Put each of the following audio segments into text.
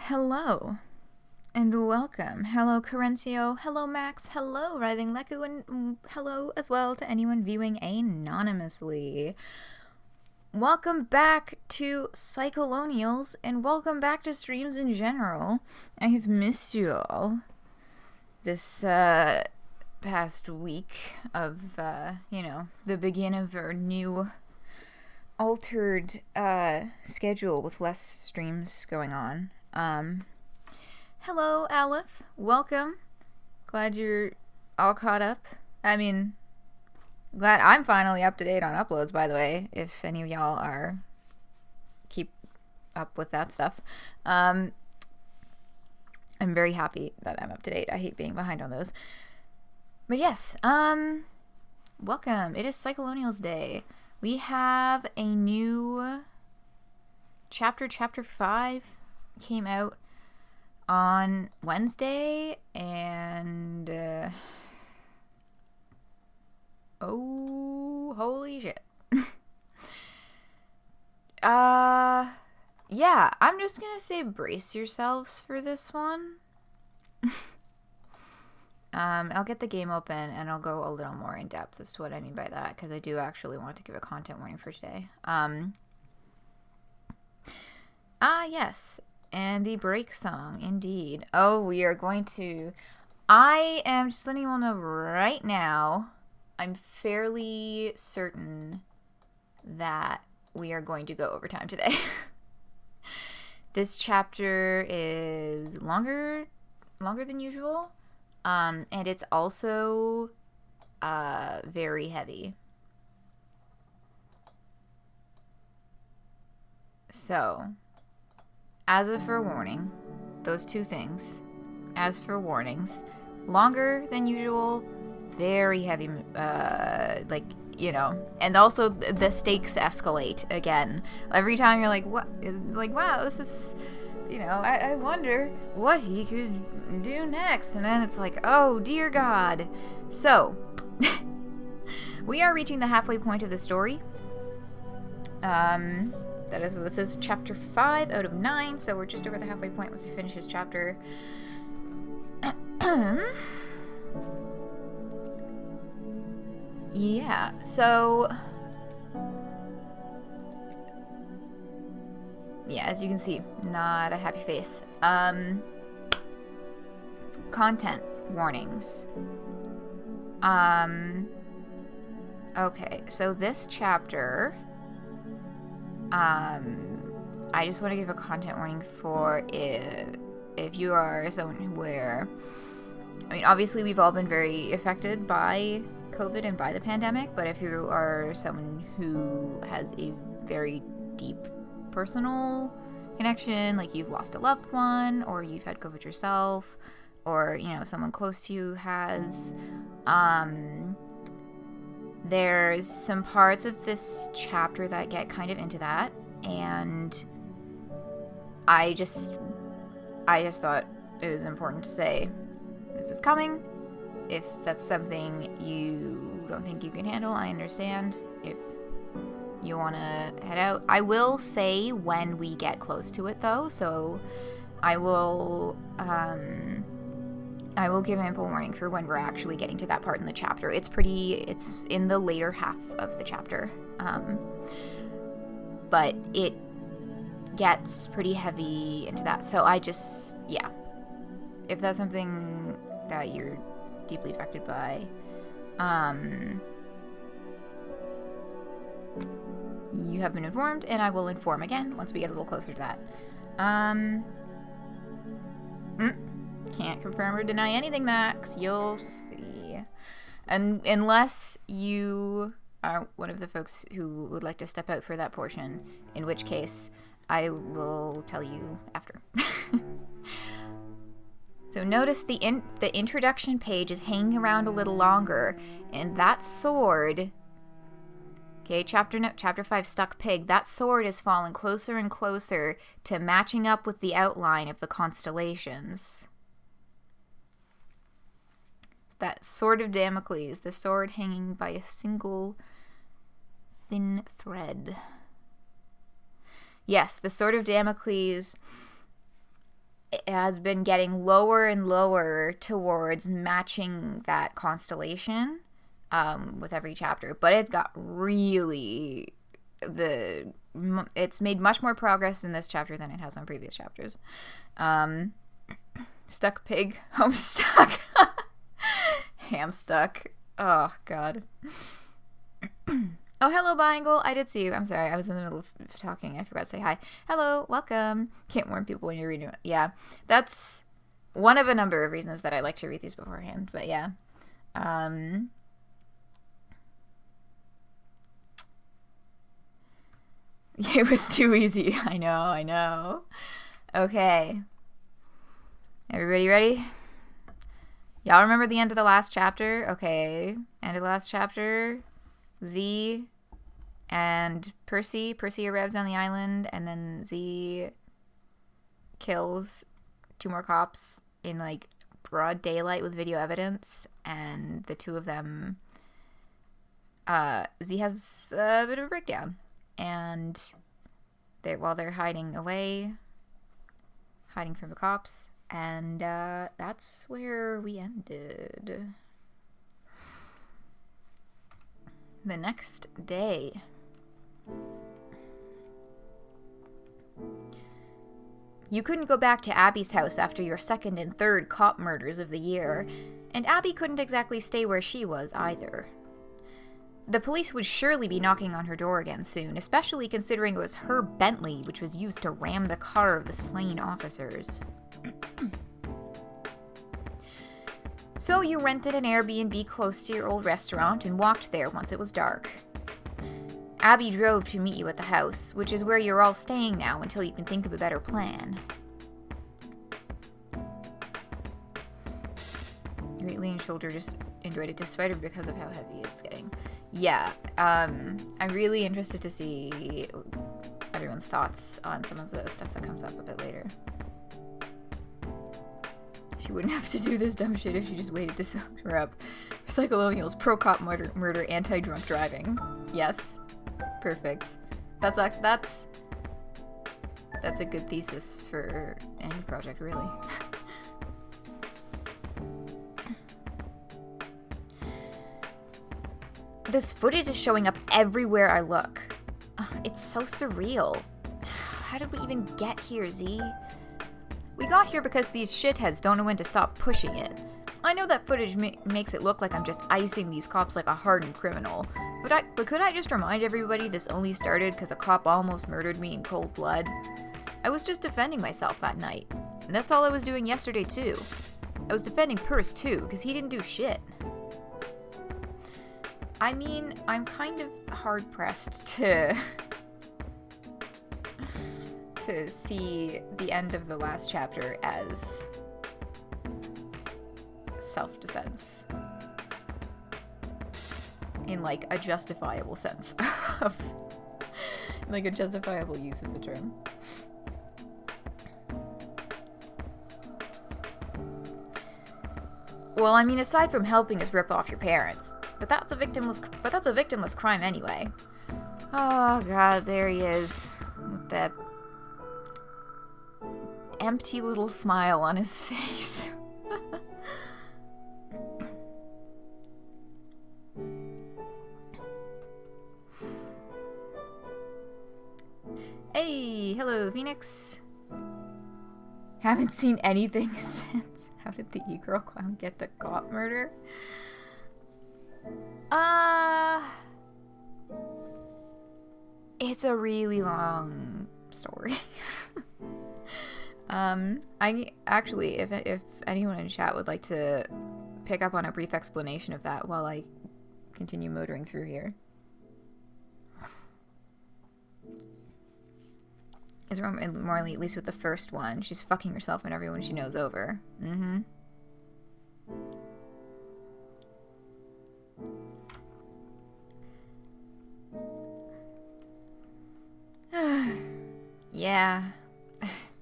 Hello, and welcome. Hello, Carencio. Hello, Max. Hello, Writhing Leku, and hello as well to anyone viewing anonymously. Welcome back to Psycholonials, and welcome back to streams in general. I have missed you all this past week of, the beginning of our new altered schedule with less streams going on. Hello, Aleph. Welcome. Glad you're all caught up. Glad I'm finally up to date on uploads, by the way, if any of y'all keep up with that stuff. I'm very happy that I'm up to date. I hate being behind on those. But yes, welcome. It is Psycholonials Day. We have a new chapter 5 came out on Wednesday, and oh, holy shit. Yeah, I'm just gonna say brace yourselves for this one. I'll get the game open and I'll go a little more in depth as to what I mean by that, because I do actually want to give a content warning for today. Yes. And the break song, indeed. Oh, we are going to... I am just letting you all know right now, I'm fairly certain that we are going to go overtime today. This chapter is longer than usual, and it's also very heavy. So... as a forewarning, those two things, as for warnings, longer than usual, very heavy, and also the stakes escalate again. Every time you're like, what, like, wow, this is, I wonder what he could do next. And then it's like, oh, dear God. So, we are reaching the halfway point of the story. That is what this is, chapter 5 out of 9, so we're just over the halfway point once we finish this chapter. Yeah, so... yeah, as you can see, not a happy face. Content warnings. Okay, so this chapter... I just want to give a content warning for if you are someone where, obviously we've all been very affected by COVID and by the pandemic, but if you are someone who has a very deep personal connection, like you've lost a loved one, or you've had COVID yourself, or, someone close to you has, there's some parts of this chapter that get kind of into that, and I just thought it was important to say this is coming. If that's something you don't think you can handle, I understand. If you want to head out, I will say when we get close to it, though, so I will give ample warning for when we're actually getting to that part in the chapter. It's in the later half of the chapter. But it gets pretty heavy into that. So if that's something that you're deeply affected by, you have been informed, and I will inform again once we get a little closer to that. Can't confirm or deny anything, Max. You'll see. And unless you are one of the folks who would like to step out for that portion, in which case I will tell you after. So notice the introduction page is hanging around a little longer, and that sword... okay, chapter 5, Stuck Pig. That sword is falling closer and closer to matching up with the outline of the constellations. That sword of Damocles, the sword hanging by a single thin thread. Yes, the sword of Damocles has been getting lower and lower towards matching that constellation with every chapter. But it's got really... It's made much more progress in this chapter than it has on previous chapters. Stuck pig. Homestuck. Hamstuck. Oh, God. Oh, hello, Biangle. I did see you. I'm sorry. I was in the middle of talking. I forgot to say hi. Hello. Welcome. Can't warn people when you're reading it. Yeah. That's one of a number of reasons that I like to read these beforehand. But yeah. It was too easy. I know. Okay. Everybody ready? Y'all remember the end of the last chapter? Okay. End of the last chapter. Z and Percy arrives on the island, and then Z kills 2 more cops in, like, broad daylight with video evidence, and the 2 of them, Z has a bit of a breakdown, and while they're hiding away, hiding from the cops, and that's where we ended. The next day. You couldn't go back to Abby's house after your 2nd and 3rd cop murders of the year, and Abby couldn't exactly stay where she was either. The police would surely be knocking on her door again soon, especially considering it was her Bentley which was used to ram the car of the slain officers. So you rented an Airbnb close to your old restaurant and walked there once it was dark. Abby drove to meet you at the house, which is where you're all staying now until you can think of a better plan. Greatly and Shoulder just enjoyed it despite it because of how heavy it's getting. Yeah, I'm really interested to see everyone's thoughts on some of the stuff that comes up a bit later. She wouldn't have to do this dumb shit if she just waited to soak her up. Psycholonials, pro-cop murder, anti-drunk driving. Yes. Perfect. That's a good thesis for any project, really. This footage is showing up everywhere I look. It's so surreal. How did we even get here, Z? We got here because these shitheads don't know when to stop pushing it. I know that footage makes it look like I'm just icing these cops like a hardened criminal, but could I just remind everybody this only started because a cop almost murdered me in cold blood? I was just defending myself that night, and that's all I was doing yesterday too. I was defending Percy too, because he didn't do shit. I mean, I'm kind of hard-pressed to see the end of the last chapter as self-defense. In, like, a justifiable sense of... like, a justifiable use of the term. Well, I mean, aside from helping us rip off your parents, but that's a victimless crime anyway. Oh god, there he is, with that empty little smile on his face. Hey, hello, Phoenix. Haven't seen anything since. How did the e-girl clown get to cop murder? It's a really long story. I actually, if anyone in chat would like to pick up on a brief explanation of that while I continue motoring through here. Is Marley, at least with the first one, she's fucking herself and everyone she knows over. Mm-hmm. Yeah.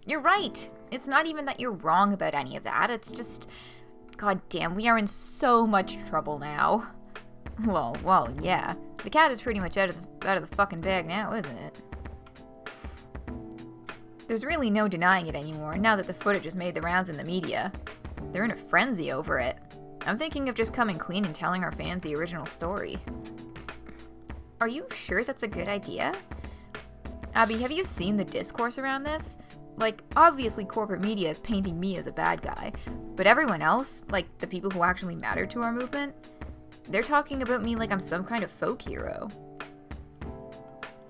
You're right. It's not even that you're wrong about any of that. It's just... God damn, we are in so much trouble now. Well, yeah. The cat is pretty much out of the fucking bag now, isn't it? There's really no denying it anymore now that the footage has made the rounds in the media. They're in a frenzy over it. I'm thinking of just coming clean and telling our fans the original story. Are you sure that's a good idea? Abby, have you seen the discourse around this? Like, obviously corporate media is painting me as a bad guy, but everyone else, like the people who actually matter to our movement, they're talking about me like I'm some kind of folk hero.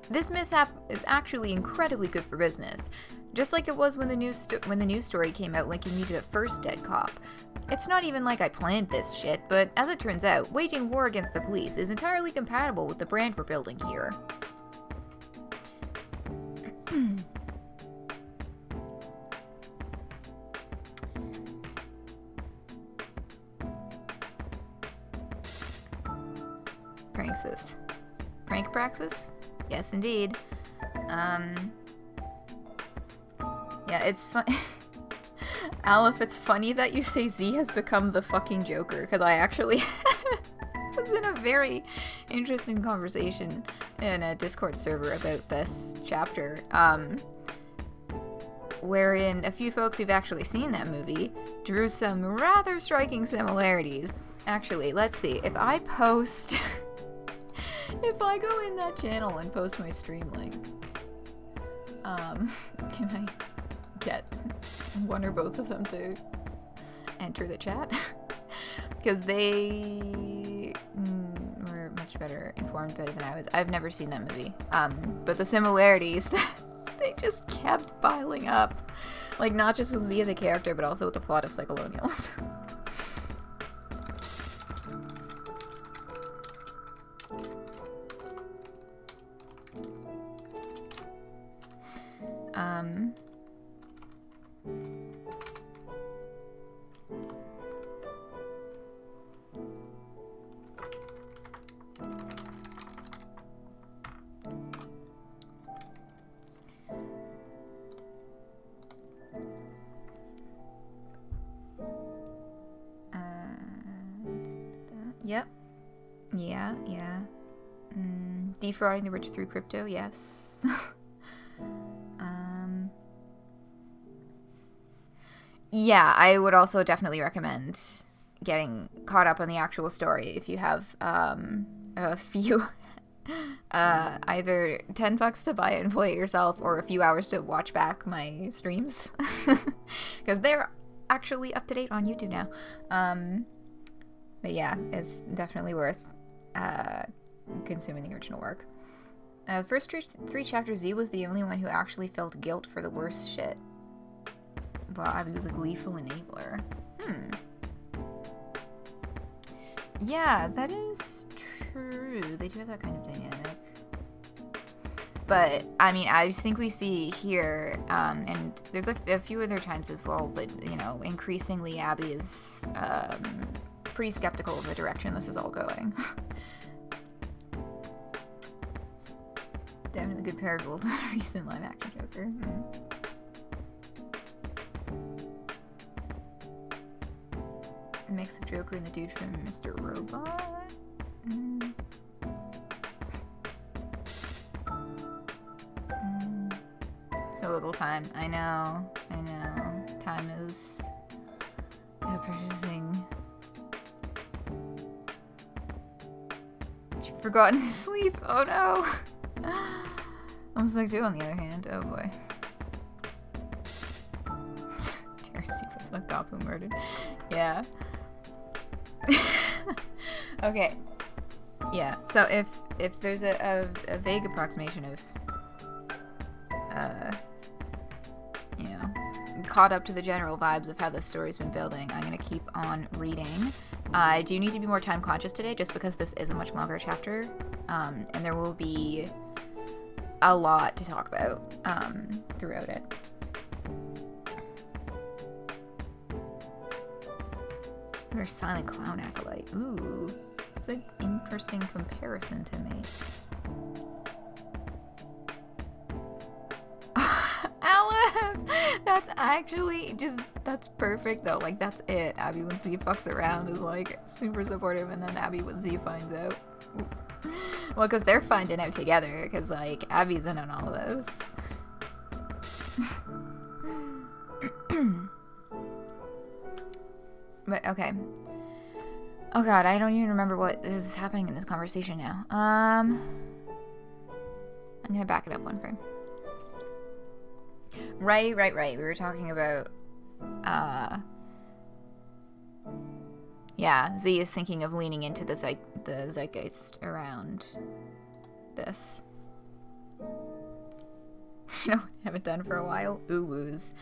This mishap is actually incredibly good for business, just like it was when the news story came out linking me to the first dead cop. It's not even like I planned this shit, but as it turns out, waging war against the police is entirely compatible with the brand we're building here. Pranksis. Prank praxis? Yes, indeed. Yeah, it's fun. Aleph, it's funny that you say Z has become the fucking Joker, because I actually was in a very interesting conversation in a Discord server about this chapter, wherein a few folks who've actually seen that movie drew some rather striking similarities. Actually, let's see, if I post... if I go in that channel and post my stream link, can I get one or both of them to enter the chat? Because they were much better informed, better than I was. I've never seen that movie, but the similarities, they just kept piling up. Like, not just with Z as a character, but also with the plot of Psycholonials. Yep. Yeah. Defrauding the rich through crypto, yes. Yeah, I would also definitely recommend getting caught up on the actual story if you have a few, either $10 to buy it and play it yourself, or a few hours to watch back my streams, because they're actually up to date on YouTube now. But yeah, it's definitely worth consuming the original work. First three chapters, Z was the only one who actually felt guilt for the worst shit, while Abby was a gleeful enabler. Yeah, that is true. They do have that kind of dynamic. But, I mean, I just think we see here, and there's a few other times as well, but, you know, increasingly Abby is pretty skeptical of the direction this is all going. Definitely good parable to the recent live-action Joker. A mix of Joker and the dude from Mr. Robot? So little time. I know. Time is purchasing. You've forgotten to sleep. Oh no. I'm sick too, on the other hand. Oh boy. Percy was the cop who murdered. Yeah. Okay. Yeah. So if there's a vague approximation of you know, caught up to the general vibes of how the story's been building, I'm gonna keep on reading. I do need to be more time conscious today, just because this is a much longer chapter, and there will be a lot to talk about throughout it. There's Silent Clown Acolyte. Ooh, that's an interesting comparison to make. Aleph! That's actually that's perfect though. Like, that's it. Abby when Z fucks around is like super supportive, and then Abby when Z finds out. Well, because they're finding out together, because like Abby's in on all of this. But, okay. Oh god, I don't even remember what is happening in this conversation now. I'm gonna back it up one frame. Right. We were talking about, yeah, Z is thinking of leaning into the zeitgeist around this. You know, haven't done for a while. Ooh-woos.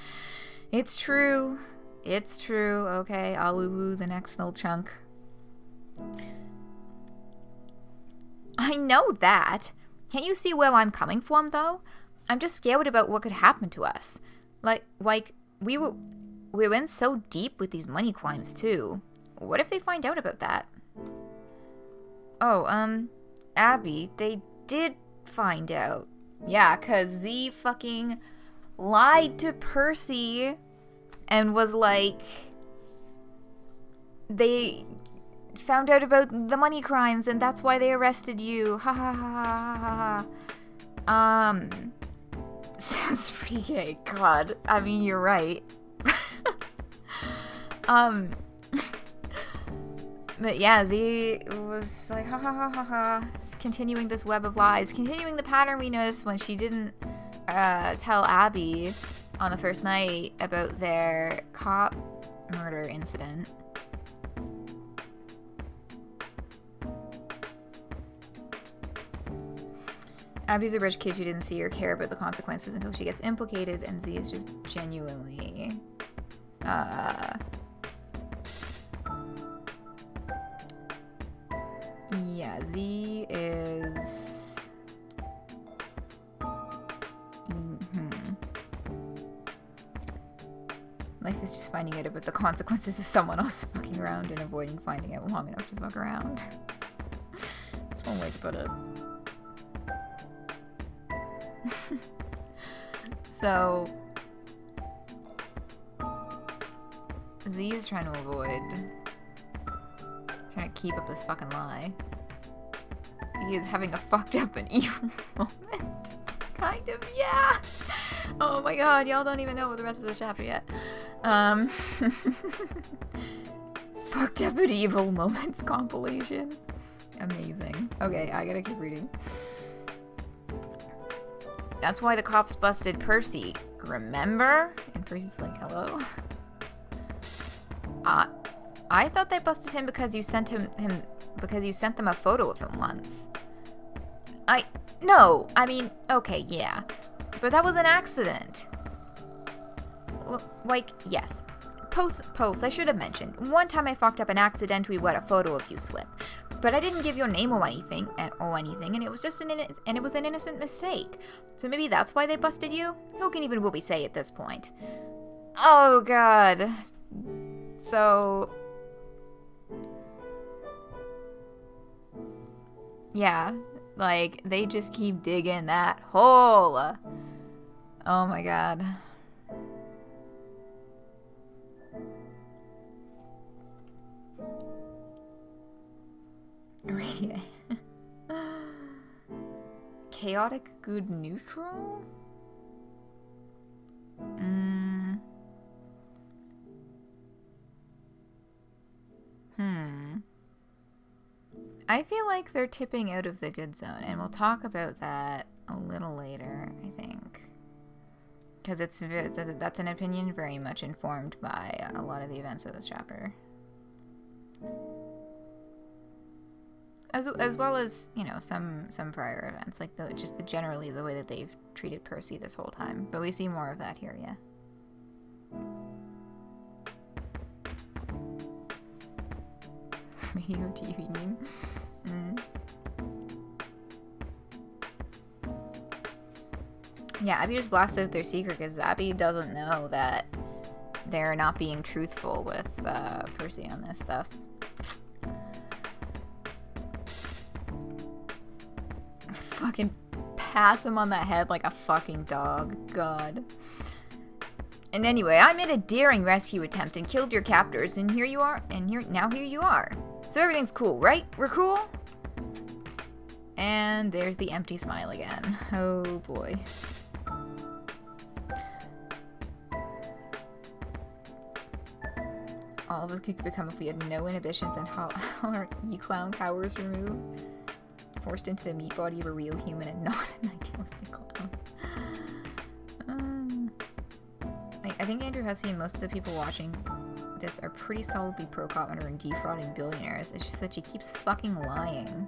It's true. It's true. Okay, I'll ooh-woo the next little chunk. I know that. Can't you see where I'm coming from, though? I'm just scared about what could happen to us. Like we went so deep with these money crimes, too. What if they find out about that? Oh, Abby, they did find out. Yeah, 'cause Z fucking lied to Percy and was like, they found out about the money crimes and that's why they arrested you. Ha ha ha ha ha ha. Sounds pretty gay. God, I mean, you're right. But yeah, Z was like, ha ha ha ha ha, continuing this web of lies, continuing the pattern we noticed when she didn't tell Abby on the first night about their cop murder incident. Abby's a rich kid who didn't see or care about the consequences until she gets implicated, and Z is just genuinely, yeah, Z is, Life is just finding out about the consequences of someone else fucking around and avoiding finding out long enough to fuck around. That's one way to put it. So, Z is trying to keep up this fucking lie. Z is having a fucked up and evil moment. Kind of, yeah. Oh my god, y'all don't even know about the rest of the chapter yet. Fucked up and evil moments compilation. Amazing. Okay, I gotta keep reading. That's why the cops busted Percy. Remember? And Percy's like, hello? I thought they busted him because you sent them a photo of him once. No, I mean, okay, yeah. But that was an accident. Like, yes. Post, I should have mentioned. One time I fucked up and accidentally let a photo of you slip. But I didn't give your name or anything, and it was just an innocent mistake. So maybe that's why they busted you? Who can even really say at this point? Oh god. So, yeah, like, they just keep digging that hole. Oh my god. Reread. Chaotic good neutral? I feel like they're tipping out of the good zone, and we'll talk about that a little later, I think. Because that's an opinion very much informed by a lot of the events of this chapter. As well as, you know, some prior events, like generally the way that they've treated Percy this whole time. But we see more of that here, yeah. Radio TV meme. Yeah, Abby just blasts out their secret because Abby doesn't know that they're not being truthful with Percy on this stuff. Fucking pass him on the head like a fucking dog. God. And anyway, I made a daring rescue attempt and killed your captors, and here you are, and here you are. So everything's cool, right? We're cool? And there's the empty smile again. Oh boy. all of us could become if we had no inhibitions and all our e-clown powers removed. Forced into the meat body of a real human and not an idealistic clown. I think Andrew Hussie and most of the people watching this are pretty solidly pro-cop under and defrauding billionaires. It's just that she keeps fucking lying.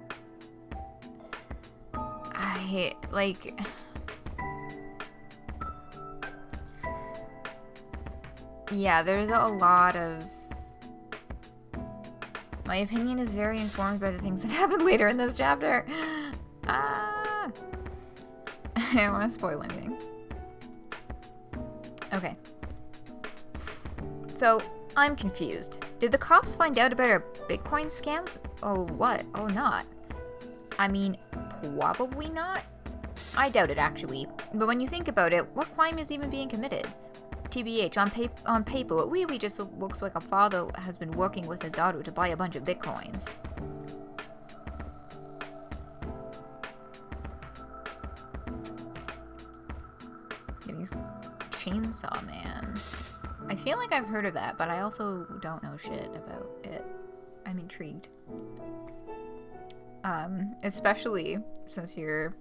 Yeah, there's a lot of... My opinion is very informed by the things that happen later in this chapter. I don't want to spoil anything. Okay. So, I'm confused. Did the cops find out about our Bitcoin scams? Oh, what? Oh, not. I mean, probably not. I doubt it, actually. But when you think about it, what crime is even being committed? TBH, on paper, it really just looks like a father has been working with his daughter to buy a bunch of bitcoins. Chainsaw Man. I feel like I've heard of that, but I also don't know shit about it. I'm intrigued. Especially since you're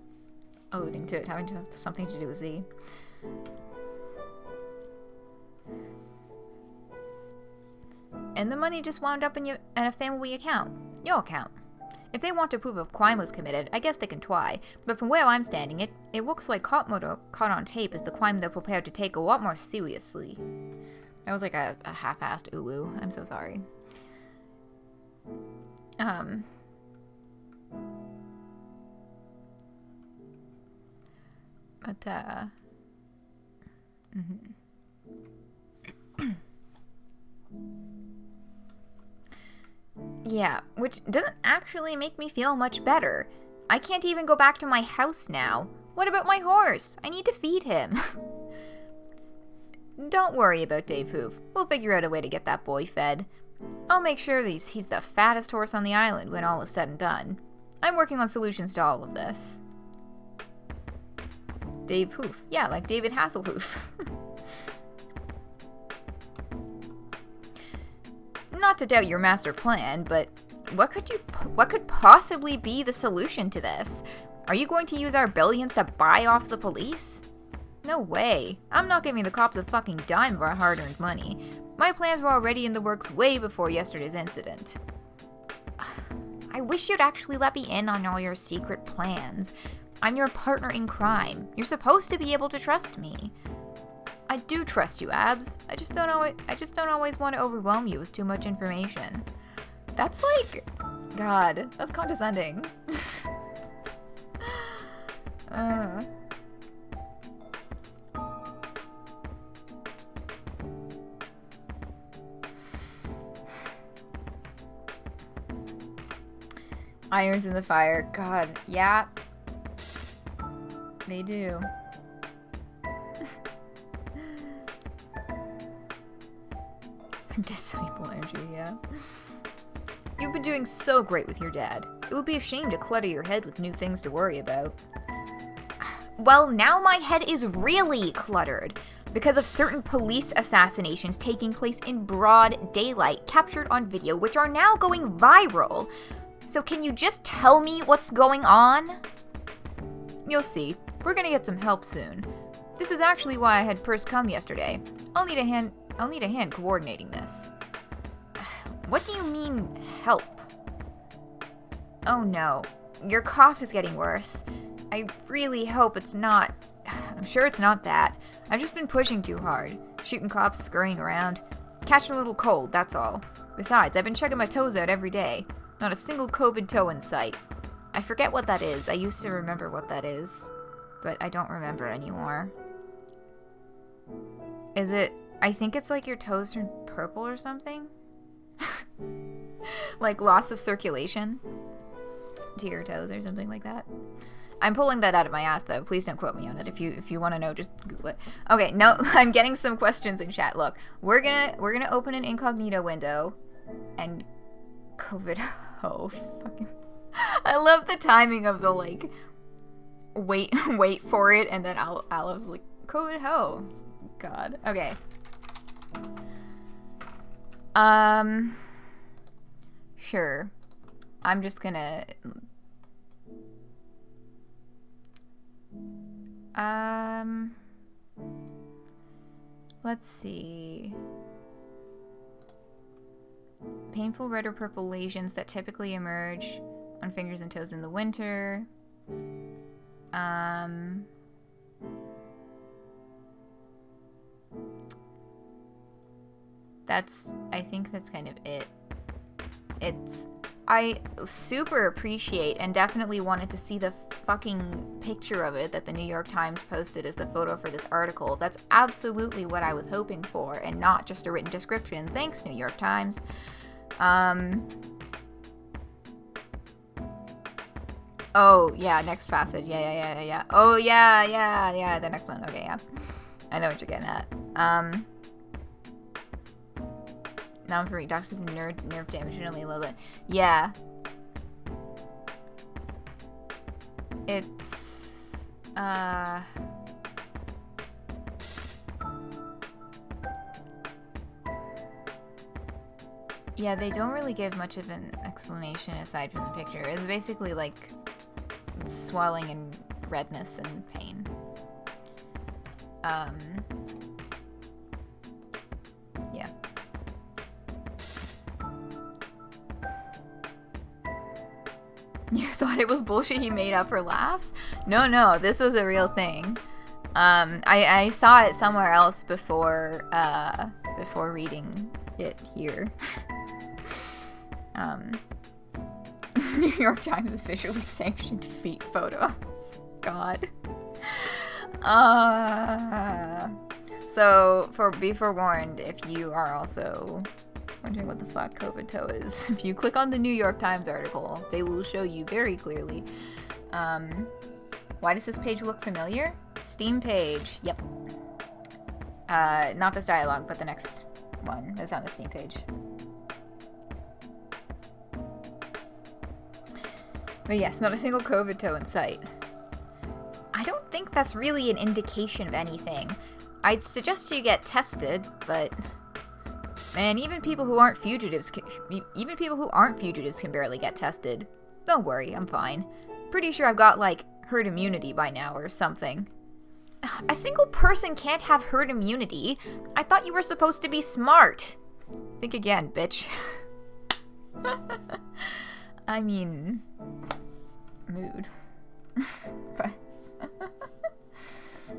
alluding to it having something to do with Z. And the money just wound up in a family account. Your account. If they want to prove a crime was committed, I guess they can try. But from where I'm standing, it looks like cop murder caught on tape is the crime they're prepared to take a lot more seriously. That was like a half-assed ooh-woo. I'm so sorry. Yeah, which doesn't actually make me feel much better. I can't even go back to my house now. What about my horse? I need to feed him. Don't worry about Dave Hoof. We'll figure out a way to get that boy fed. I'll make sure he's the fattest horse on the island when all is said and done. I'm working on solutions to all of this. Dave Hoof. Yeah, like David Hasselhoof. Not to doubt your master plan, but what could possibly be the solution to this? Are you going to use our billions to buy off the police? No way. I'm not giving the cops a fucking dime of our hard-earned money. My plans were already in the works way before yesterday's incident. I wish you'd actually let me in on all your secret plans. I'm your partner in crime. You're supposed to be able to trust me. I do trust you, Abs. I just don't always want to overwhelm you with too much information. That's like... God, that's condescending. Irons in the fire. God, yeah. They do. Disciple energy, yeah. You've been doing so great with your dad. It would be a shame to clutter your head with new things to worry about. Well, now my head is really cluttered because of certain police assassinations taking place in broad daylight, captured on video, which are now going viral. So can you just tell me what's going on? You'll see. We're gonna get some help soon. This is actually why I had Percy come yesterday. I'll need a hand coordinating this. What do you mean, help? Oh no. Your cough is getting worse. I really hope it's not... I'm sure it's not that. I've just been pushing too hard. Shooting cops, scurrying around. Catching a little cold, that's all. Besides, I've been checking my toes out every day. Not a single COVID toe in sight. I forget what that is. I used to remember what that is. But I don't remember anymore. Is it... I think it's like your toes turn purple or something? Like loss of circulation to your toes or something like that. I'm pulling that out of my ass though. Please don't quote me on it. If you want to know, just Google it. Okay, no, I'm getting some questions in chat. Look, we're gonna open an incognito window and COVID ho fucking I love the timing of the like wait for it and then Alev's like COVID ho. God. Okay. Sure. I'm just gonna... Let's see. Painful red or purple lesions that typically emerge on fingers and toes in the winter. I think that's kind of it. I super appreciate and definitely wanted to see the fucking picture of it that the New York Times posted as the photo for this article. That's absolutely what I was hoping for, and not just a written description. Thanks, New York Times. Oh, yeah, next passage. Yeah. Oh, yeah, the next one. Okay, yeah. I know what you're getting at. Now I'm for doctors and nerve damage and only a little bit. Yeah. It's, yeah, they don't really give much of an explanation aside from the picture. It's basically like swelling and redness and pain. Yeah. You thought it was bullshit he made up for laughs? No, this was a real thing. I saw it somewhere else before reading it here. New York Times officially sanctioned feet photos. God. So be forewarned if you are also wondering what the fuck COVID toe is. If you click on the New York Times article, they will show you very clearly. Why does this page look familiar? Steam page. Yep. Not this dialogue, but the next one that's on the Steam page. But yes, not a single COVID toe in sight. I don't think that's really an indication of anything. I'd suggest you get tested, but man, even people who aren't fugitives can barely get tested. Don't worry, I'm fine. Pretty sure I've got like herd immunity by now or something. A single person can't have herd immunity. I thought you were supposed to be smart. Think again, bitch. I mean, mood. But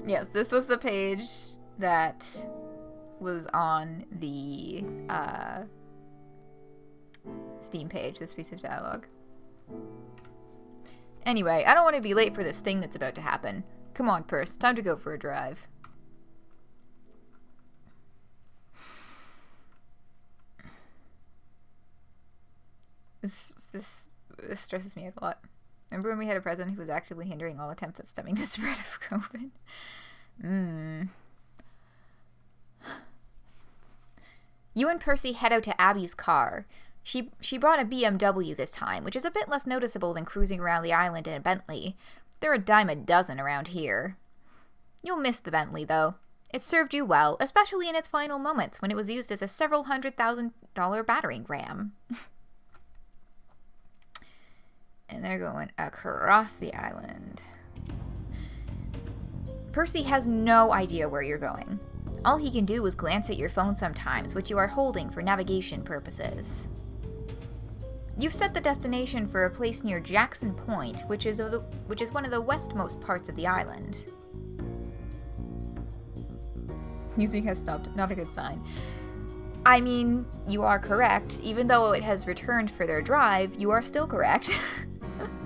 yes, this was the page that was on the Steam page, this piece of dialogue. Anyway, I don't want to be late for this thing that's about to happen. Come on, Percy, time to go for a drive. This stresses me out a lot. Remember when we had a president who was actively hindering all attempts at stemming the spread of COVID? You and Percy head out to Abby's car. She brought a BMW this time, which is a bit less noticeable than cruising around the island in a Bentley. They're a dime a dozen around here. You'll miss the Bentley, though. It served you well, especially in its final moments when it was used as a several $100,000 battering ram. And they're going across the island. Percy has no idea where you're going. All he can do is glance at your phone sometimes, which you are holding for navigation purposes. You've set the destination for a place near Jackson Point, which is one of the westmost parts of the island. Music has stopped. Not a good sign. I mean, you are correct. Even though it has returned for their drive, you are still correct.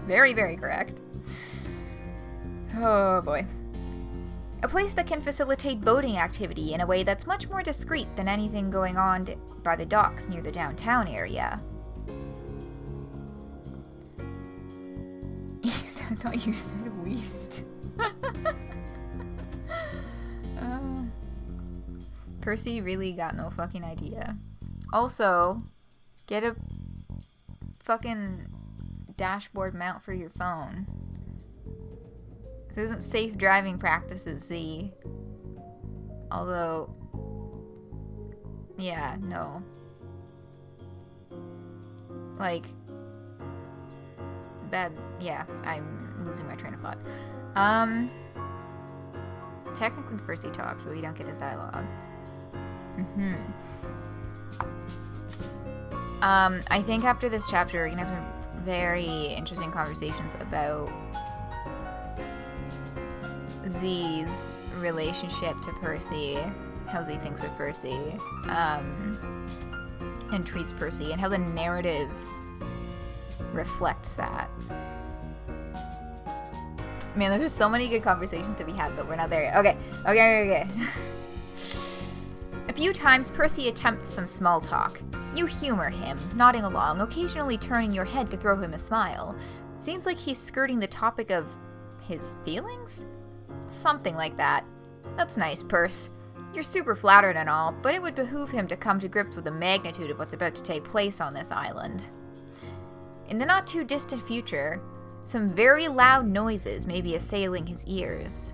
Very, very correct. Oh boy. A place that can facilitate boating activity in a way that's much more discreet than anything going on by the docks near the downtown area. East? I thought you said west. Percy really got no fucking idea. Also, get a fucking dashboard mount for your phone. This isn't safe driving practices, Z. Although, yeah, no. Like, bad, yeah, I'm losing my train of thought. Technically Percy talks, but we don't get his dialogue. I think after this chapter, we're gonna have some very interesting conversations about Z's relationship to Percy, how Z thinks of Percy, and treats Percy, and how the narrative reflects that. Man, there's just so many good conversations to be had, but we're not there yet. Okay. A few times, Percy attempts some small talk. You humor him, nodding along, occasionally turning your head to throw him a smile. Seems like he's skirting the topic of his feelings? Something like that. That's nice, Perce. You're super flattered and all, but it would behoove him to come to grips with the magnitude of what's about to take place on this island. In the not-too-distant future, some very loud noises may be assailing his ears,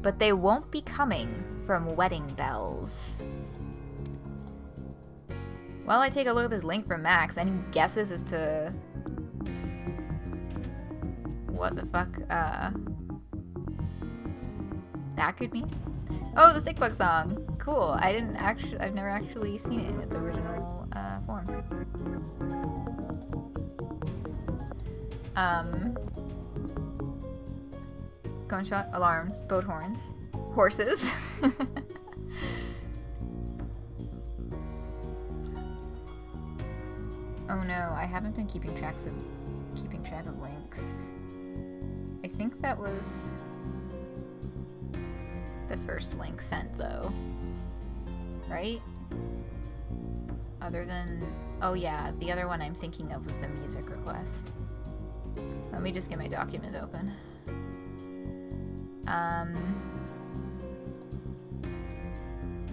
but they won't be coming from wedding bells. While I take a look at this link from Max, any guesses as to what the fuck that could mean? Oh, the Stickbug song. Cool. I've never actually seen it in its original form. Gunshot, alarms, boat horns, horses. Oh no, I haven't been keeping track of links. I think that was the first link sent though. Right? Other than, oh yeah, the other one I'm thinking of was the music request. Let me just get my document open.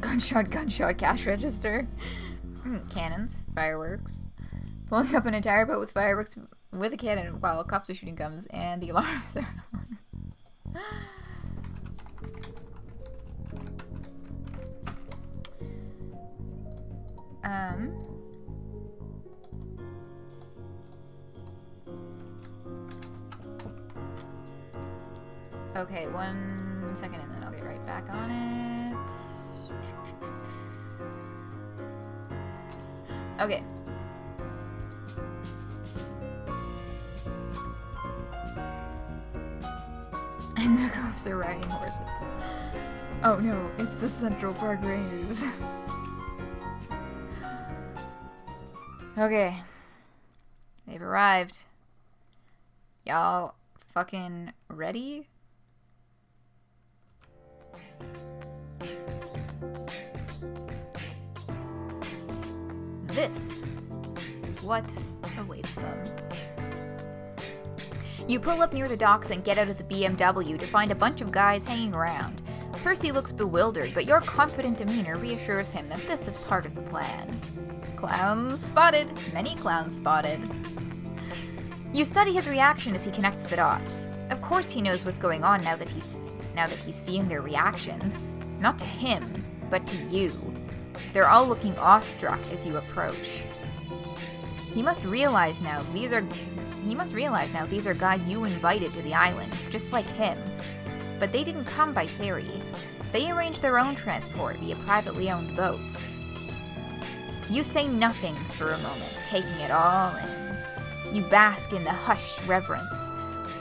Gunshot, cash register. Cannons, fireworks. Blowing up an entire boat with fireworks with a cannon while cops are shooting guns and the alarms are on. Okay, 1 second and then I'll get right back on it. Okay. And the cops are riding horses. Oh no, it's the Central Park Rangers. Okay. They've arrived. Y'all fucking ready? This is what awaits them. You pull up near the docks and get out of the BMW to find a bunch of guys hanging around. Percy looks bewildered, but your confident demeanor reassures him that this is part of the plan. Clowns spotted. Many clowns spotted. You study his reaction as he connects the dots. Of course he knows what's going on now that he's seeing their reactions. Not to him, but to you. They're all looking awestruck as you approach. He must realize now these are guys you invited to the island, just like him. But they didn't come by ferry. They arranged their own transport via privately owned boats. You say nothing for a moment, taking it all in. You bask in the hushed reverence.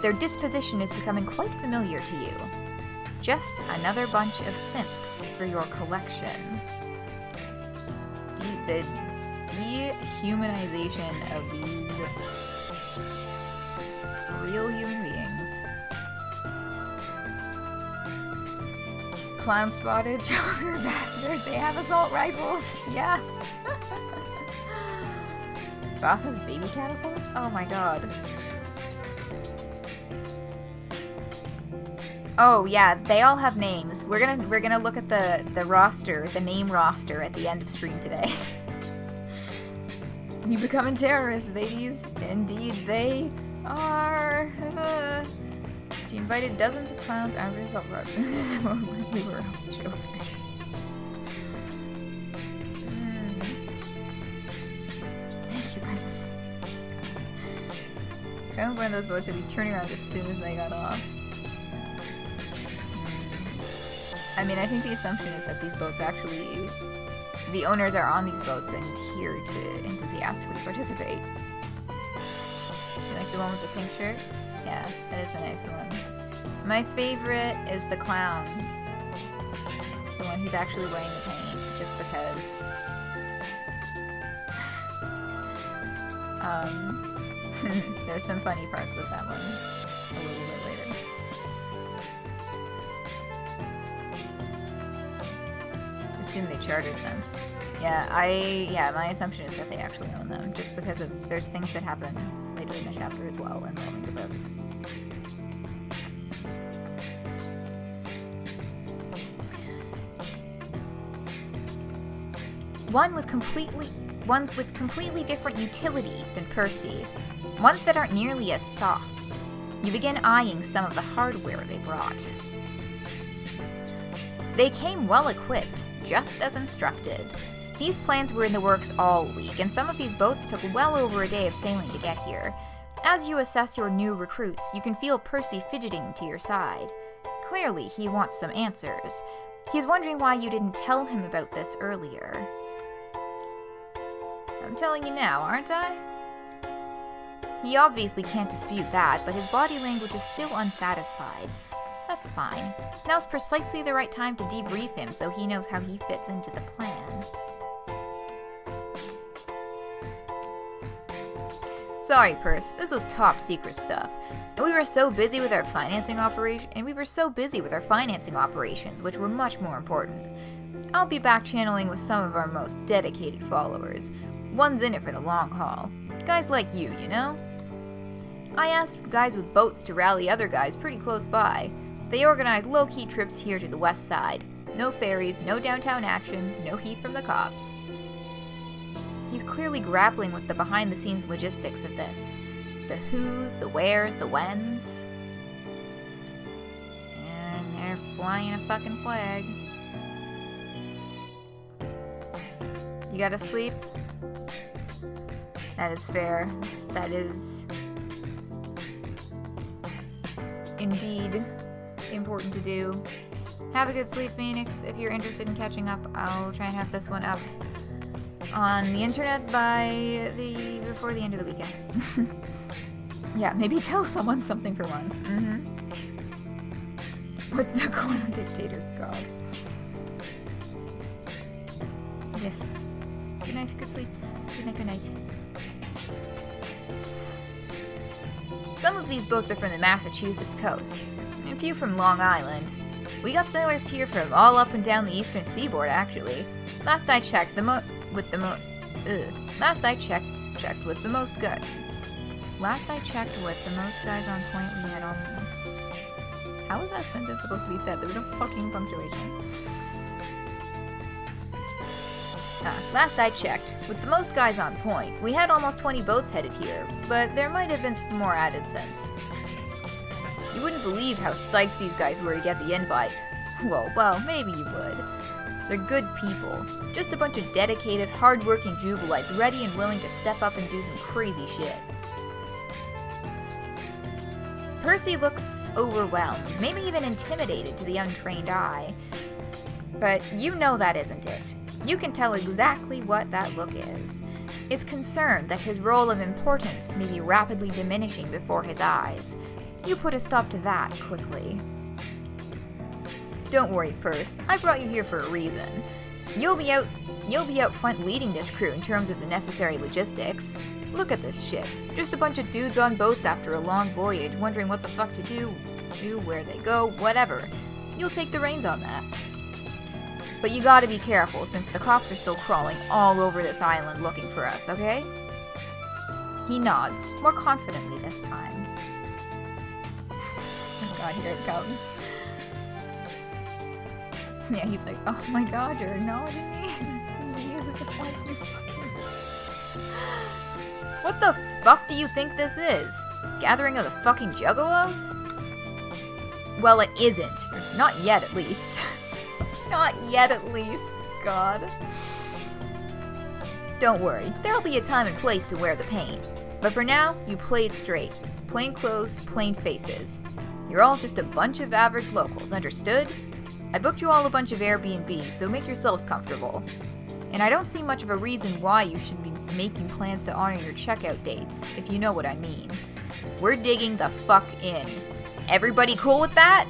Their disposition is becoming quite familiar to you. Just another bunch of simps for your collection. The dehumanization of these real human beings. Clown spotted, jogger bastard, they have assault rifles, yeah. Baffa's baby catapult? Oh my god. Oh yeah, they all have names. We're gonna look at the roster, the name roster at the end of stream today. You becoming terrorists, ladies. Indeed they are. She invited dozens of clowns armed with assault rifles. We were all joking. Thank you, Brenda. If I owned one of those boats, I'd be turning around as soon as they got off. I mean, I think the assumption is that these boats actually... The owners are on these boats and here to enthusiastically participate. You like the one with the pink shirt? Yeah, that is a nice one. My favorite is the clown. The one who's actually wearing the paint, just because... there's some funny parts with that one a little bit later. Assume they chartered them. Yeah, my assumption is that they actually own them, just because of there's things that happen later in the chapter as well involving the boats. Ones with completely different utility than Percy. Ones that aren't nearly as soft. You begin eyeing some of the hardware they brought. They came well equipped, just as instructed. These plans were in the works all week, and some of these boats took well over a day of sailing to get here. As you assess your new recruits, you can feel Percy fidgeting to your side. Clearly, he wants some answers. He's wondering why you didn't tell him about this earlier. I'm telling you now, aren't I? He obviously can't dispute that, but his body language is still unsatisfied. That's fine. Now's precisely the right time to debrief him so he knows how he fits into the plan. Sorry, Perce. This was top secret stuff. And we were so busy with our financing operations, which were much more important. I'll be back channeling with some of our most dedicated followers. One's in it for the long haul. Guys like you know? I asked guys with boats to rally other guys pretty close by. They organized low-key trips here to the west side. No ferries, no downtown action, no heat from the cops. He's clearly grappling with the behind-the-scenes logistics of this. The who's, the where's, the when's. And they're flying a fucking flag. You gotta sleep? That is fair. That is... indeed important to do. Have a good sleep, Phoenix. If you're interested in catching up, I'll try and have this one up on the internet before the end of the weekend. Yeah, maybe tell someone something for once. With the clown dictator, god. Yes. Good night, good sleeps. Good night, good night. Some of these boats are from the Massachusetts coast, and a few from Long Island. We got sailors here from all up and down the eastern seaboard, actually. Last I checked with the most guys on point, we had almost... How is that sentence supposed to be said? There was no fucking punctuation. Last I checked, with the most guys on point, we had almost 20 boats headed here, but there might have been some more added since. You wouldn't believe how psyched these guys were to get the invite. Well, maybe you would. They're good people. Just a bunch of dedicated, hard-working Jubilites ready and willing to step up and do some crazy shit. Percy looks overwhelmed, maybe even intimidated to the untrained eye. But you know that isn't it. You can tell exactly what that look is. It's concern that his role of importance may be rapidly diminishing before his eyes. You put a stop to that quickly. Don't worry, Perce. I brought you here for a reason. You'll be out front leading this crew in terms of the necessary logistics. Look at this ship. Just a bunch of dudes on boats after a long voyage, wondering what the fuck to do, where they go, whatever. You'll take the reins on that. But you gotta be careful, since the cops are still crawling all over this island looking for us, okay? He nods, more confidently this time. Oh god, here it comes. Yeah, he's like, oh my god, you're acknowledging me? Z is just like, you fucking... What the fuck do you think this is? Gathering of the fucking juggalos? Well, it isn't. Not yet, at least. Not yet, at least. God. Don't worry, there'll be a time and place to wear the paint. But for now, you play it straight. Plain clothes, plain faces. You're all just a bunch of average locals, understood? I booked you all a bunch of Airbnbs, so make yourselves comfortable. And I don't see much of a reason why you should be making plans to honor your checkout dates, if you know what I mean. We're digging the fuck in. Everybody cool with that?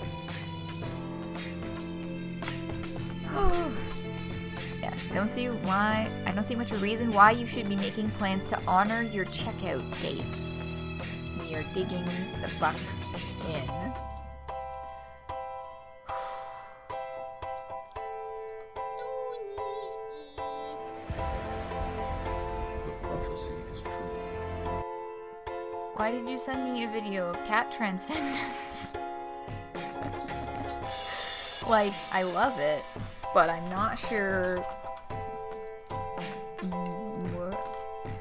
Yes, I don't see much of a reason why you should be making plans to honor your checkout dates. We are digging the fuck in. Why did you send me a video of cat transcendence? Like, I love it, but I'm not sure. What?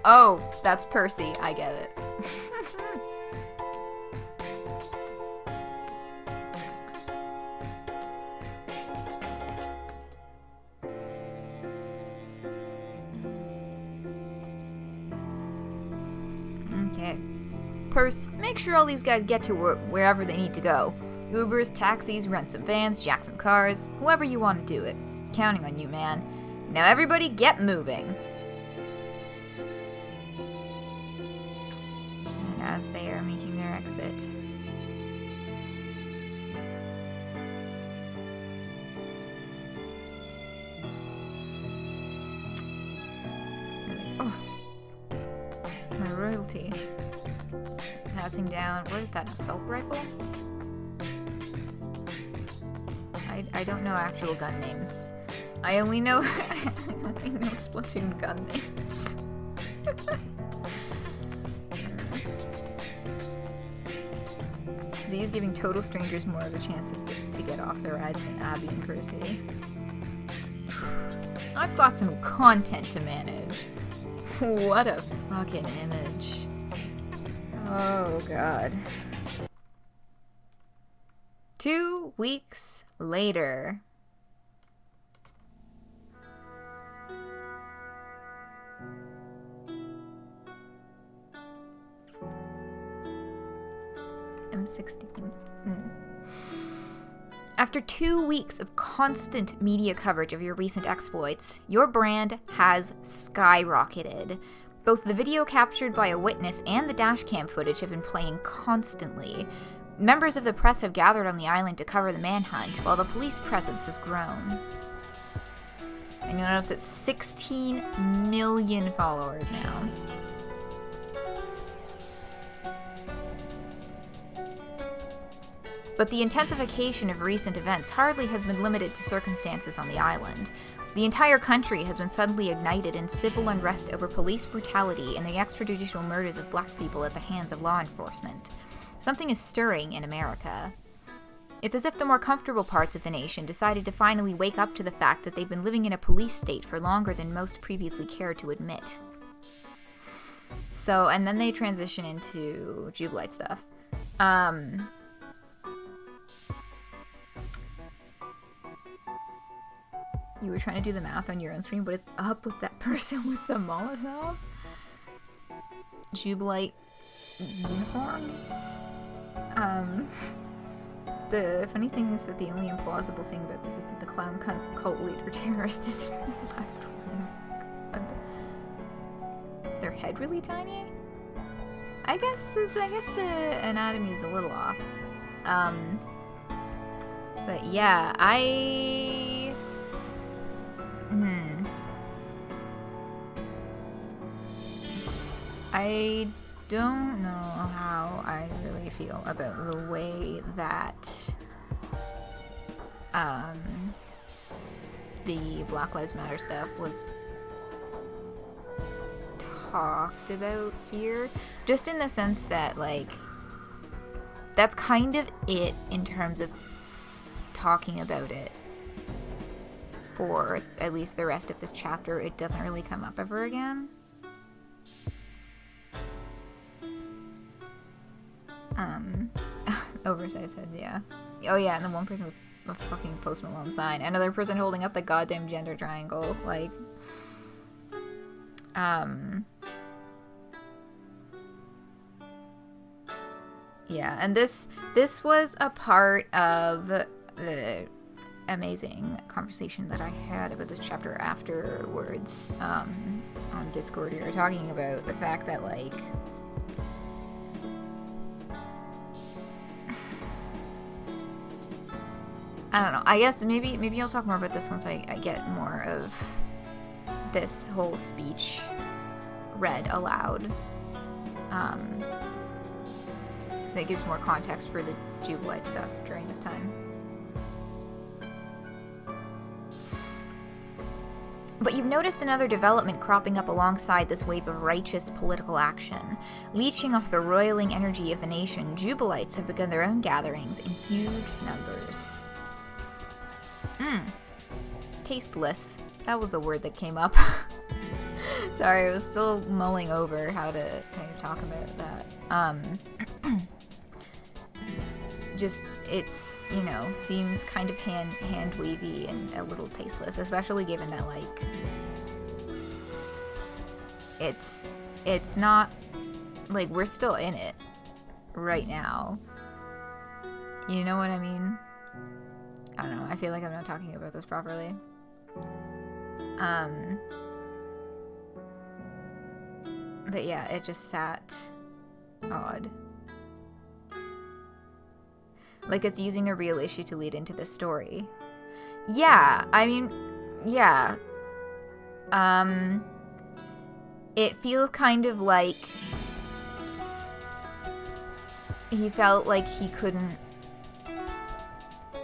Oh, that's Percy. I get it. Okay. Percy, make sure all these guys get to wherever they need to go. Ubers, taxis, rent some vans, jack some cars, whoever you want to do it. Counting on you, man. Now everybody get moving. And as they are making their exit, oh, my royalty. Passing down, what is that, an assault rifle? I don't know actual gun names. I only know Splatoon gun names. These giving total strangers more of a chance to get off their ride than Abby and Percy. I've got some content to manage. What a fucking image. Oh god. 2 weeks later. M16. After 2 weeks of constant media coverage of your recent exploits, your brand has skyrocketed. Both the video captured by a witness and the dashcam footage have been playing constantly. Members of the press have gathered on the island to cover the manhunt, while the police presence has grown. And you'll notice it's 16 million followers now. But the intensification of recent events hardly has been limited to circumstances on the island. The entire country has been suddenly ignited in civil unrest over police brutality and the extrajudicial murders of black people at the hands of law enforcement. Something is stirring in America. It's as if the more comfortable parts of the nation decided to finally wake up to the fact that they've been living in a police state for longer than most previously cared to admit. So, and then they transition into Jubilite stuff. You were trying to do the math on your own screen, but it's up with that person with the Molotov? Jubilite uniform? The funny thing is that the only implausible thing about this is that the clown cult leader terrorist is left wing. Is their head really tiny? I guess the anatomy is a little off. But yeah, I don't know how I really feel about the way that the Black Lives Matter stuff was talked about here. Just in the sense that, like, that's kind of it in terms of talking about it. For at least the rest of this chapter, it doesn't really come up ever again. Oversized heads, yeah. Oh yeah, and then one person with a fucking Post Malone sign. Another person holding up the goddamn gender triangle. Like, Yeah, and this was a part of the amazing conversation that I had about this chapter afterwards on Discord. We were talking about the fact that, like, I don't know. I guess maybe I'll talk more about this once I get more of this whole speech read aloud. So it gives more context for the Jubilite stuff during this time. But you've noticed another development cropping up alongside this wave of righteous political action. Leeching off the roiling energy of the nation, Jubilites have begun their own gatherings in huge numbers. Tasteless. That was a word that came up. Sorry, I was still mulling over how to kind of talk about that. Just, it, you know, seems kind of hand wavy and a little tasteless, especially given that, like, it's not, like, we're still in it right now. You know what I mean? I don't know, I feel like I'm not talking about this properly. But yeah, it just sat odd. Like it's using a real issue to lead into the story. Yeah, I mean, yeah. It feels kind of like he felt like he couldn't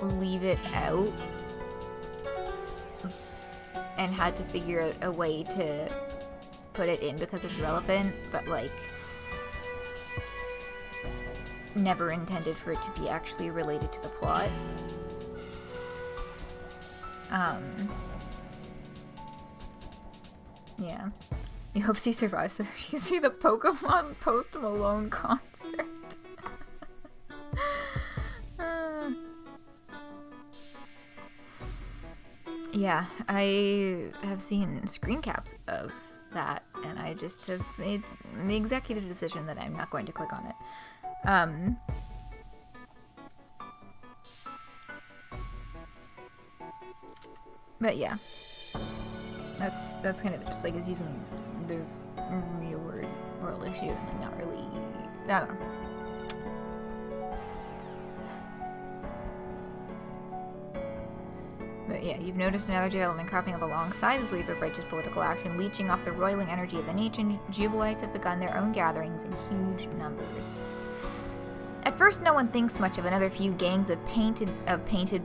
leave it out and had to figure out a way to put it in because it's relevant, but like never intended for it to be actually related to the plot. Yeah. He hopes he survives so you see the Pokemon Post Malone concert. Yeah, I have seen screen caps of that, and I just have made the executive decision that I'm not going to click on it. But yeah, that's kind of just like is using the real world issue and like not really, I don't know. But yeah, you've noticed another development cropping up alongside this wave of righteous political action, leeching off the roiling energy of the nation. Jubilites have begun their own gatherings in huge numbers. At first, no one thinks much of another few gangs of painted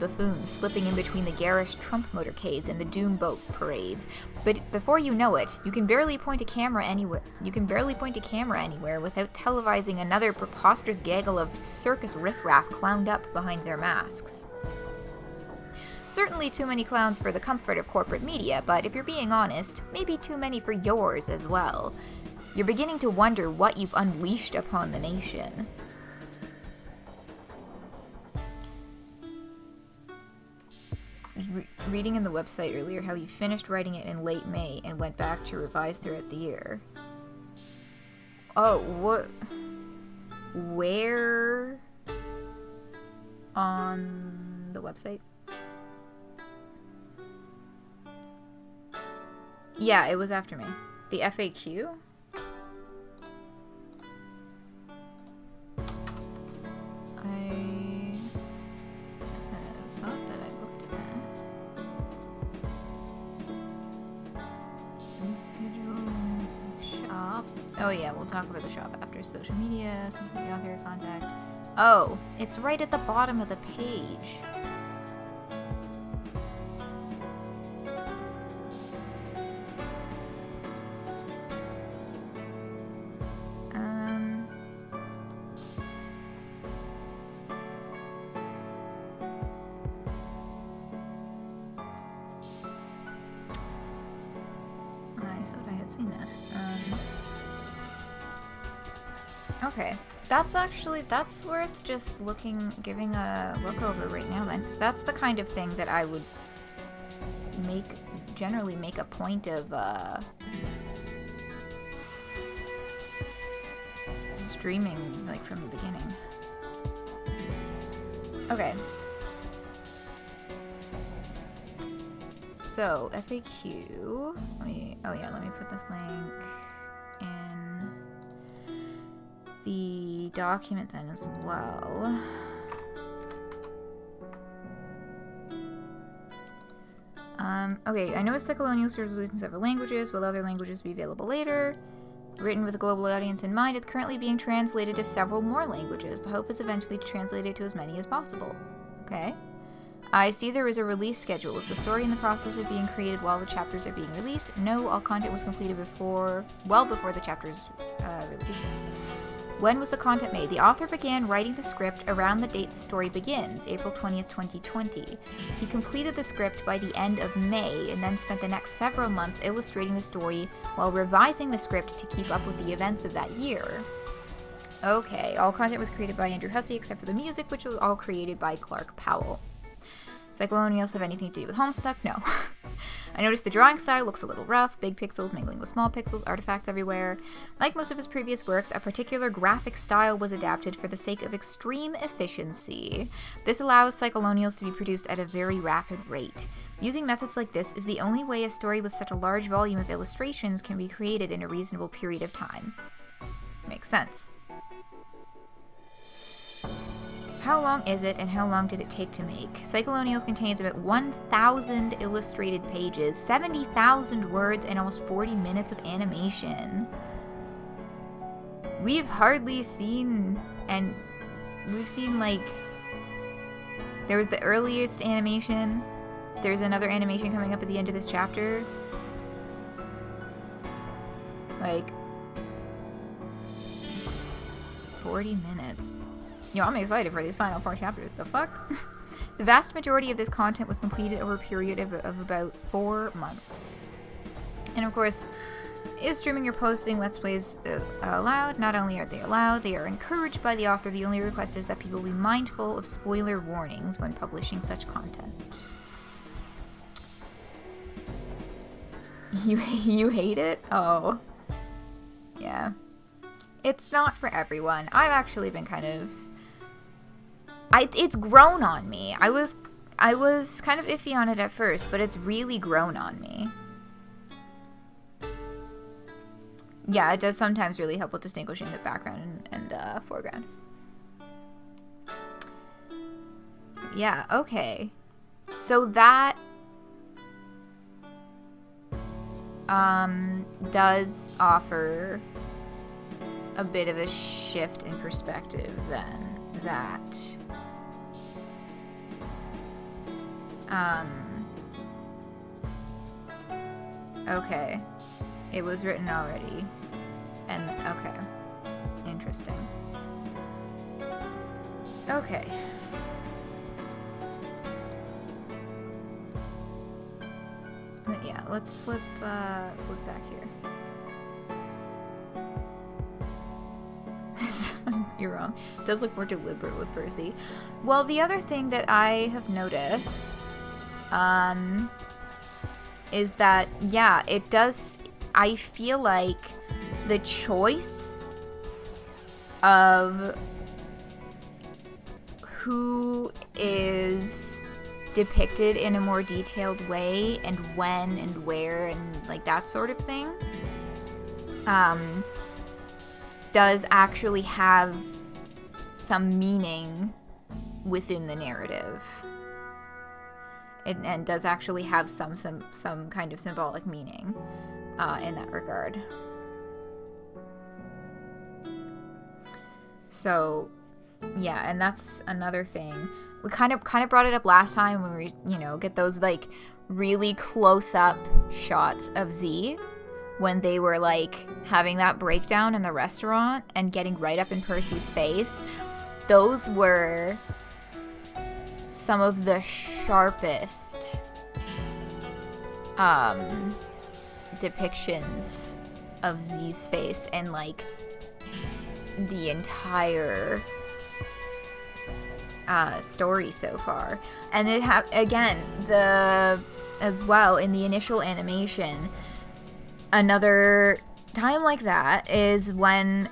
buffoons slipping in between the garish Trump motorcades and the Doom boat parades. But before you know it, you can barely point a camera anywhere. Without televising another preposterous gaggle of circus riffraff clowned up behind their masks. Certainly too many clowns for the comfort of corporate media, but if you're being honest, maybe too many for yours as well. You're beginning to wonder what you've unleashed upon the nation. Reading in the website earlier how you finished writing it in late May and went back to revise throughout the year. Oh, what? Where on the website? Yeah, it was after me. The FAQ? I thought that I looked at that. Schedule shop. Oh yeah, we'll talk about the shop after. Social media, some of the author contact. Oh, it's right at the bottom of the page. Okay, that's worth just giving a look over right now then, because that's the kind of thing that I would generally make a point of streaming like from the beginning. Okay. So, FAQ. Let me put this link in the document then as well. Okay, I noticed Psycholonials was released in several languages. Will other languages be available later? Written with a global audience in mind, it's currently being translated to several more languages. The hope is eventually to translate it to as many as possible. Okay. I see there is a release schedule. Is the story in the process of being created while the chapters are being released? No, all content was completed well before the chapters release. When was the content made? The author began writing the script around the date the story begins, April 20th, 2020. He completed the script by the end of May and then spent the next several months illustrating the story while revising the script to keep up with the events of that year. Okay, all content was created by Andrew Hussie except for the music, which was all created by Clark Powell. Psycholonials have anything to do with Homestuck? No. I noticed the drawing style looks a little rough, big pixels mingling with small pixels, artifacts everywhere. Like most of his previous works, a particular graphic style was adapted for the sake of extreme efficiency. This allows Psycholonials to be produced at a very rapid rate. Using methods like this is the only way a story with such a large volume of illustrations can be created in a reasonable period of time. Makes sense. How long is it, and how long did it take to make? Psycholonials contains about 1,000 illustrated pages, 70,000 words, and almost 40 minutes of animation. We've hardly seen, and we've seen, like, there was the earliest animation. There's another animation coming up at the end of this chapter. Like, 40 minutes. You know, I'm excited for these final 4 chapters. The fuck? The vast majority of this content was completed over a period of about 4 months. And of course, is streaming or posting Let's Plays allowed? Not only are they allowed, they are encouraged by the author. The only request is that people be mindful of spoiler warnings when publishing such content. You hate it? Oh. Yeah. It's not for everyone. I've actually been kind of... it's grown on me. I was kind of iffy on it at first, but it's really grown on me. Yeah, it does sometimes really help with distinguishing the background and foreground. Yeah, okay. So that does offer a bit of a shift in perspective then. That okay, it was written already, and okay, interesting. Okay, but yeah, let's flip back here. You're wrong. It does look more deliberate with Percy. Well, the other thing that I have noticed is that, yeah, it does... I feel like the choice of who is depicted in a more detailed way and when and where and, like, that sort of thing does actually have some meaning within the narrative. And does actually have some kind of symbolic meaning in that regard. So, yeah, and that's another thing. We kind of brought it up last time when we, get those, like, really close-up shots of Z when they were, like, having that breakdown in the restaurant and getting right up in Percy's face. Those were some of the sharpest depictions of Z's face and, like, the entire story so far. And it again, as well, in the initial animation, another time like that is when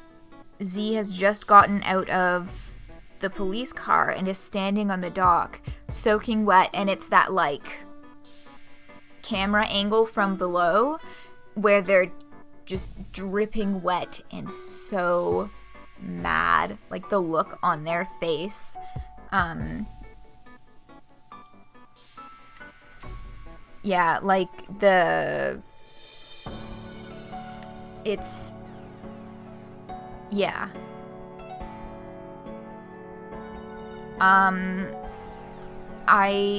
Z has just gotten out of the police car and is standing on the dock, soaking wet, and it's that, like, camera angle from below where they're just dripping wet and so mad. Like, the look on their face. Yeah, like, it's... Yeah.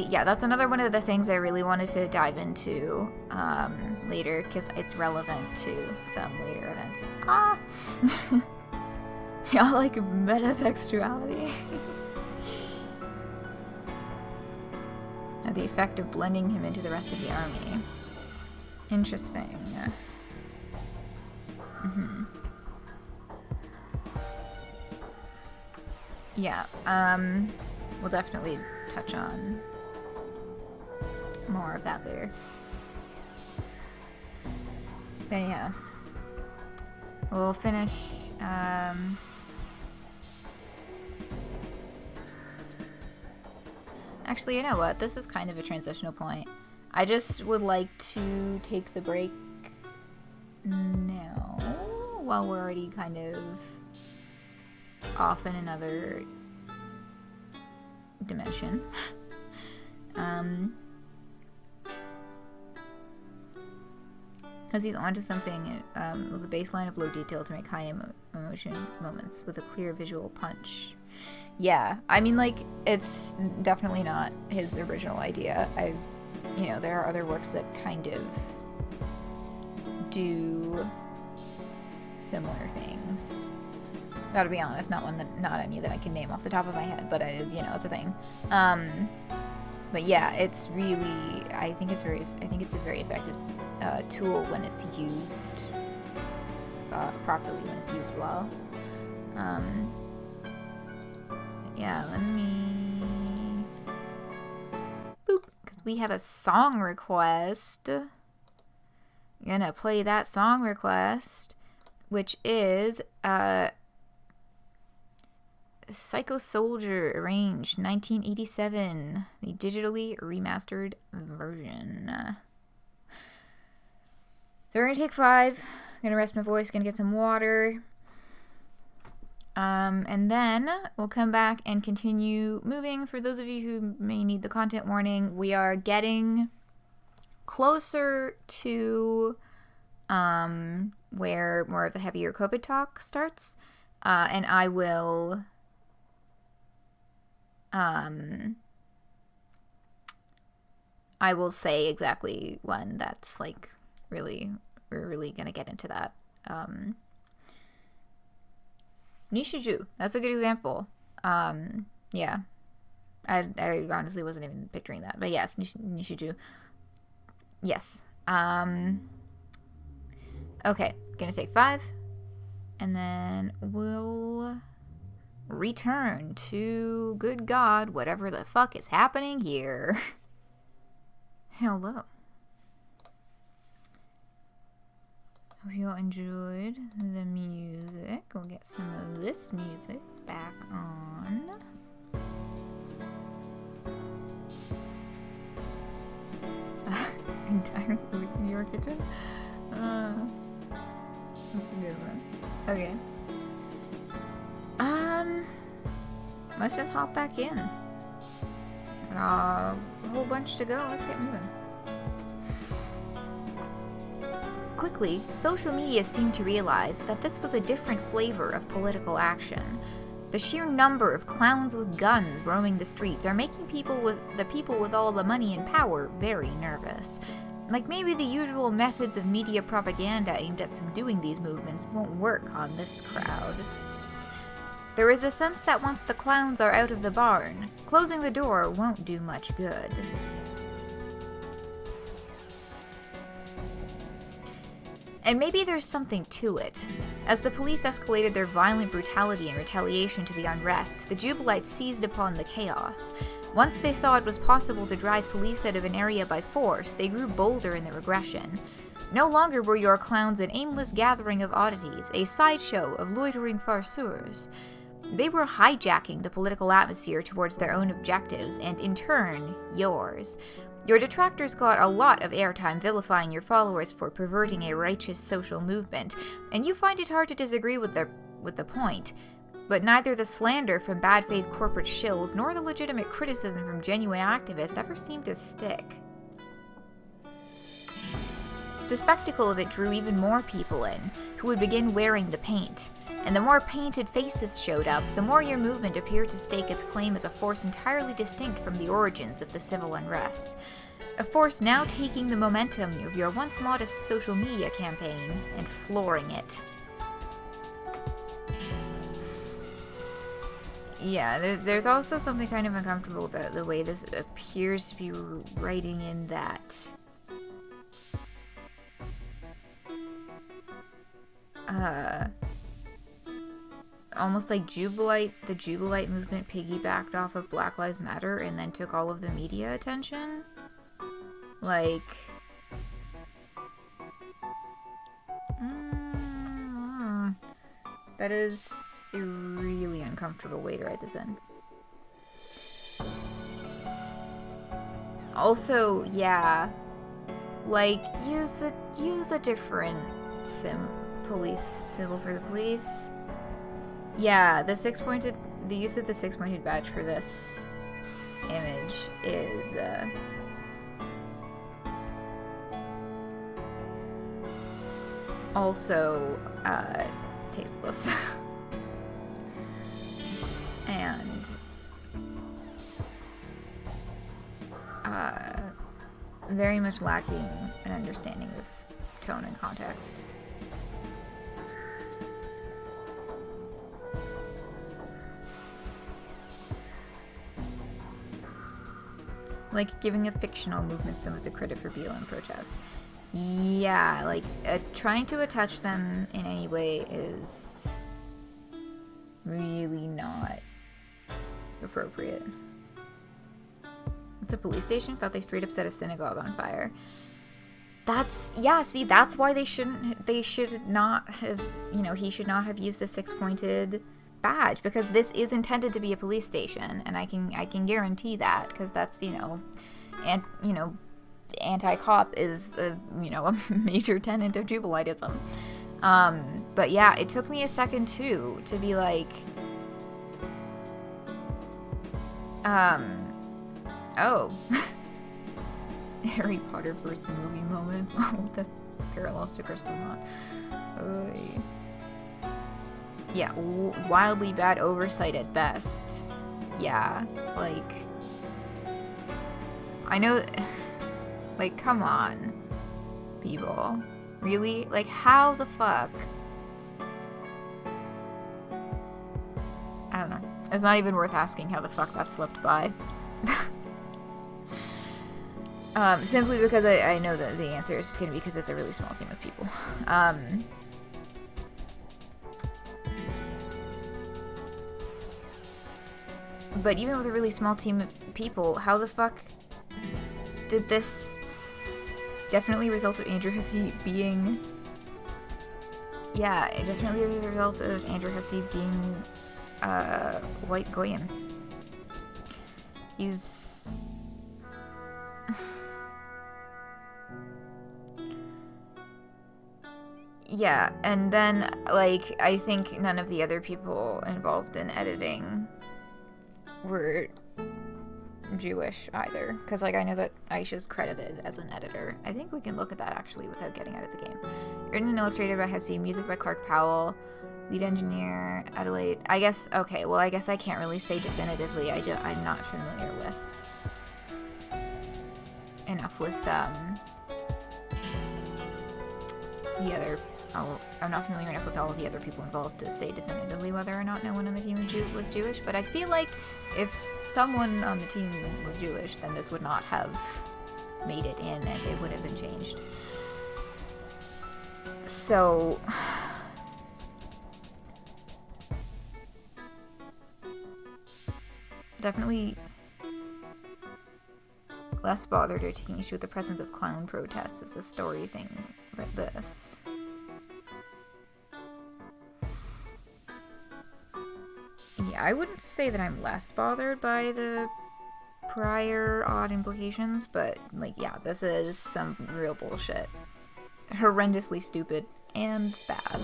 Yeah, that's another one of the things I really wanted to dive into later, because it's relevant to some later events. Y'all like metatextuality. The effect of blending him into the rest of the army. Interesting. Yeah, we'll definitely touch on more of that later. But yeah, we'll finish, actually, you know what? This is kind of a transitional point. I just would like to take the break now, while we're already kind of off in another dimension. Because he's onto something with a baseline of low detail to make high emotion moments with a clear visual punch. Yeah, I mean, like, it's definitely not his original idea. You know, there are other works that kind of do similar things. Gotta be honest, not any that I can name off the top of my head, but you know, it's a thing. But yeah, it's really, I think it's a very effective tool when it's used properly, when it's used well. Yeah, let me boop, because we have a song request. I'm gonna play that song request, which is Psycho Soldier arranged 1987, the digitally remastered version. So we're gonna take 5. I'm gonna rest my voice, gonna get some water. And then we'll come back and continue moving. For those of you who may need the content warning, we are getting closer to where more of the heavier COVID talk starts. And I will say exactly when that's, like, we're really gonna get into that. Nishiju, that's a good example. Yeah. I honestly wasn't even picturing that. But yes, Nishiju. Yes. Okay, gonna take 5. And then we'll return to, good God, whatever the fuck is happening here. Hello. Hope you all enjoyed the music. We'll get some of this music back on. Entirely within your kitchen? That's a good one. Okay. Let's just hop back in. Got a whole bunch to go. Let's get moving. Quickly, social media seemed to realize that this was a different flavor of political action. The sheer number of clowns with guns roaming the streets are making the people with all the money and power very nervous. Like, maybe the usual methods of media propaganda aimed at subduing these movements won't work on this crowd. There is a sense that once the clowns are out of the barn, closing the door won't do much good. And maybe there's something to it. As the police escalated their violent brutality in retaliation to the unrest, the Jubilites seized upon the chaos. Once they saw it was possible to drive police out of an area by force, they grew bolder in their aggression. No longer were your clowns an aimless gathering of oddities, a sideshow of loitering farceurs. They were hijacking the political atmosphere towards their own objectives, and in turn, yours. Your detractors got a lot of airtime vilifying your followers for perverting a righteous social movement, and you find it hard to disagree with the point. But neither the slander from bad faith corporate shills nor the legitimate criticism from genuine activists ever seemed to stick. The spectacle of it drew even more people in, who would begin wearing the paint. And the more painted faces showed up, the more your movement appeared to stake its claim as a force entirely distinct from the origins of the civil unrest. A force now taking the momentum of your once modest social media campaign and flooring it. Yeah, there's also something kind of uncomfortable about the way this appears to be writing in that almost like Jubilite, the Jubilite movement piggybacked off of Black Lives Matter and then took all of the media attention. Like, that is a really uncomfortable way to write this in. Also, yeah, like, use a different symbol for the police. Yeah, the use of the six-pointed badge for this image is, also, tasteless. And, very much lacking an understanding of tone and context. Like, giving a fictional movement some of the credit for BLM protests. Yeah, like, trying to attach them in any way is really not appropriate. It's a police station? Thought they straight up set a synagogue on fire. That's why he should not have used the six-pointed badge, because this is intended to be a police station, and I can guarantee that, because that's, anti-cop is a major tenet of Jubilitism. But yeah, it took me a second too to be like, oh, Harry Potter first movie moment with the parallels to Crystal Knot. Yeah, wildly bad oversight at best. Yeah, like, I know, like, come on, people. Really? Like, how the fuck? I don't know. It's not even worth asking how the fuck that slipped by. Simply because I know that the answer is just gonna be because it's a really small team of people. But even with a really small team of people, how the fuck did this definitely result of Andrew Hussie being... Yeah, it definitely was a result of Andrew Hussie being white Goyim. He's... Yeah, and then, like, I think none of the other people involved in editing were Jewish either, because, like, I know that Aisha's credited as an editor. I think we can look at that actually without getting out of the game. Written and illustrated by Hussie, music by Clark Powell, lead engineer Adelaide. I guess I can't really say definitively. I'm not familiar with enough with the other. I'm not familiar enough with all of the other people involved to say definitively whether or not no one on the team was Jewish, but I feel like if someone on the team was Jewish, then this would not have made it in, and it would have been changed. So... definitely less bothered or taking issue with the presence of clown protests as a story thing like this. yeah, I wouldn't say that I'm less bothered by the prior odd implications, but, like, yeah, this is some real bullshit. Horrendously stupid and bad.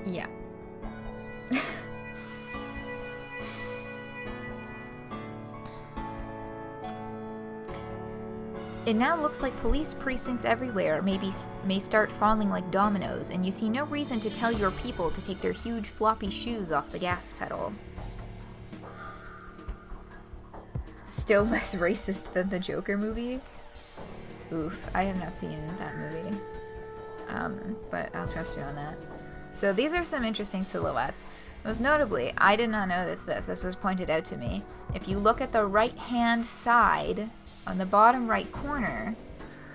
Yeah. It now looks like police precincts everywhere may start falling like dominoes, and you see no reason to tell your people to take their huge floppy shoes off the gas pedal. Still less racist than the Joker movie? Oof, I have not seen that movie. But I'll trust you on that. So these are some interesting silhouettes. Most notably, I did not notice this. This was pointed out to me. If you look at the right-hand side, on the bottom right corner,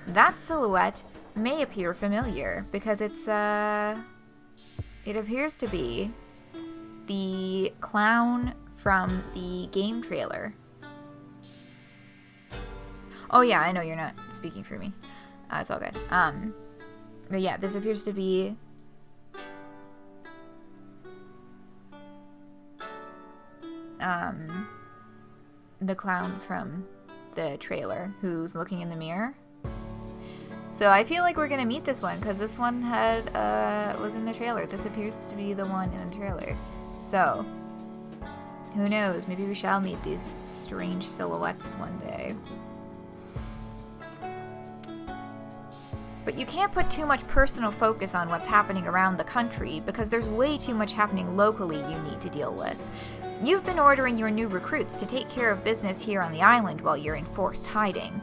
that silhouette may appear familiar because it appears to be the clown from the game trailer. Oh yeah, I know you're not speaking for me. It's all good. But yeah, this appears to be the clown from the trailer who's looking in the mirror. So I feel like we're gonna meet this one because this one was in the trailer. This appears to be the one in the trailer. So who knows? Maybe we shall meet these strange silhouettes one day. But you can't put too much personal focus on what's happening around the country because there's way too much happening locally you need to deal with. You've been ordering your new recruits to take care of business here on the island while you're in forced hiding.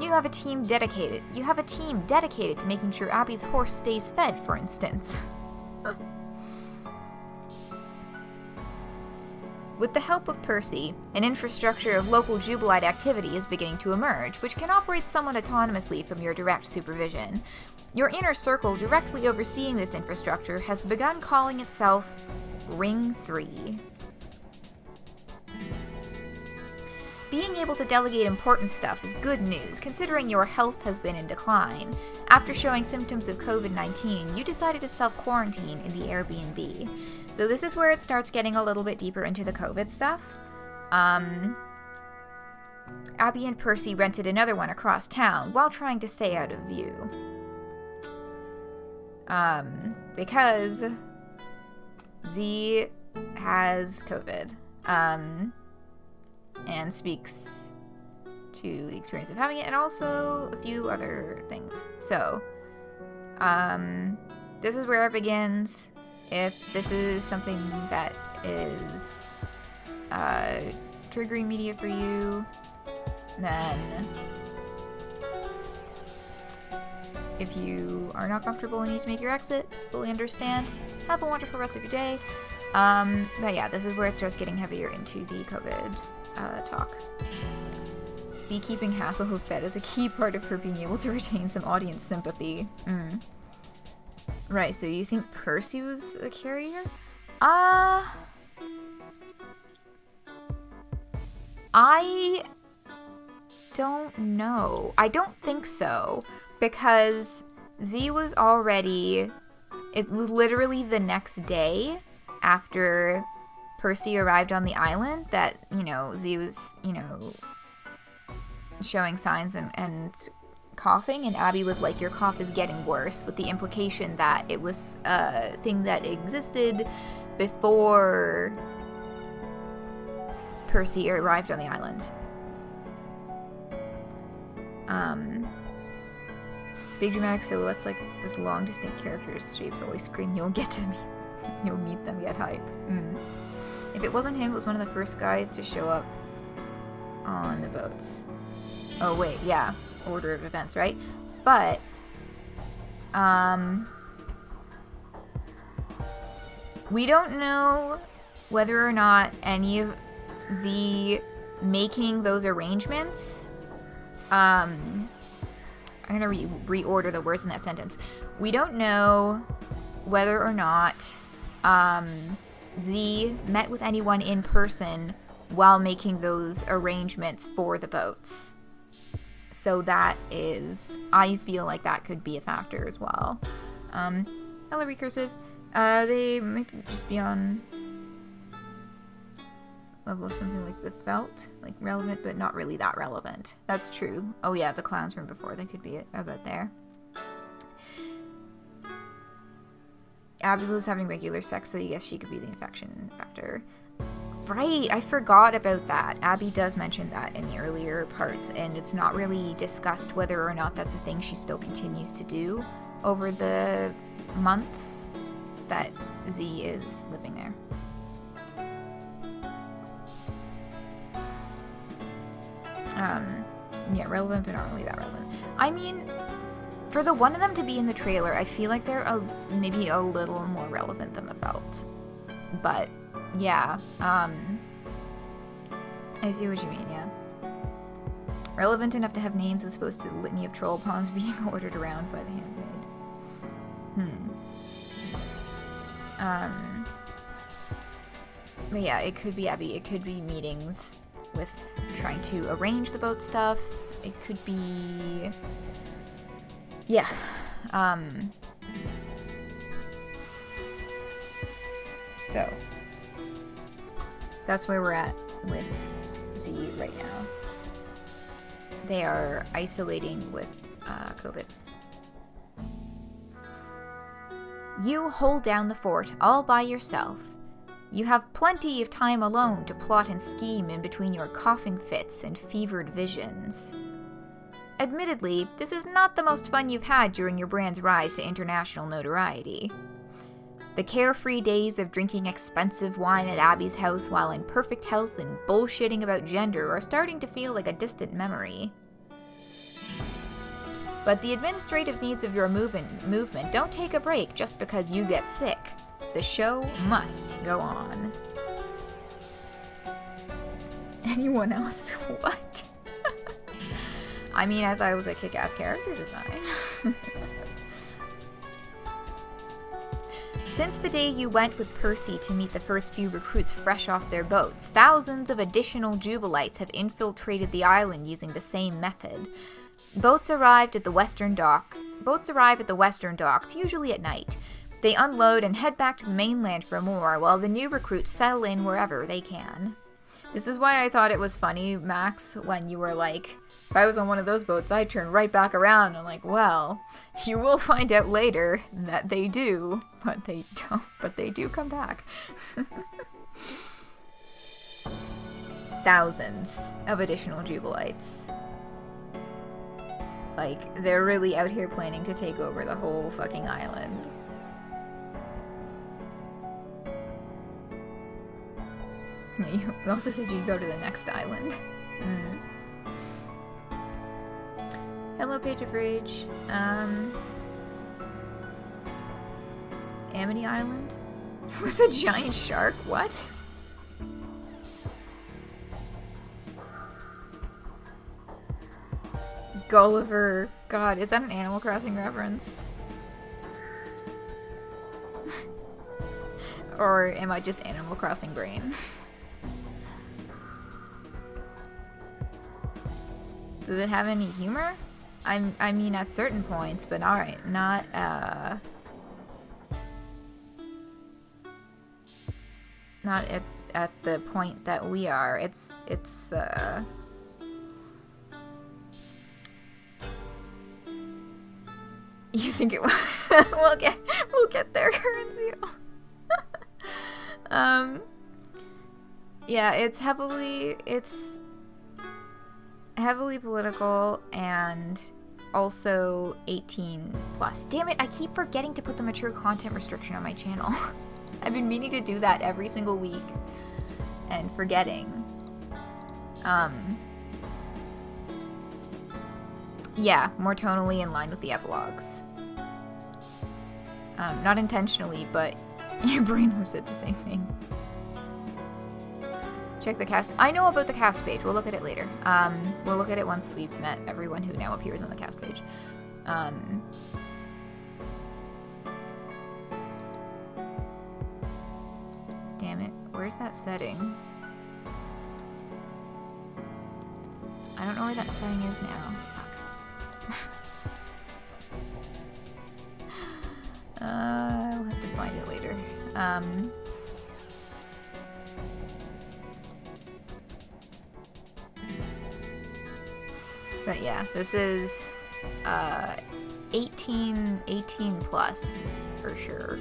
You have a team dedicated to making sure Abby's horse stays fed, for instance. With the help of Percy, an infrastructure of local Jubilite activity is beginning to emerge, which can operate somewhat autonomously from your direct supervision. Your inner circle directly overseeing this infrastructure has begun calling itself Ring 3. Being able to delegate important stuff is good news, considering your health has been in decline. After showing symptoms of COVID-19, you decided to self-quarantine in the Airbnb. So this is where it starts getting a little bit deeper into the COVID stuff. Abby and Percy rented another one across town while trying to stay out of view. Because Z has COVID. And speaks to the experience of having it, and also a few other things. So, this is where it begins. If this is something that is triggering media for you, then if you are not comfortable and need to make your exit, fully understand. Have a wonderful rest of your day. But yeah, this is where it starts getting heavier into the COVID talk. The keeping Hasselhoff fed is a key part of her being able to retain some audience sympathy. Right, so you think Percy was a carrier? I don't know. I don't think so, because Z was already... It was literally the next day after Percy arrived on the island that, Z was, showing signs and coughing, and Abby was like, your cough is getting worse, with the implication that it was a thing that existed before Percy arrived on the island. Big dramatic silhouettes like this long distinct character's shapes always scream you'll meet them, get hype. If it wasn't him, it was one of the first guys to show up on the boats. Oh wait, yeah, order of events, right? But we don't know whether or not any of Z making those arrangements, I'm gonna reorder the words in that sentence. We don't know whether or not Z met with anyone in person while making those arrangements for the boats. So that is, I feel like that could be a factor as well. Hello, recursive. They might just be on level of something like the felt, like relevant, but not really that relevant. That's true. Oh yeah, the clowns from before, they could be about there. Abby was having regular sex, so I guess she could be the infection factor. Right, I forgot about that. Abby does mention that in the earlier parts, and it's not really discussed whether or not that's a thing she still continues to do over the months that Z is living there. Yeah, relevant, but not really that relevant. I mean, for the one of them to be in the trailer, I feel like they're maybe a little more relevant than the felt. But, yeah, I see what you mean, yeah. Relevant enough to have names as opposed to the litany of troll pawns being ordered around by the handmaid. But yeah, it could be Abby, it could be meetings with trying to arrange the boat stuff. It could be... yeah. So, that's where we're at with Z right now. They are isolating with COVID. You hold down the fort all by yourself. You have plenty of time alone to plot and scheme in between your coughing fits and fevered visions. Admittedly, this is not the most fun you've had during your brand's rise to international notoriety. The carefree days of drinking expensive wine at Abby's house while in perfect health and bullshitting about gender are starting to feel like a distant memory. But the administrative needs of your movement don't take a break just because you get sick. The show must go on. Anyone else? What? I mean, I thought it was a kick-ass character design. Since the day you went with Percy to meet the first few recruits fresh off their boats, thousands of additional Jubilites have infiltrated the island using the same method. Boats arrive at the western docks, usually at night. They unload and head back to the mainland for more, while the new recruits settle in wherever they can. This is why I thought it was funny, Max, when you were like, if I was on one of those boats, I'd turn right back around. I'm like, well, you will find out later that they do, but they don't, but they do come back. Thousands of additional Jubilites. Like, they're really out here planning to take over the whole fucking island. You also said you'd go to the next island. Hello, Page of Rage. Amity Island? With a giant shark? What? Gulliver. God, is that an Animal Crossing reference? Or am I just Animal Crossing brain? Does it have any humor? I mean, at certain points, but alright, not at the point that we are. It's you think it we'll get there, Currency. Yeah, it's heavily political and also 18 plus. Damn it, I keep forgetting to put the mature content restriction on my channel. I've been meaning to do that every single week and forgetting. Yeah, more tonally in line with the epilogues. Not intentionally, but your brain said the same thing. Check the cast. I know about the cast page. We'll look at it later. We'll look at it once we've met everyone who now appears on the cast page. Damn it. Where's that setting? I don't know where that setting is now. Fuck. I'll have to find it later. But yeah, this is 18 plus for sure.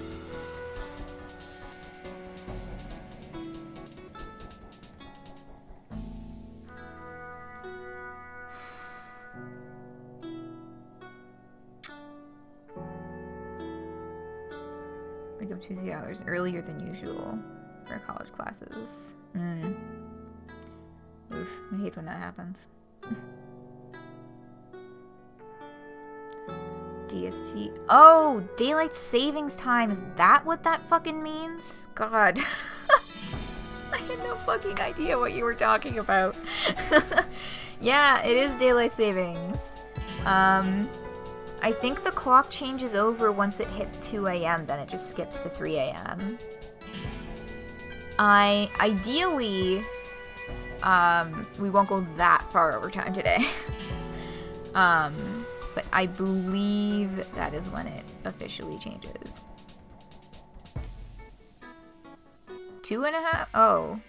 Wake up 2-3 hours earlier than usual for college classes. Oof, I hate when that happens. DST. Oh, daylight savings time. Is that what that fucking means? God. I had no fucking idea what you were talking about. Yeah, it is daylight savings. I think the clock changes over once it hits 2 a.m., then it just skips to 3 a.m. Ideally, we won't go that far over time today. But I believe that is when it officially changes. 2.5? Oh.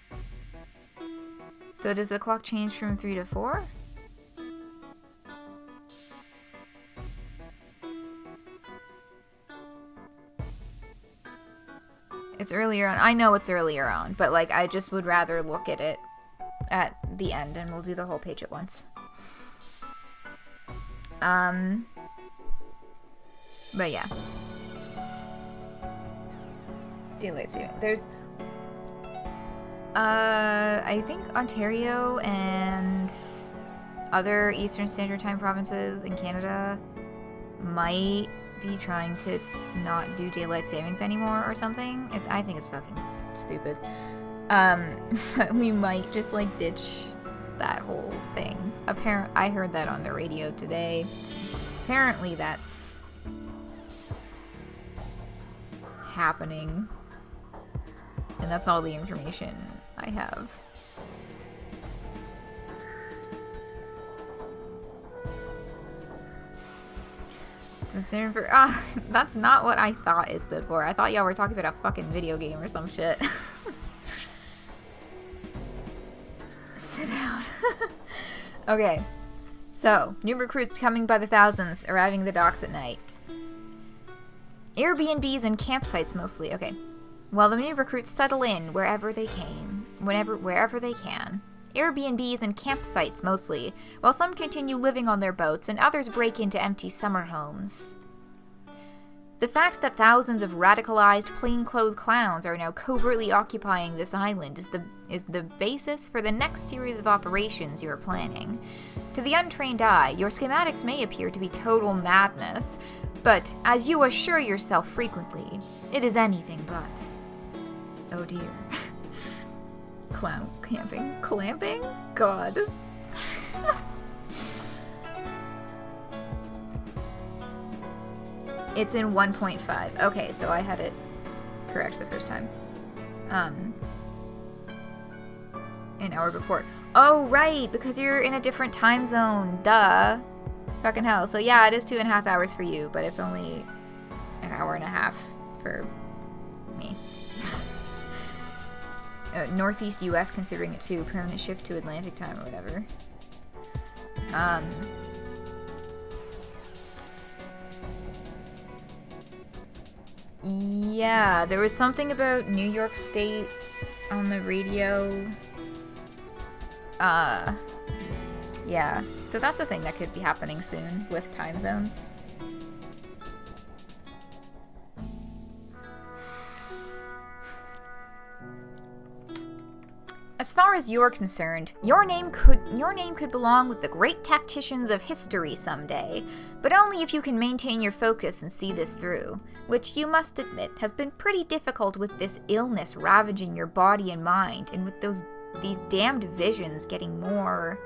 So does the clock change from 3 to 4? It's earlier on. I know it's earlier on, but like I just would rather look at it at the end and we'll do the whole page at once. But yeah. Daylight saving. There's I think Ontario and other Eastern Standard Time provinces in Canada might be trying to not do daylight savings anymore or something. I think it's fucking stupid. We might just like ditch that whole thing. I heard that on the radio today. Apparently that's happening. And that's all the information I have. That's not what I thought it stood for. I thought y'all were talking about a fucking video game or some shit. Sit down. Okay. So, new recruits coming by the thousands, arriving at the docks at night. Airbnbs and campsites mostly. Okay. While the new recruits settle in wherever they can. Airbnbs and campsites mostly, while some continue living on their boats and others break into empty summer homes. The fact that thousands of radicalized, plainclothes clowns are now covertly occupying this island is the basis for the next series of operations you are planning. To the untrained eye, your schematics may appear to be total madness, but as you assure yourself frequently, it is anything but. Oh dear. Clown camping. Clamping? God. It's in 1.5. Okay, so I had it correct the first time. An hour before. Oh, right, because you're in a different time zone. Duh. Fucking hell. So yeah, it is 2.5 hours for you, but it's only an hour and a half for me. Northeast US considering it too. Permanent shift to Atlantic time or whatever. Yeah, there was something about New York State on the radio. Yeah. So that's a thing that could be happening soon with time zones. As far as you're concerned, your name could belong with the great tacticians of history someday, but only if you can maintain your focus and see this through, which you must admit has been pretty difficult with this illness ravaging your body and mind, and with these damned visions getting more...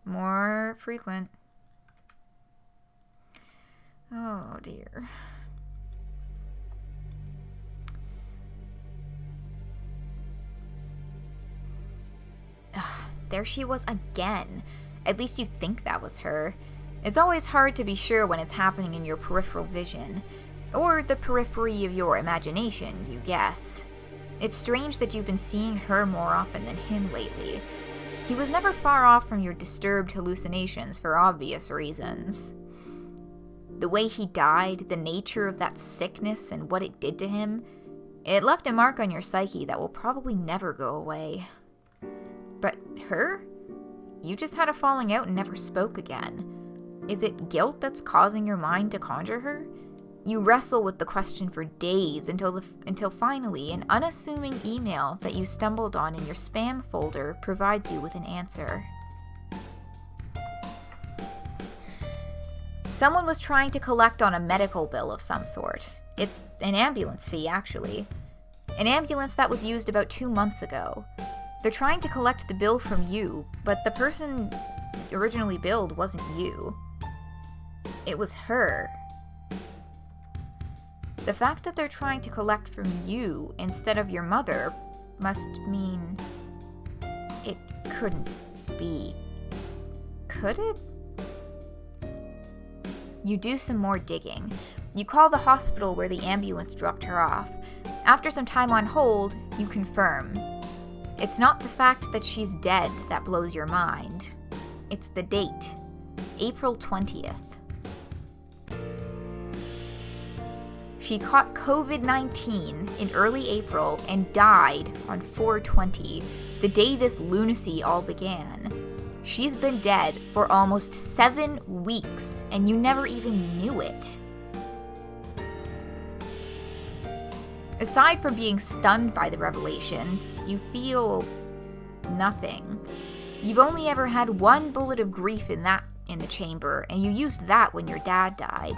more frequent. Oh dear. there she was again. At least you think that was her. It's always hard to be sure when it's happening in your peripheral vision, or the periphery of your imagination, you guess. It's strange that you've been seeing her more often than him lately. He was never far off from your disturbed hallucinations for obvious reasons. The way he died, the nature of that sickness and what it did to him, it left a mark on your psyche that will probably never go away. But her? You just had a falling out and never spoke again. Is it guilt that's causing your mind to conjure her? You wrestle with the question for days until finally an unassuming email that you stumbled on in your spam folder provides you with an answer. Someone was trying to collect on a medical bill of some sort. It's an ambulance fee, actually. An ambulance that was used about 2 months ago. They're trying to collect the bill from you, but the person originally billed wasn't you. It was her. The fact that they're trying to collect from you instead of your mother must mean it couldn't be. Could it? You do some more digging. You call the hospital where the ambulance dropped her off. After some time on hold, you confirm. It's not the fact that she's dead that blows your mind. It's the date, April 20th. She caught COVID-19 in early April and died on 4/20, the day this lunacy all began. She's been dead for almost 7 weeks, and you never even knew it. Aside from being stunned by the revelation, you feel nothing. You've only ever had one bullet of grief in the chamber, and you used that when your dad died.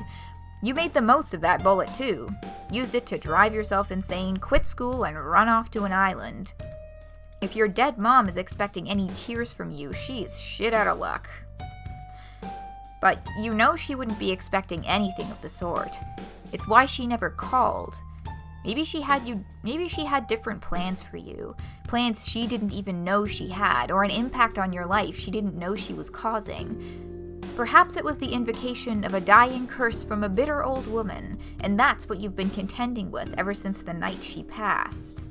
You made the most of that bullet too. Used it to drive yourself insane, quit school, and run off to an island. If your dead mom is expecting any tears from you, she's shit out of luck. But you know she wouldn't be expecting anything of the sort. It's why she never called. Maybe she had different plans for you. Plans she didn't even know she had, or an impact on your life she didn't know she was causing. Perhaps it was the invocation of a dying curse from a bitter old woman, and that's what you've been contending with ever since the night she passed.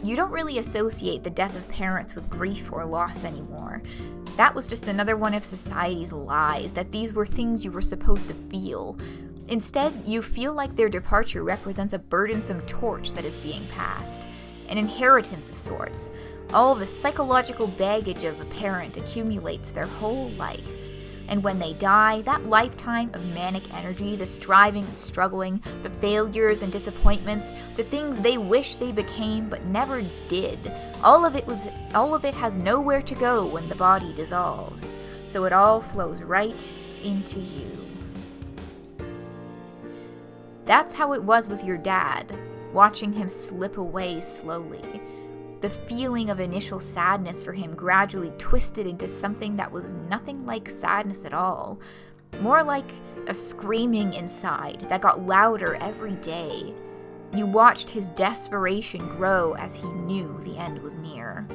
You don't really associate the death of parents with grief or loss anymore. That was just another one of society's lies, that these were things you were supposed to feel. Instead, you feel like their departure represents a burdensome torch that is being passed, an inheritance of sorts. All the psychological baggage of a parent accumulates their whole life. And when they die, that lifetime of manic energy, the striving and struggling, the failures and disappointments, the things they wish they became but never did, all of it has nowhere to go when the body dissolves. So it all flows right into you. That's how it was with your dad, watching him slip away slowly. The feeling of initial sadness for him gradually twisted into something that was nothing like sadness at all. More like a screaming inside that got louder every day. You watched his desperation grow as he knew the end was near.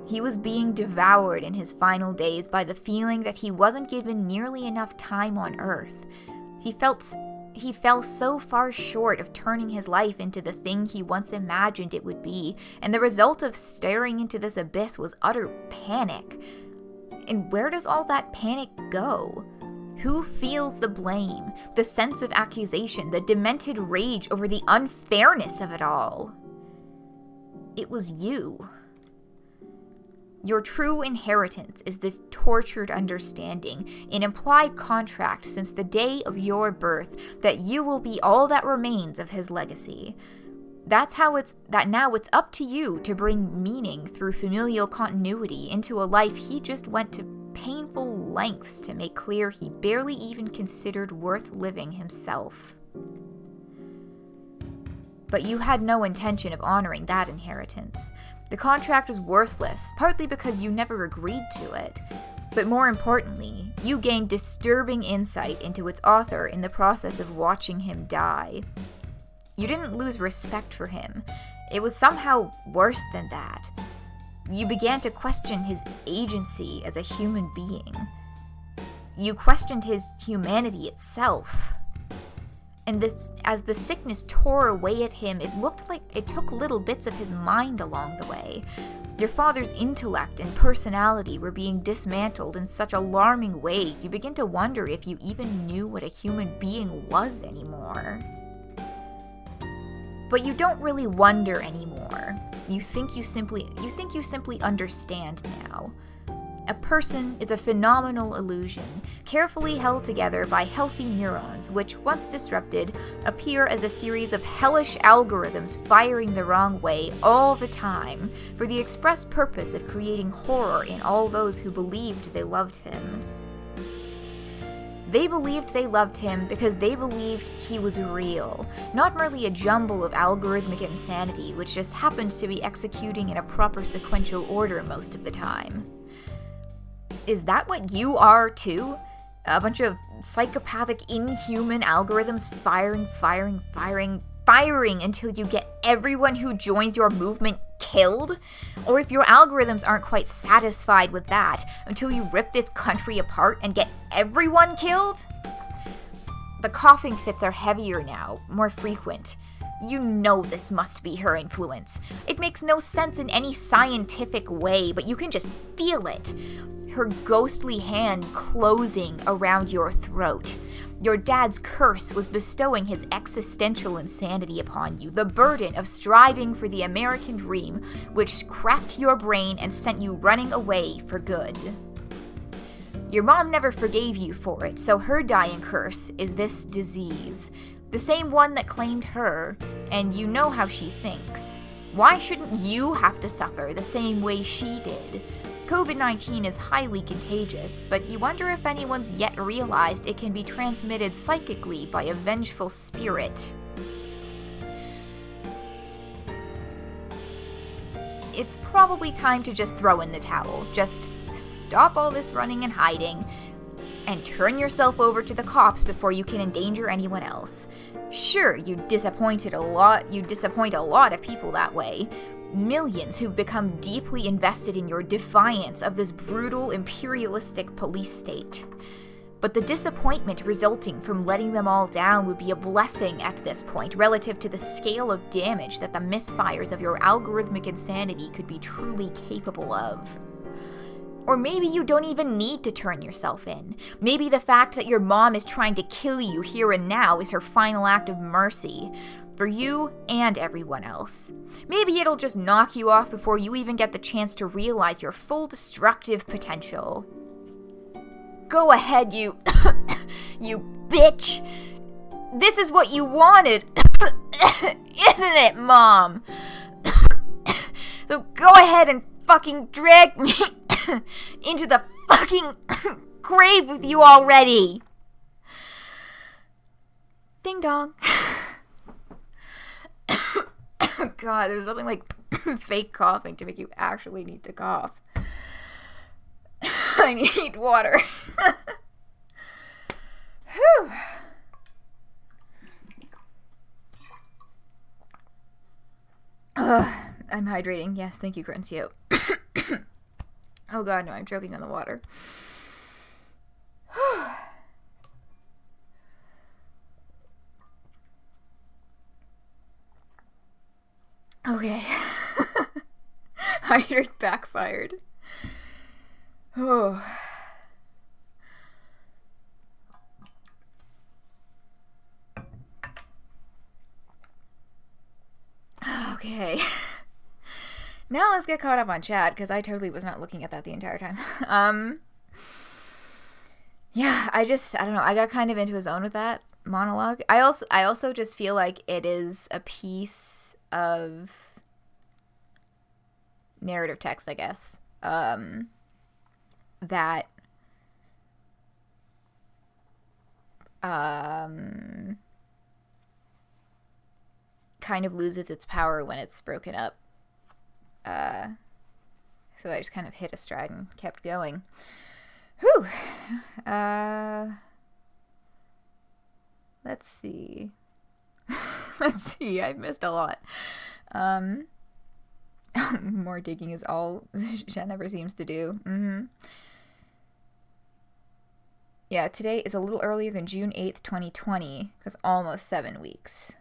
He was being devoured in his final days by the feeling that he wasn't given nearly enough time on Earth. He fell so far short of turning his life into the thing he once imagined it would be, and the result of staring into this abyss was utter panic. And where does all that panic go? Who feels the blame, the sense of accusation, the demented rage over the unfairness of it all? It was you. Your true inheritance is this tortured understanding, an implied contract since the day of your birth that you will be all that remains of his legacy. That now it's up to you to bring meaning through familial continuity into a life he just went to painful lengths to make clear he barely even considered worth living himself. But you had no intention of honoring that inheritance. The contract was worthless, partly because you never agreed to it. But more importantly, you gained disturbing insight into its author in the process of watching him die. You didn't lose respect for him. It was somehow worse than that. You began to question his agency as a human being. You questioned his humanity itself. And this, as the sickness tore away at him, it looked like it took little bits of his mind along the way. Your father's intellect and personality were being dismantled in such alarming ways, you begin to wonder if you even knew what a human being was anymore. But you don't really wonder anymore. You think you simply understand now. A person is a phenomenal illusion, carefully held together by healthy neurons, which, once disrupted, appear as a series of hellish algorithms firing the wrong way all the time, for the express purpose of creating horror in all those who believed they loved him. They believed they loved him because they believed he was real, not merely a jumble of algorithmic insanity which just happened to be executing in a proper sequential order most of the time. Is that what you are, too? A bunch of psychopathic, inhuman algorithms firing until you get everyone who joins your movement killed? Or if your algorithms aren't quite satisfied with that, until you rip this country apart and get everyone killed? The coughing fits are heavier now, more frequent. You know this must be her influence. It makes no sense in any scientific way, but you can just feel it. Her ghostly hand closing around your throat. Your dad's curse was bestowing his existential insanity upon you, the burden of striving for the American dream, which cracked your brain and sent you running away for good. Your mom never forgave you for it, so her dying curse is this disease. The same one that claimed her, and you know how she thinks. Why shouldn't you have to suffer the same way she did? COVID-19 is highly contagious, but you wonder if anyone's yet realized it can be transmitted psychically by a vengeful spirit. It's probably time to just throw in the towel. Just stop all this running and hiding, and turn yourself over to the cops before you can endanger anyone else. Sure, you disappoint a lot of people that way. Millions who've become deeply invested in your defiance of this brutal, imperialistic police state. But the disappointment resulting from letting them all down would be a blessing at this point, relative to the scale of damage that the misfires of your algorithmic insanity could be truly capable of. Or maybe you don't even need to turn yourself in. Maybe the fact that your mom is trying to kill you here and now is her final act of mercy. For you and everyone else. Maybe it'll just knock you off before you even get the chance to realize your full destructive potential. Go ahead, you bitch! This is what you wanted, isn't it, Mom? So go ahead and fucking drag me into the fucking grave with you already! Ding dong. God, there's nothing like fake coughing to make you actually need to cough. I need water. Whew. I'm hydrating. Yes, thank you, Crencio. Oh god, no, I'm choking on the water. Okay. Hydrate backfired. Oh. Okay. Now let's get caught up on chat, because I totally was not looking at that the entire time. Yeah, I don't know, I got kind of into a zone with that monologue. I also just feel like it is a piece of narrative text, I guess, that kind of loses its power when it's broken up. So I just kind of hit a stride and kept going. Whew. Let's see. Let's see, I missed a lot. Um, more digging is all Shen ever seems to do. Yeah, today is a little earlier than June 8th, 2020, because almost 7 weeks.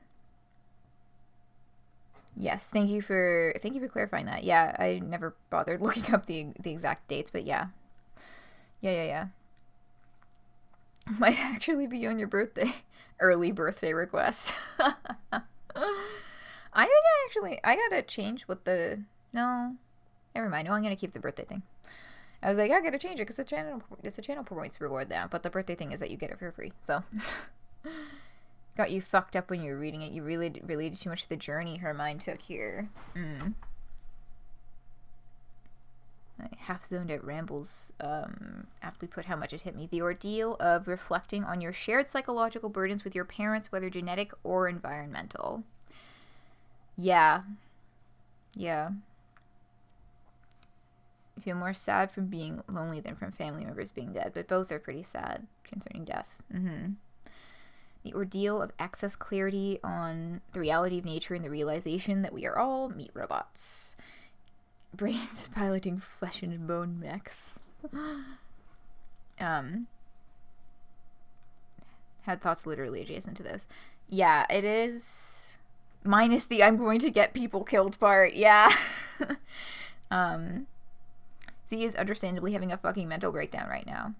Yes, thank you for clarifying that. Yeah, I never bothered looking up the exact dates, but yeah. Yeah. Might actually be on your birthday. Early birthday request. I think I gotta change what the... No, never mind. No, I'm gonna keep the birthday thing. I was like, I gotta change it because it's a channel points reward now, but the birthday thing is that you get it for free, so... Got you fucked up when you were reading it. You really related too much to the journey her mind took here. I half-zoned out rambles aptly put how much it hit me. The ordeal of reflecting on your shared psychological burdens with your parents, whether genetic or environmental. Yeah. You feel more sad from being lonely than from family members being dead, but both are pretty sad concerning death. The ordeal of excess clarity on the reality of nature and the realization that we are all meat robots. Brains piloting flesh and bone mechs. Had thoughts literally adjacent to this. Yeah, it is. Minus the I'm going to get people killed part. Yeah. Z is understandably having a fucking mental breakdown right now.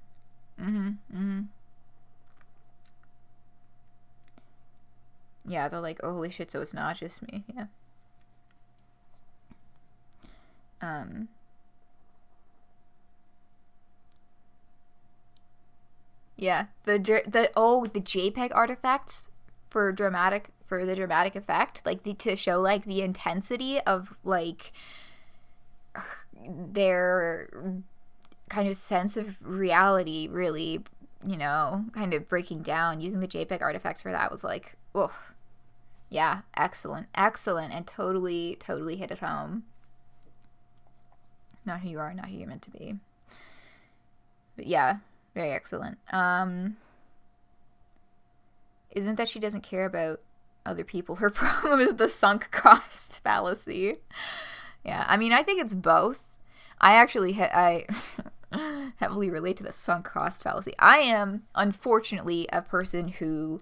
Yeah, they're like, oh, holy shit, so it's not just me. Yeah. Yeah, the JPEG artifacts for the dramatic effect, like to show like the intensity of like their kind of sense of reality, really, kind of breaking down. Using the JPEG artifacts for that was like, oh, yeah, excellent, and totally hit it home. Not who you are, not who you're meant to be. But yeah, very excellent. Isn't that she doesn't care about other people. Her problem is the sunk cost fallacy. Yeah, I mean, I think it's both. I actually I heavily relate to the sunk cost fallacy. I am, unfortunately, a person who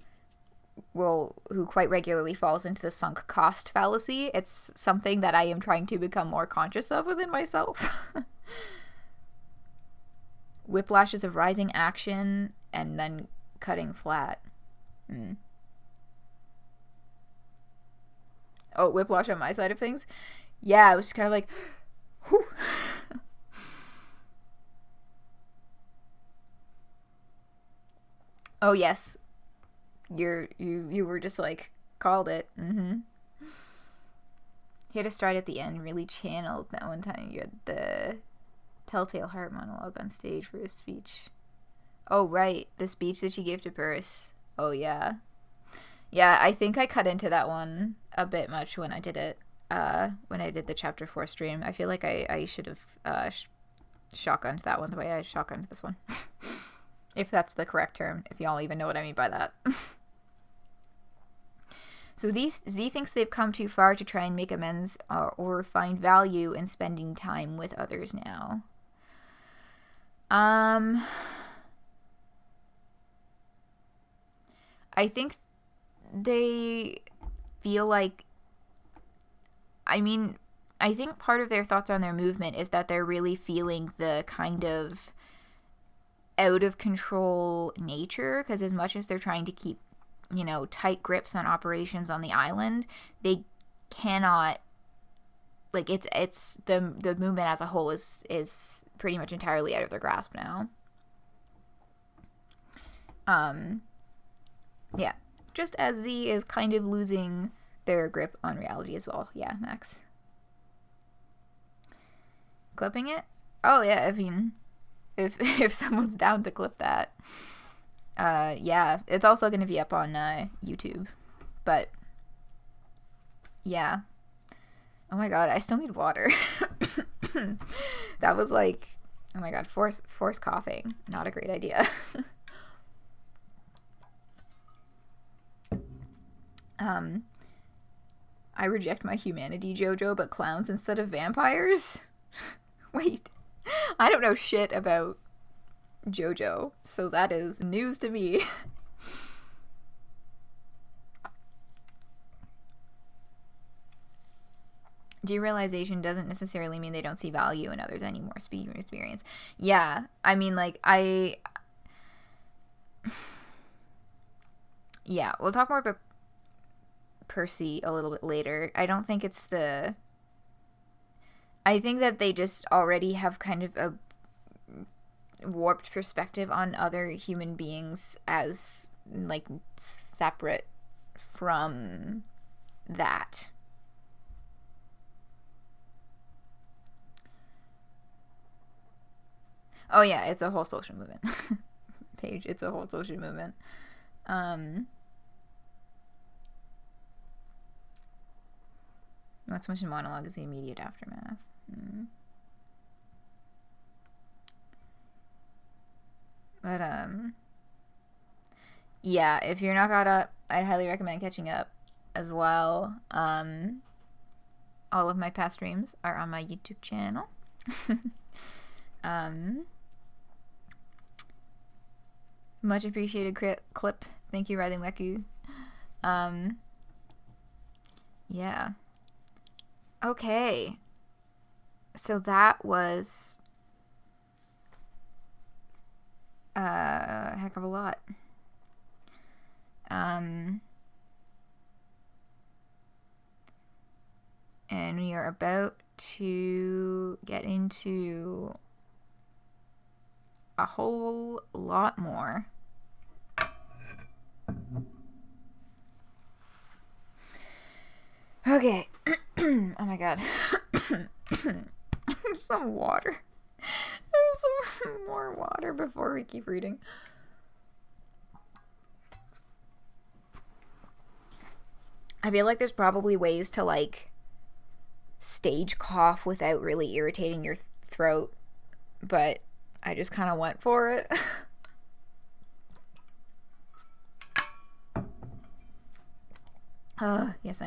quite regularly falls into the sunk cost fallacy. It's something that I am trying to become more conscious of within myself. Whiplashes of rising action and then cutting flat. Oh, whiplash on my side of things? Yeah, I was just kind of like, whew. Oh, yes. You were just like, called it. He had a stride at the end, really channeled that one time. You had the Telltale Heart monologue on stage for his speech. Oh, right. The speech that she gave to Percy. Oh, yeah. Yeah, I think I cut into that one a bit much when I did it. When I did the Chapter 4 stream. I feel like I should have shotgunned that one the way I shotgunned this one. If that's the correct term. If y'all even know what I mean by that. So Z thinks they've come too far to try and make amends or find value in spending time with others now. I think they feel like... I mean, I think part of their thoughts on their movement is that they're really feeling the kind of out of control nature, because as much as they're trying to keep, tight grips on operations on the island, they cannot, like, it's the movement as a whole is pretty much entirely out of their grasp now. Yeah, just as Z is kind of losing their grip on reality as well. Yeah, Max. Clipping it? Oh yeah, I mean, if someone's down to clip that. Yeah, it's also going to be up on YouTube. But yeah. Oh my god, I still need water. That was like, oh my god, forced coughing. Not a great idea. I reject my humanity, JoJo, but clowns instead of vampires? Wait. I don't know shit about JoJo, so that is news to me. Derealization doesn't necessarily mean they don't see value in others anymore. Speaking from experience. Yeah, I mean, like, yeah, we'll talk more about Percy a little bit later. I don't think it's the... I think that they just already have kind of a warped perspective on other human beings as, like, separate from that. Oh yeah, it's a whole social movement. Paige, it's a whole social movement. Not so much a monologue as the immediate aftermath. But, yeah, if you're not caught up, I highly recommend catching up as well. All of my past streams are on my YouTube channel. Much appreciated clip. Thank you, Writhing Leku. Yeah. Okay. So that was a heck of a lot. And we are about to get into a whole lot more. Okay. Oh my god. Some water. There's some more water before we keep reading. I feel like there's probably ways to, like, stage cough without really irritating your throat, but I just kind of went for it. Yes,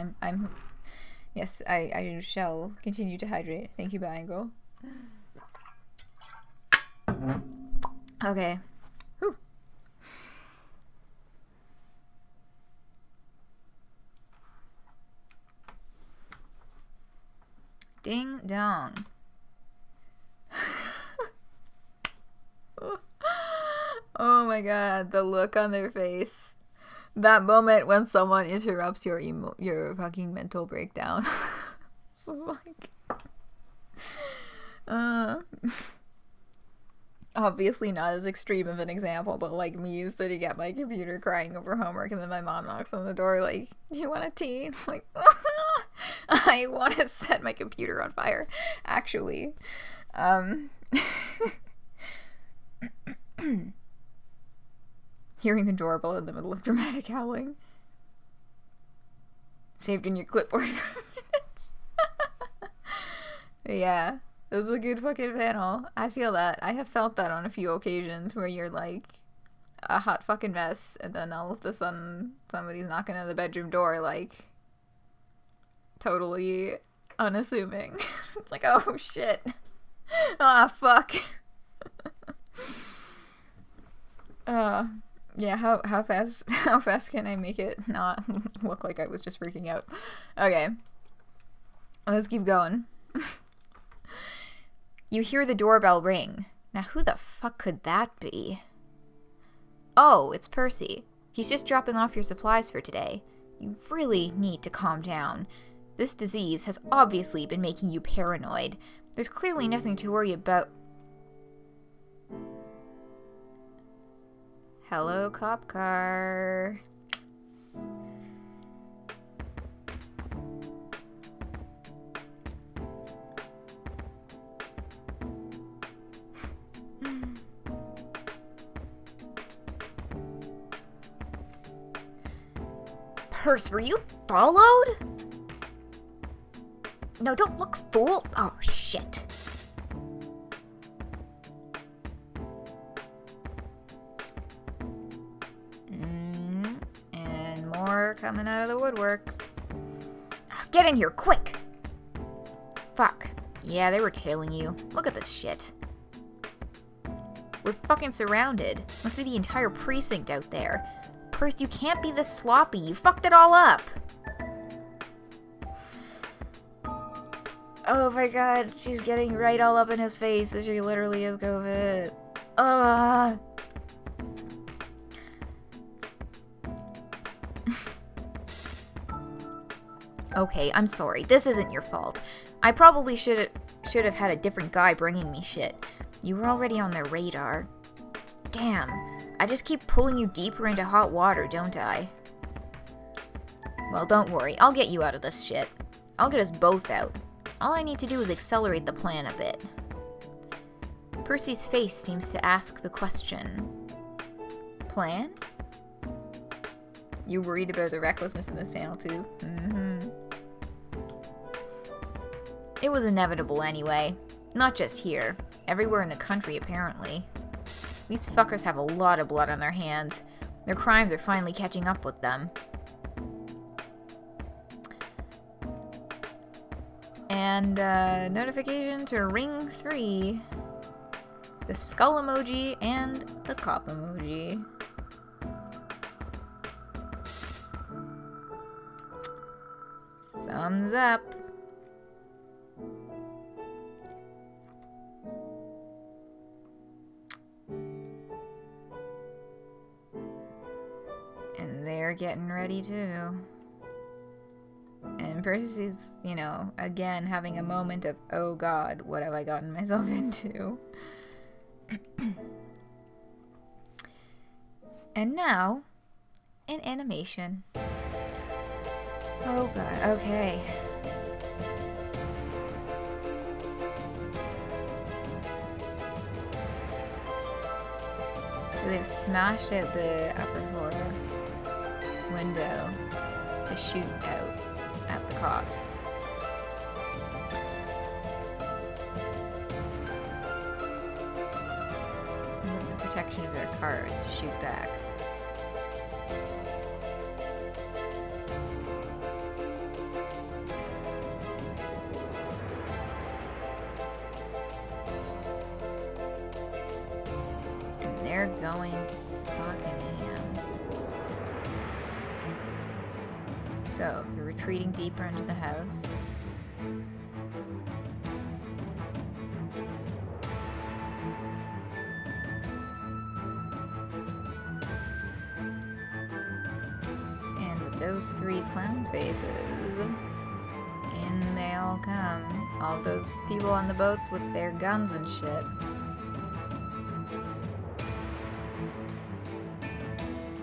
yes, I shall continue to hydrate. Thank you, Bango. Okay. Whew. Ding dong. Oh my god, the look on their face. That moment when someone interrupts your fucking mental breakdown. It's like... obviously not as extreme of an example, but like me sitting at my computer crying over homework, and then my mom knocks on the door like, "Do you want a tea?" I'm like, I want to set my computer on fire, actually. Hearing the doorbell in the middle of dramatic howling. Saved in your clipboard for minutes. Yeah, it was a good fucking panel. I feel that. I have felt that on a few occasions where you're like a hot fucking mess, and then all of a sudden somebody's knocking on the bedroom door, like totally unassuming. It's like, oh shit. Ah, fuck. Yeah, how fast can I make it not look like I was just freaking out? Okay. Let's keep going. You hear the doorbell ring. Now who the fuck could that be? Oh, it's Percy. He's just dropping off your supplies for today. You really need to calm down. This disease has obviously been making you paranoid. There's clearly nothing to worry about. Hello, cop car. Percy, were you followed? No, don't look fool. Oh, shit. And more coming out of the woodworks. Get in here, quick! Fuck. Yeah, they were tailing you. Look at this shit. We're fucking surrounded. Must be the entire precinct out there. Percy, you can't be this sloppy. You fucked it all up. Oh my god, she's getting right all up in his face as she literally has COVID. Ugh. Okay, I'm sorry. This isn't your fault. I probably should have had a different guy bringing me shit. You were already on their radar. Damn. I just keep pulling you deeper into hot water, don't I? Well, don't worry. I'll get you out of this shit. I'll get us both out. All I need to do is accelerate the plan a bit. Percy's face seems to ask the question. Plan? You worried about the recklessness in this panel, too? Mm-hmm. It was inevitable anyway. Not just here. Everywhere in the country, apparently. These fuckers have a lot of blood on their hands. Their crimes are finally catching up with them. And, notification to ring 3. The skull emoji and the cop emoji. Thumbs up. And they're getting ready too. And Percy's, you know, again having a moment of, oh god, what have I gotten myself into? And now, an animation. Oh god, okay. So they've smashed out the upper floor window to shoot out at the cops. And with the protection of their cars to shoot back. And they're going fucking ham. So, they're retreating deeper into the house. And with those 3 clown faces, in they all come. All those people on the boats with their guns and shit.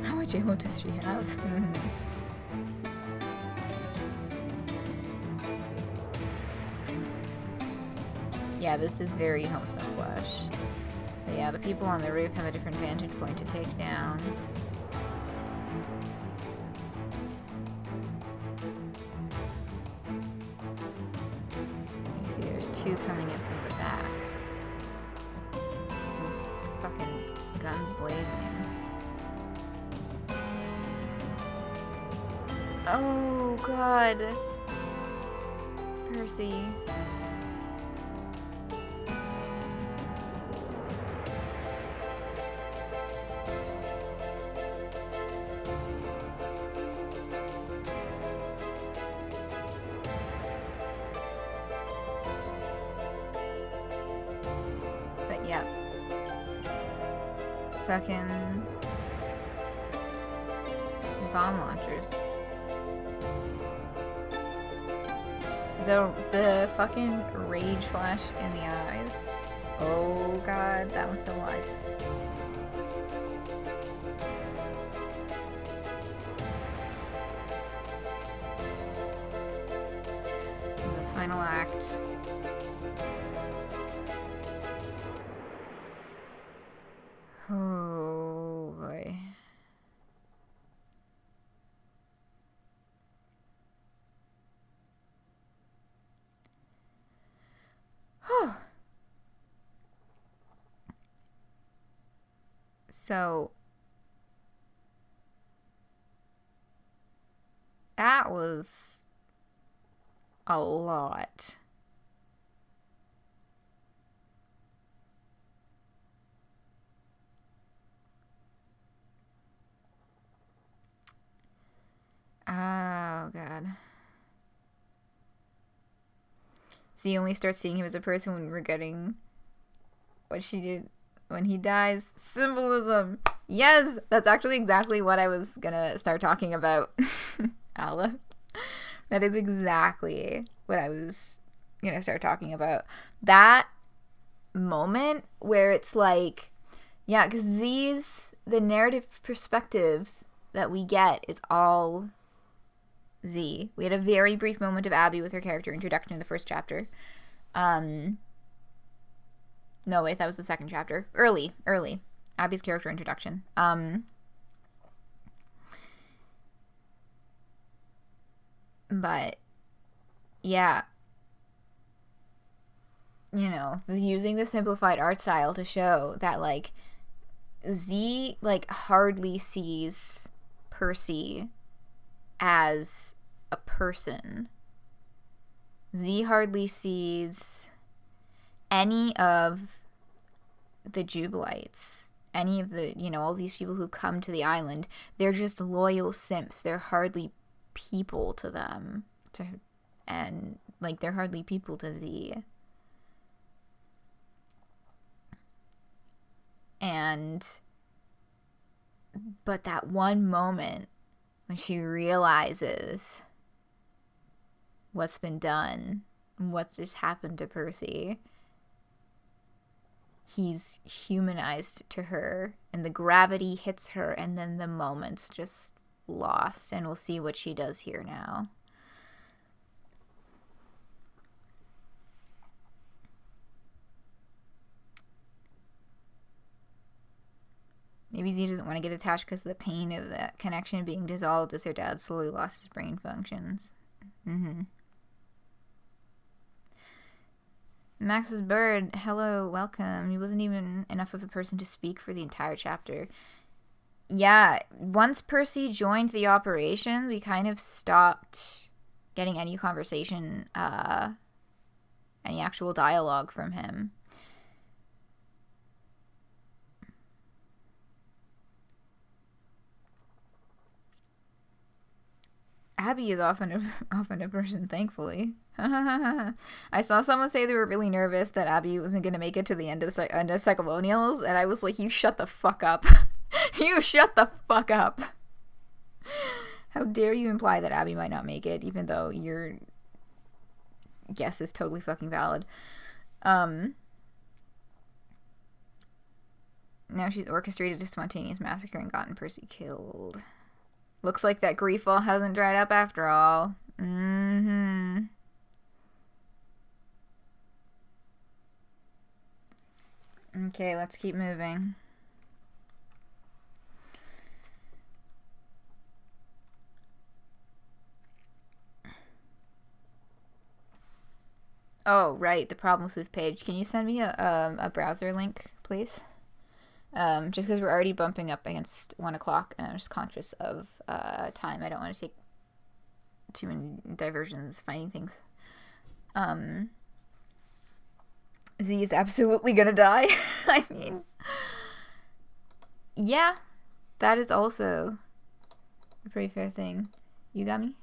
How much ammo does she have? Yeah, this is very Homestuck Flash. But yeah, the people on the roof have a different vantage point to take down. You see there's 2 coming in from the back. Fucking guns blazing. Oh god. Percy. But yeah. Fucking bomb launchers. The fucking rage flash in the eyes. Oh god, that one's still alive. And the final act. Oh boy. So that was a lot. Oh, God. So you only start seeing him as a person when we're getting what she did when he dies. Symbolism. Yes, that's actually exactly what I was gonna start talking about. Allah. That is exactly what I was gonna start talking about. That moment where it's like, yeah, because the narrative perspective that we get is all Z. We had a very brief moment of Abby with her character introduction in the first chapter. No, wait, that was the second chapter. Early. Abby's character introduction. But, yeah. You know, using the simplified art style to show that, like, Z, like, hardly sees Percy as a person. Z hardly sees any of the Jubilites, any of the, you know, all these people who come to the island. They're just loyal simps. They're hardly people to them. And, like, they're hardly people to Z. But that one moment when she realizes what's been done, what's just happened to Percy, he's humanized to her, and the gravity hits her, and then the moment's just lost, and we'll see what she does here now. Maybe Z doesn't want to get attached because of the pain of that connection being dissolved as her dad slowly lost his brain functions. Max's bird, hello, welcome. He wasn't even enough of a person to speak for the entire chapter. Yeah, once Percy joined the operation, we kind of stopped getting any conversation, any actual dialogue from him. Abby is often a person, thankfully. I saw someone say they were really nervous that Abby wasn't going to make it to the end of the end of Psycholonials, and I was like, you shut the fuck up. You shut the fuck up. How dare you imply that Abby might not make it, even though your guess is totally fucking valid. Now she's orchestrated a spontaneous massacre and gotten Percy killed. Looks like that grief all hasn't dried up after all. Okay, let's keep moving. Oh, right, the problem sleuth page. Can you send me a browser link, please? Just because we're already bumping up against 1 o'clock, and I'm just conscious of time. I don't want to take too many diversions finding things. Z is absolutely gonna die. I mean, yeah, that is also a pretty fair thing. You got me?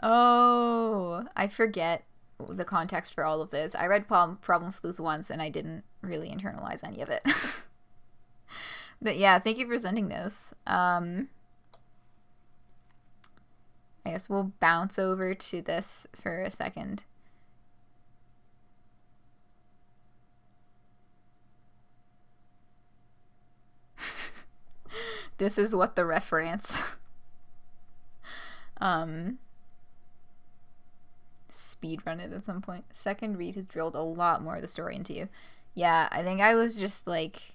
Oh, I forget the context for all of this. I read Problem Sleuth once, and I didn't really internalize any of it. But yeah, thank you for sending this. I guess we'll bounce over to this for a second. This is what the reference. Speedrun it at some point. Second read has drilled a lot more of the story into you. Yeah, I think I was just like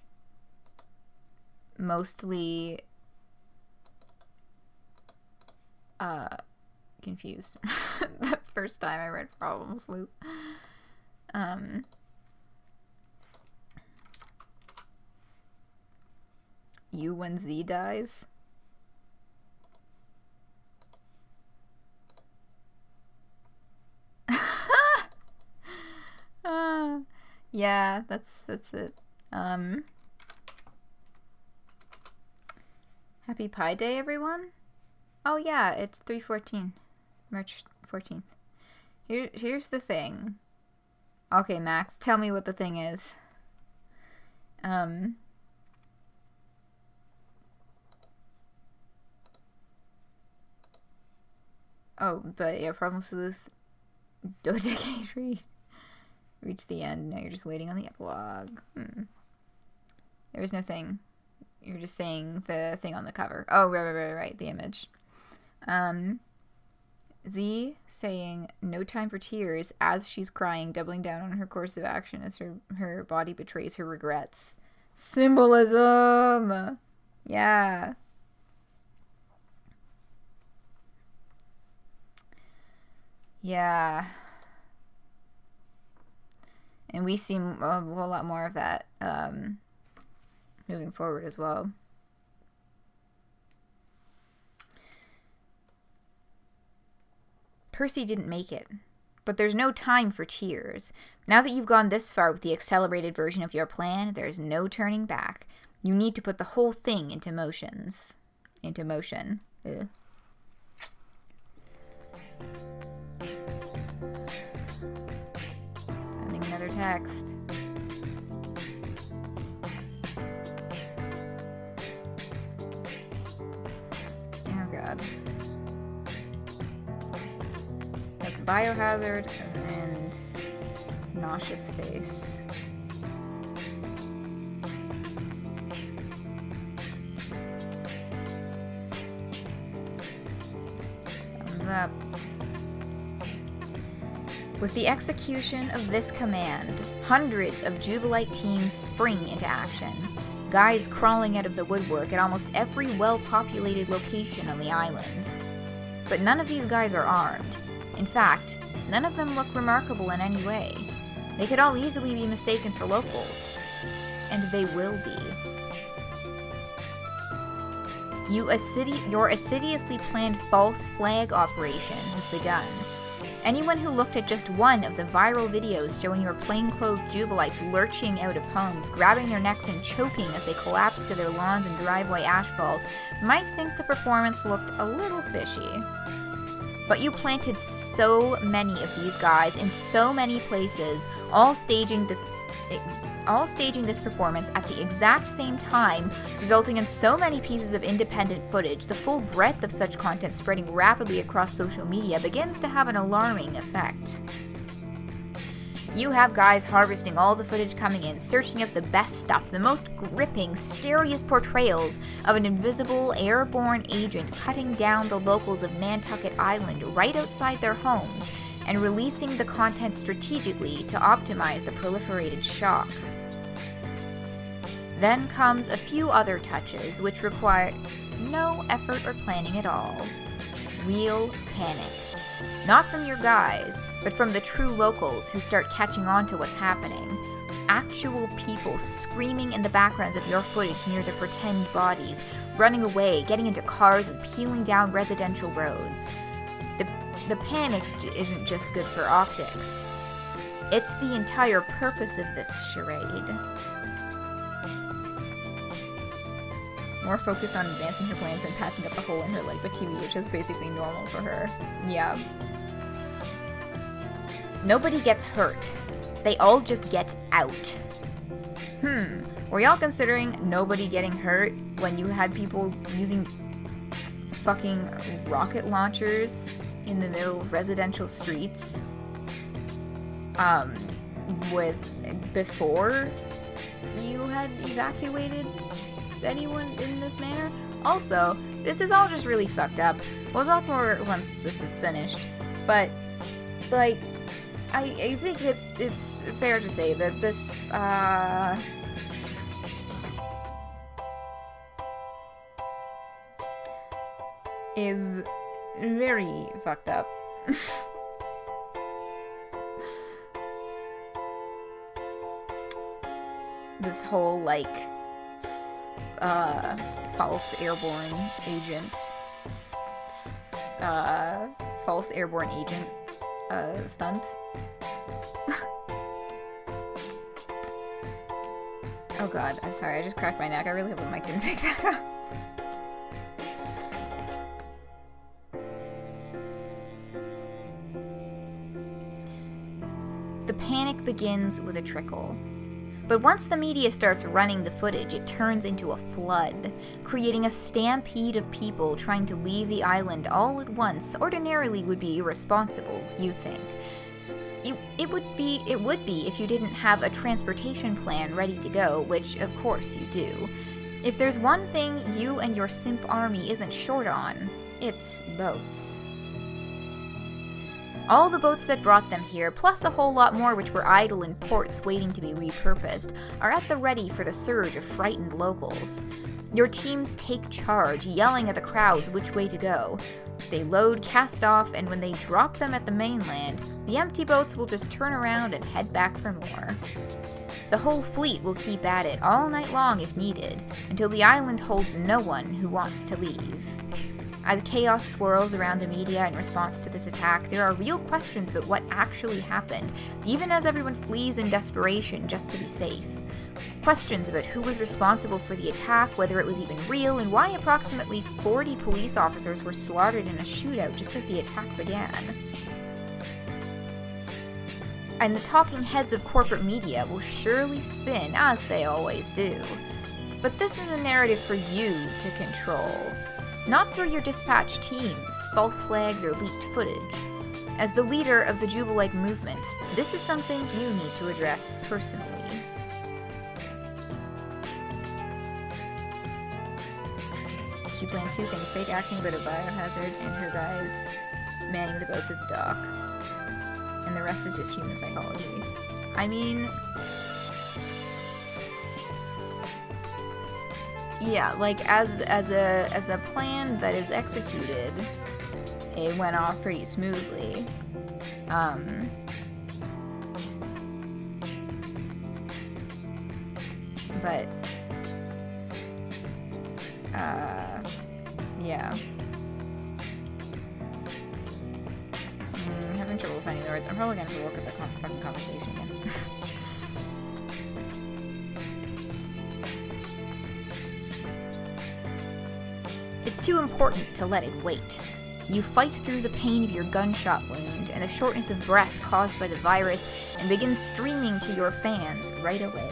mostly confused the first time I read Problem Sleuth. you when Z dies. Yeah, that's it. Happy Pi Day, everyone. Oh yeah, it's 3/14, March 14th. Here's the thing. Okay, Max, tell me what the thing is. Oh, but yeah, Problem Sleuth, Dodecade reach the end. Now you're just waiting on the epilogue. There was no thing. You're just saying the thing on the cover. Oh, right, the image. Z saying no time for tears as she's crying, doubling down on her course of action as her body betrays her regrets. Symbolism! Yeah. Yeah. And we see a whole lot more of that moving forward as well. Percy didn't make it, but there's no time for tears. Now that you've gone this far with the accelerated version of your plan, there's no turning back. You need to put the whole thing into motion. Ugh. Sending another text. Oh god. That's Biohazard and Nauseous Face. Thumbs up. With the execution of this command, hundreds of Jubilite teams spring into action. Guys crawling out of the woodwork at almost every well-populated location on the island. But none of these guys are armed. In fact, none of them look remarkable in any way. They could all easily be mistaken for locals. And they will be. Your assiduously planned false flag operation has begun. Anyone who looked at just one of the viral videos showing your plainclothed Jubilites lurching out of homes, grabbing their necks and choking as they collapse to their lawns and driveway asphalt, might think the performance looked a little fishy. But you planted so many of these guys in so many places, all staging this performance at the exact same time, resulting in so many pieces of independent footage, the full breadth of such content spreading rapidly across social media begins to have an alarming effect. You have guys harvesting all the footage coming in, searching out the best stuff, the most gripping, scariest portrayals of an invisible, airborne agent cutting down the locals of Nantucket Island right outside their homes, and releasing the content strategically to optimize the proliferated shock. Then comes a few other touches which require no effort or planning at all. Real panic. Not from your guys, but from the true locals who start catching on to what's happening. Actual people screaming in the backgrounds of your footage near the pretend bodies, running away, getting into cars and peeling down residential roads. The panic isn't just good for optics. It's the entire purpose of this charade. More focused on advancing her plans than patching up the hole in her leg, but TV, which is basically normal for her. Yeah. Nobody gets hurt. They all just get out. Were y'all considering nobody getting hurt when you had people using fucking rocket launchers in the middle of residential streets? Before you had evacuated anyone in this manner? Also, this is all just really fucked up. We'll talk more once this is finished. But, like, I think it's fair to say that this, is very fucked up. This whole, like, false airborne agent. False airborne agent stunt. Oh god, I'm sorry, I just cracked my neck. I really hope the mic didn't pick that up. The panic begins with a trickle. But once the media starts running the footage, it turns into a flood, creating a stampede of people trying to leave the island all at once. Ordinarily would be irresponsible, you think. It would be if you didn't have a transportation plan ready to go, which of course you do. If there's one thing you and your simp army isn't short on, it's boats. All the boats that brought them here, plus a whole lot more which were idle in ports waiting to be repurposed, are at the ready for the surge of frightened locals. Your teams take charge, yelling at the crowds which way to go. They load, cast off, and when they drop them at the mainland, the empty boats will just turn around and head back for more. The whole fleet will keep at it all night long if needed, until the island holds no one who wants to leave. As chaos swirls around the media in response to this attack, there are real questions about what actually happened, even as everyone flees in desperation just to be safe. Questions about who was responsible for the attack, whether it was even real, and why approximately 40 police officers were slaughtered in a shootout just as the attack began. And the talking heads of corporate media will surely spin, as they always do. But this is a narrative for you to control. Not through your dispatch teams, false flags, or leaked footage. As the leader of the Jubilite movement, this is something you need to address personally. She planned two things, fake acting about a biohazard and her guys manning the boats at the dock. And the rest is just human psychology. I mean... yeah, like, as a plan that is executed, it went off pretty smoothly. But, yeah. Having trouble finding the words. I'm probably gonna have to look at the fucking conversation again. It's too important to let it wait. You fight through the pain of your gunshot wound and the shortness of breath caused by the virus and begin streaming to your fans right away.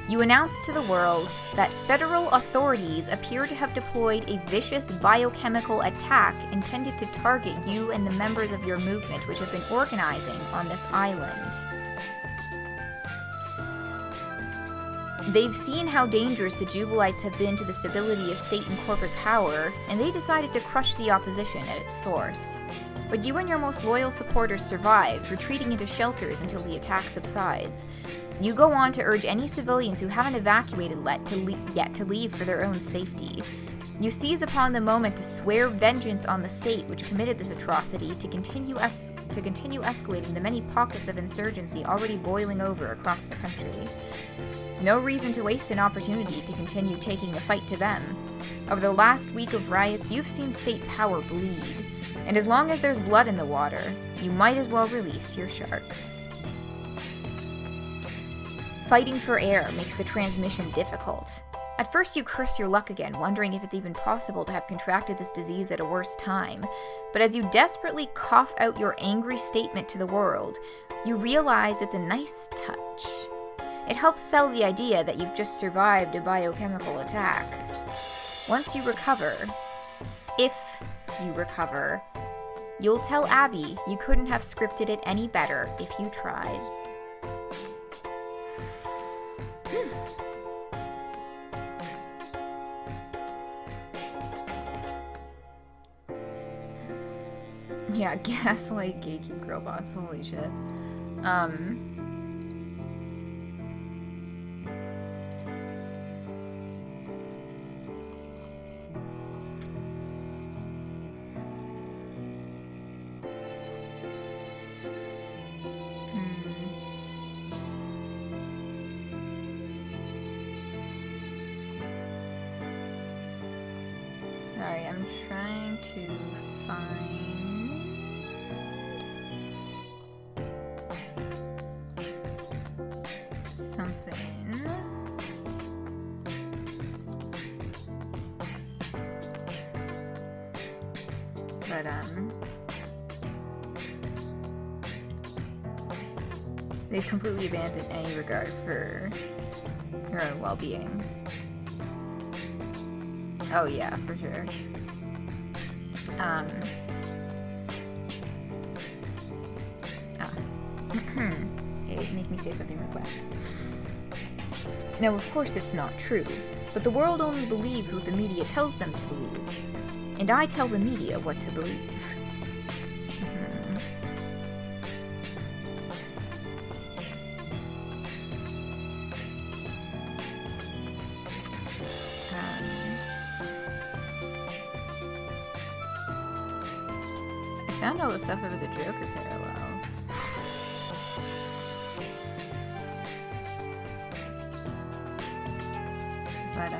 You announce to the world that federal authorities appear to have deployed a vicious biochemical attack intended to target you and the members of your movement which have been organizing on this island. They've seen how dangerous the Jubilites have been to the stability of state and corporate power, and they decided to crush the opposition at its source. But you and your most loyal supporters survived, retreating into shelters until the attack subsides. You go on to urge any civilians who haven't evacuated yet to leave for their own safety. You seize upon the moment to swear vengeance on the state which committed this atrocity to continue escalating the many pockets of insurgency already boiling over across the country. No reason to waste an opportunity to continue taking the fight to them. Over the last week of riots, you've seen state power bleed, and as long as there's blood in the water, you might as well release your sharks. Fighting for air makes the transmission difficult. At first you curse your luck again, wondering if it's even possible to have contracted this disease at a worse time. But as you desperately cough out your angry statement to the world, you realize it's a nice touch. It helps sell the idea that you've just survived a biochemical attack. Once you recover, if you recover, you'll tell Abby you couldn't have scripted it any better if you tried. Yeah, gaslight, gatekeep, girl boss, holy shit. I'm trying to find something. But, they've completely abandoned any regard for her own well-being. Oh yeah, for sure. Make me say something request. Now, of course it's not true, but the world only believes what the media tells them to believe. And I tell the media what to believe. I found all the stuff over the Joker parallels. But,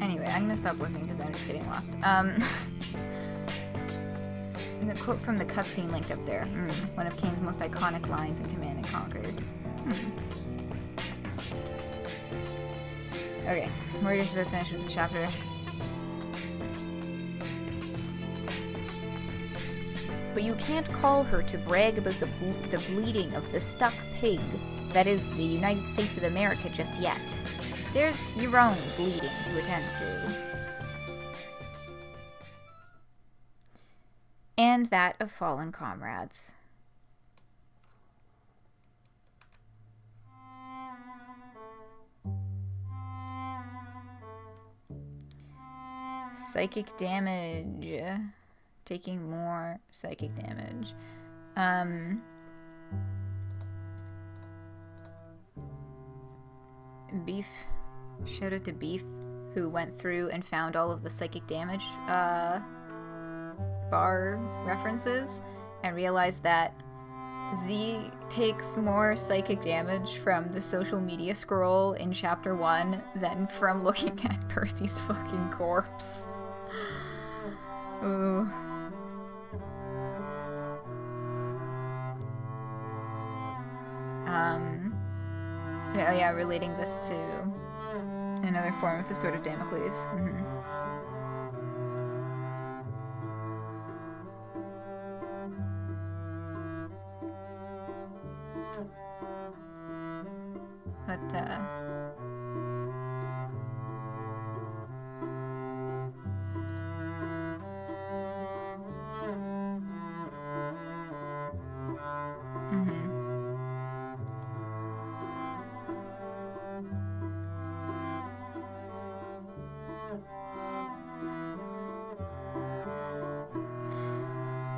anyway, I'm gonna stop looking because I'm just getting lost. The quote from the cutscene linked up there. One of Kane's most iconic lines in Command and Conquer. Okay, we're just about finished with the chapter. But you can't call her to brag about the bleeding of the stuck pig that is the United States of America just yet. There's your own bleeding to attend to. And that of fallen comrades. Psychic damage. Taking more psychic damage. Beef. Shout out to Beef, who went through and found all of the psychic damage bar references and realized that Z takes more psychic damage from the social media scroll in chapter 1 than from looking at Percy's fucking corpse. Ooh. Yeah, relating this to another form of the Sword of Damocles. But,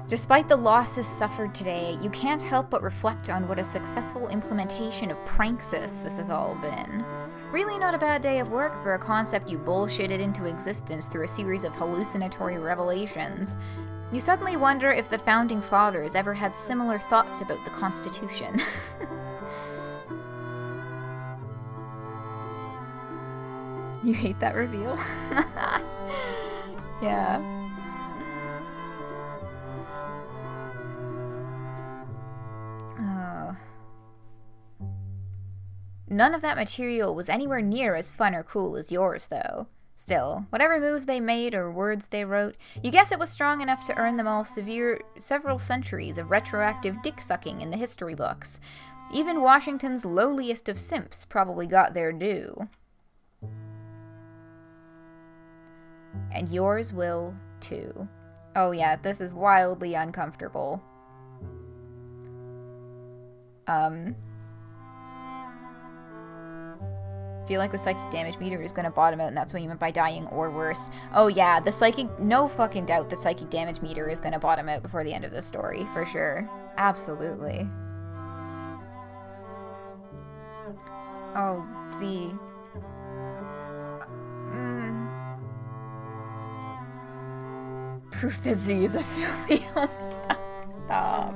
despite the losses suffered today, you can't help but reflect on what a successful implementation of Pranksis this has all been. Really not a bad day of work for a concept you bullshitted into existence through a series of hallucinatory revelations. You suddenly wonder if the Founding Fathers ever had similar thoughts about the Constitution. You hate that reveal? Yeah. None of that material was anywhere near as fun or cool as yours, though. Still, whatever moves they made or words they wrote, you guess it was strong enough to earn them all several centuries of retroactive dick-sucking in the history books. Even Washington's lowliest of simps probably got their due. And yours will, too. Oh yeah, this is wildly uncomfortable. Feel like the psychic damage meter is gonna bottom out, and that's what you meant by dying or worse. Oh yeah, no fucking doubt the psychic damage meter is gonna bottom out before the end of this story, for sure. Absolutely. Oh, Z. Proof that Z is a filthy Homestuck. Stop.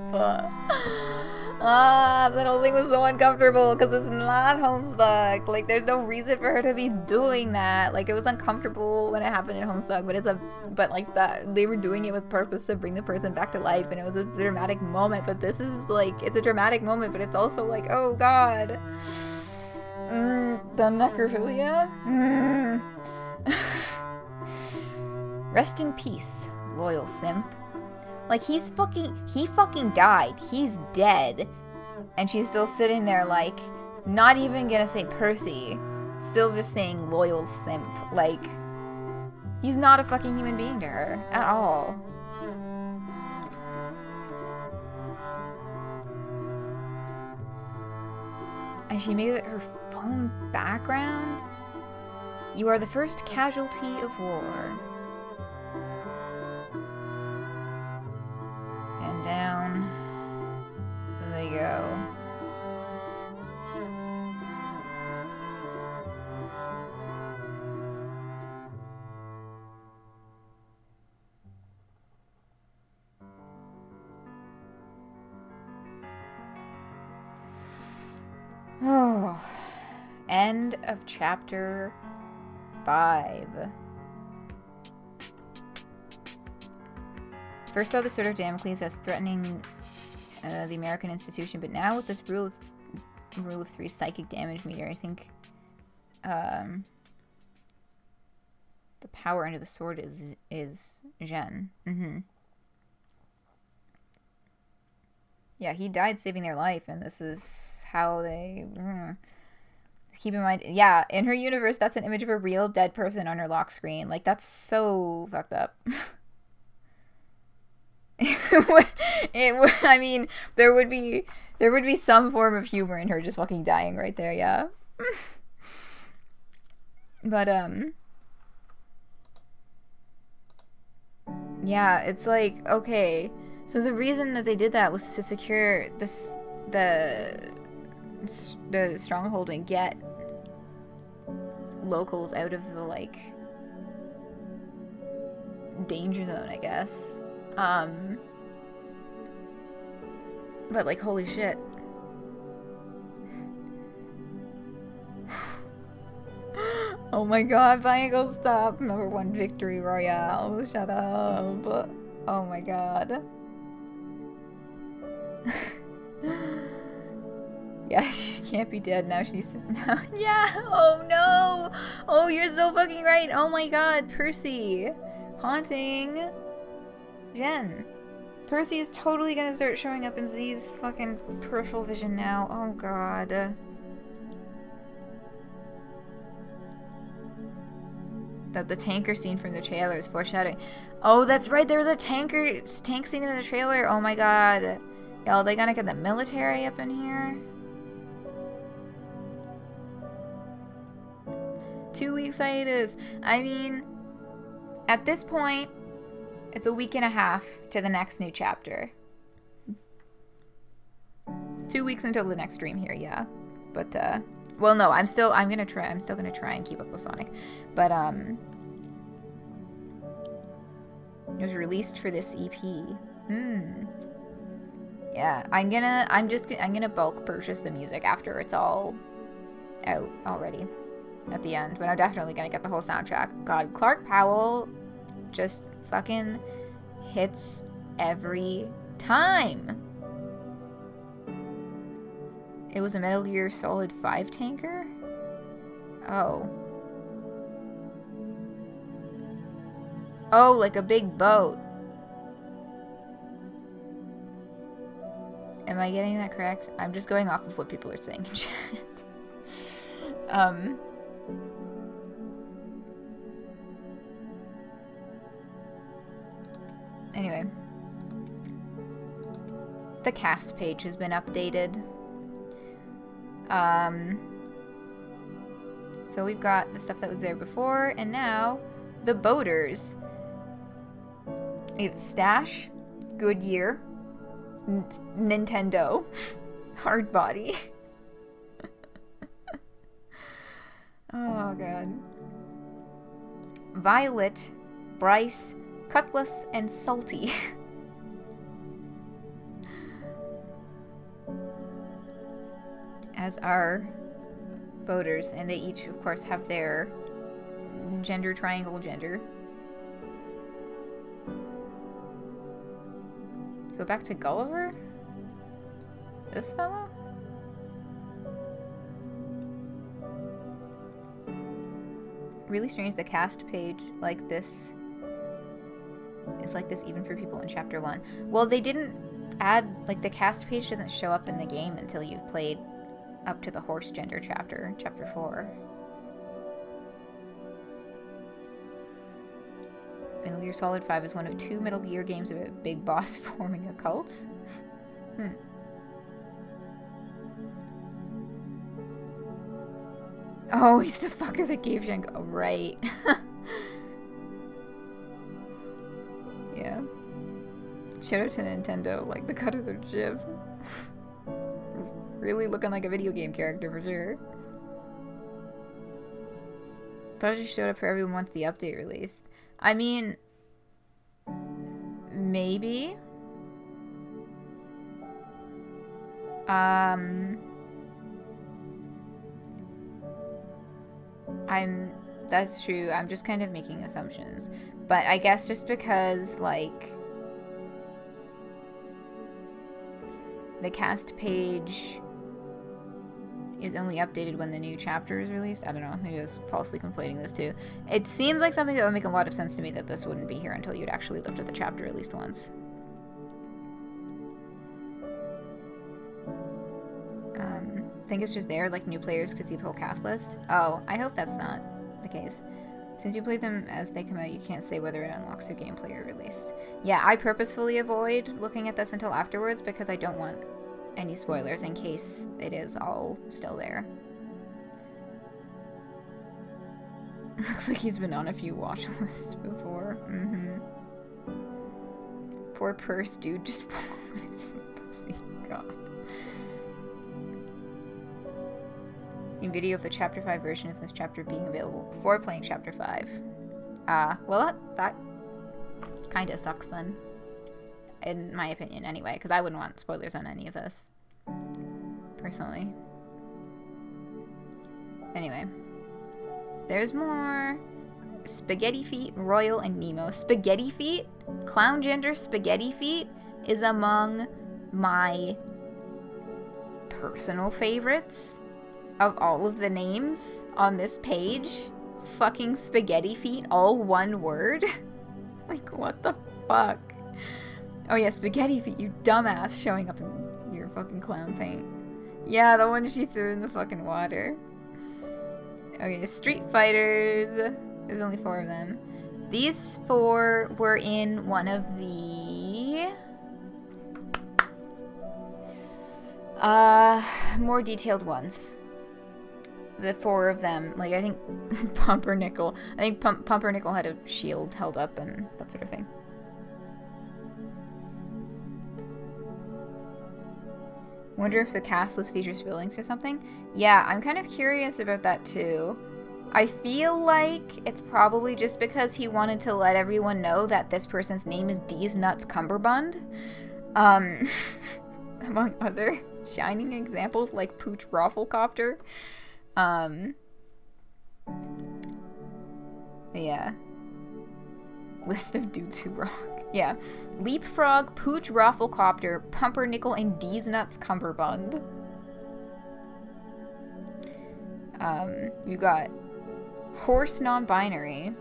That whole thing was so uncomfortable because it's not Homestuck. Like, there's no reason for her to be doing that. Like, it was uncomfortable when it happened in Homestuck, but like that, they were doing it with purpose to bring the person back to life, and it was a dramatic moment. But this is like, it's a dramatic moment, but it's also like, oh god. The necrophilia. Rest in peace, loyal simp. Like, he fucking died. He's dead. And she's still sitting there, like, not even gonna say Percy. Still just saying loyal simp. Like, he's not a fucking human being to her. At all. And she made it her phone background? You are the first casualty of war. And down they go. Oh, end of chapter 5. First saw the Sword of Damocles as threatening the American institution, but now with this rule of 3 psychic damage meter, I think the power under the sword is Jen. Yeah, he died saving their life, and this is how they... Keep in mind, yeah, in her universe, that's an image of a real dead person on her lock screen. Like, that's so fucked up. I mean, there would be some form of humor in her just fucking dying right there, yeah. But, yeah, it's like, okay, so the reason that they did that was to secure the stronghold and get locals out of the, like, danger zone, I guess. But, like, holy shit. Oh my god, Triangle, stop. Number 1 victory royale. Shut up. Oh my god. Yeah, she can't be dead now. She's now. Yeah. Oh no. Oh, you're so fucking right. Oh my god, Percy haunting Jen. Percy is totally gonna start showing up in Z's fucking peripheral vision now. Oh god. The tanker scene from the trailer is foreshadowing. Oh, that's right. There was a tank scene in the trailer. Oh my god. Y'all, they gonna get the military up in here? 2 weeks hiatus. I mean, at this point, it's a week and a half to the next new chapter. 2 weeks until the next stream here, yeah. But, well, no, I'm still gonna try and keep up with Sonic. But, it was released for this EP. Yeah, I'm gonna bulk purchase the music after it's all out already at the end. But I'm definitely gonna get the whole soundtrack. God, Clark Powell just fucking hits every time. It was a Metal Gear Solid 5 tanker? Oh. Oh, like a big boat. Am I getting that correct? I'm just going off of what people are saying in chat. Anyway. The cast page has been updated. So we've got the stuff that was there before, and now the boaters. We have Stash, Goodyear, Nintendo, Hardbody, Oh, God. Violet, Bryce, Cutlass, and Salty. As our voters, and they each, of course, have their gender triangle gender. Go back to Gulliver? This fellow? Really strange the cast page like this is like this even for people in chapter 1. Well, they didn't add, like, the cast page doesn't show up in the game until you've played up to the horse gender chapter, chapter 4. Metal Gear Solid 5 is one of 2 Metal Gear games about a big boss forming a cult. Oh, he's the fucker that gave Shango. Oh, right. Yeah. Shout out to Nintendo, like the cut of their jib. Really looking like a video game character for sure. Thought it just showed up for everyone once the update released. I mean, maybe. That's true. I'm just kind of making assumptions. But I guess just because, like, the cast page is only updated when the new chapter is released. I don't know. Maybe I was falsely conflating those two. It seems like something that would make a lot of sense to me that this wouldn't be here until you'd actually looked at the chapter at least once. I think it's just there, like new players could see the whole cast list. Oh, I hope that's not the case. Since you played them as they come out, you can't say whether it unlocks their gameplay or release. Yeah, I purposefully avoid looking at this until afterwards because I don't want any spoilers in case it is all still there. Looks like he's been on a few watch lists before. Poor Percy, dude, just wanted some pussy. God. In video of the chapter 5 version of this chapter being available before playing chapter 5. Well, that kind of sucks then. In my opinion, anyway, because I wouldn't want spoilers on any of this. Personally. Anyway. There's more. Spaghetti Feet, Royal, and Nemo. Spaghetti Feet? Clown gender Spaghetti Feet is among my personal favorites of all of the names on this page. Fucking Spaghetti Feet, all one word. Like, what the fuck? Oh yeah, Spaghetti Feet, you dumbass, showing up in your fucking clown paint. Yeah, the one she threw in the fucking water. Okay, Street Fighters. There's only 4 of them. These 4 were in one of the more detailed ones. The 4 of them, like, I think Pumpernickel. I think Pumpernickel had a shield held up and that sort of thing. Wonder if the cast list features spellings or something? Yeah, I'm kind of curious about that too. I feel like it's probably just because he wanted to let everyone know that this person's name is D's Nuts Cumberbund. Among other shining examples like Pooch Rafflecopter. Yeah. List of dudes who rock. Yeah. Leapfrog, Pooch Rafflecopter, Pumpernickel, and D's Nuts Cumberbund. You got Horse Non-Binary,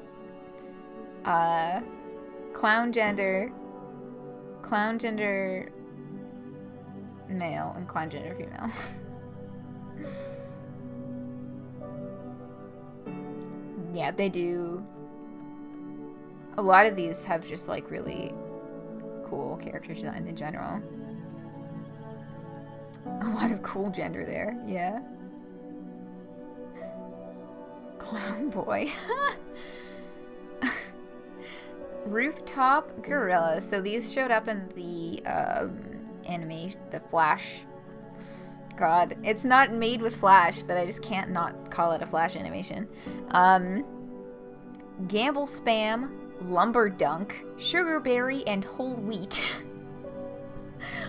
Clown Gender Male, and Clown Gender Female. Yeah, they do. A lot of these have just, like, really cool character designs in general. A lot of cool gender there, yeah. Clown Boy. Rooftop Gorillas. So these showed up in the anime, the Flash God, it's not made with Flash, but I just can't not call it a Flash animation. Gamble Spam, Lumber Dunk, Sugarberry, and Whole Wheat.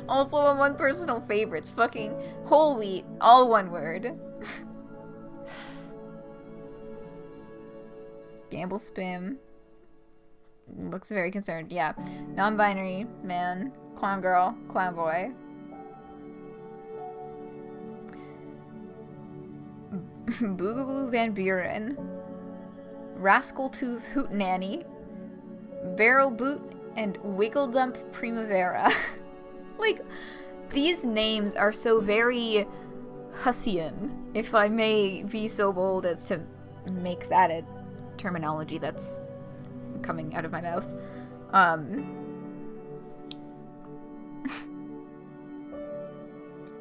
Also among personal favorites, fucking whole wheat, all one word. Gamble Spam. Looks very concerned, yeah. Non-binary, man, clown girl, clown boy. Boogaloo Van Buren. Rascal Tooth Hootenanny. Barrel Boot, and Wiggle Dump Primavera. Like, these names are so very Hussian, if I may be so bold as to make that a terminology that's coming out of my mouth.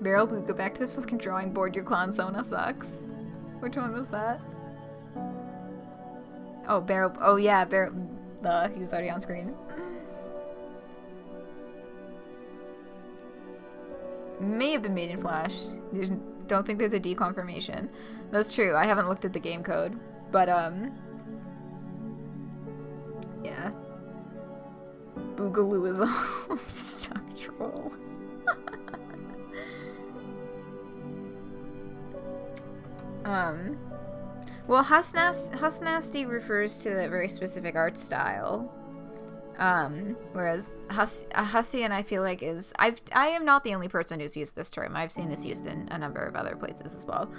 Barrel Boot, go back to the fucking drawing board, your clown Sona sucks. Which one was that? Oh, Barrel, oh yeah, Barrel, he was already on screen. May have been made in Flash. Don't think there's a deconfirmation. That's true. I haven't looked at the game code, but yeah. Boogaloo is a Homestuck troll. Well, Husnasty refers to a very specific art style. Whereas Hussie, and I feel like I am not the only person who's used this term. I've seen this used in a number of other places as well.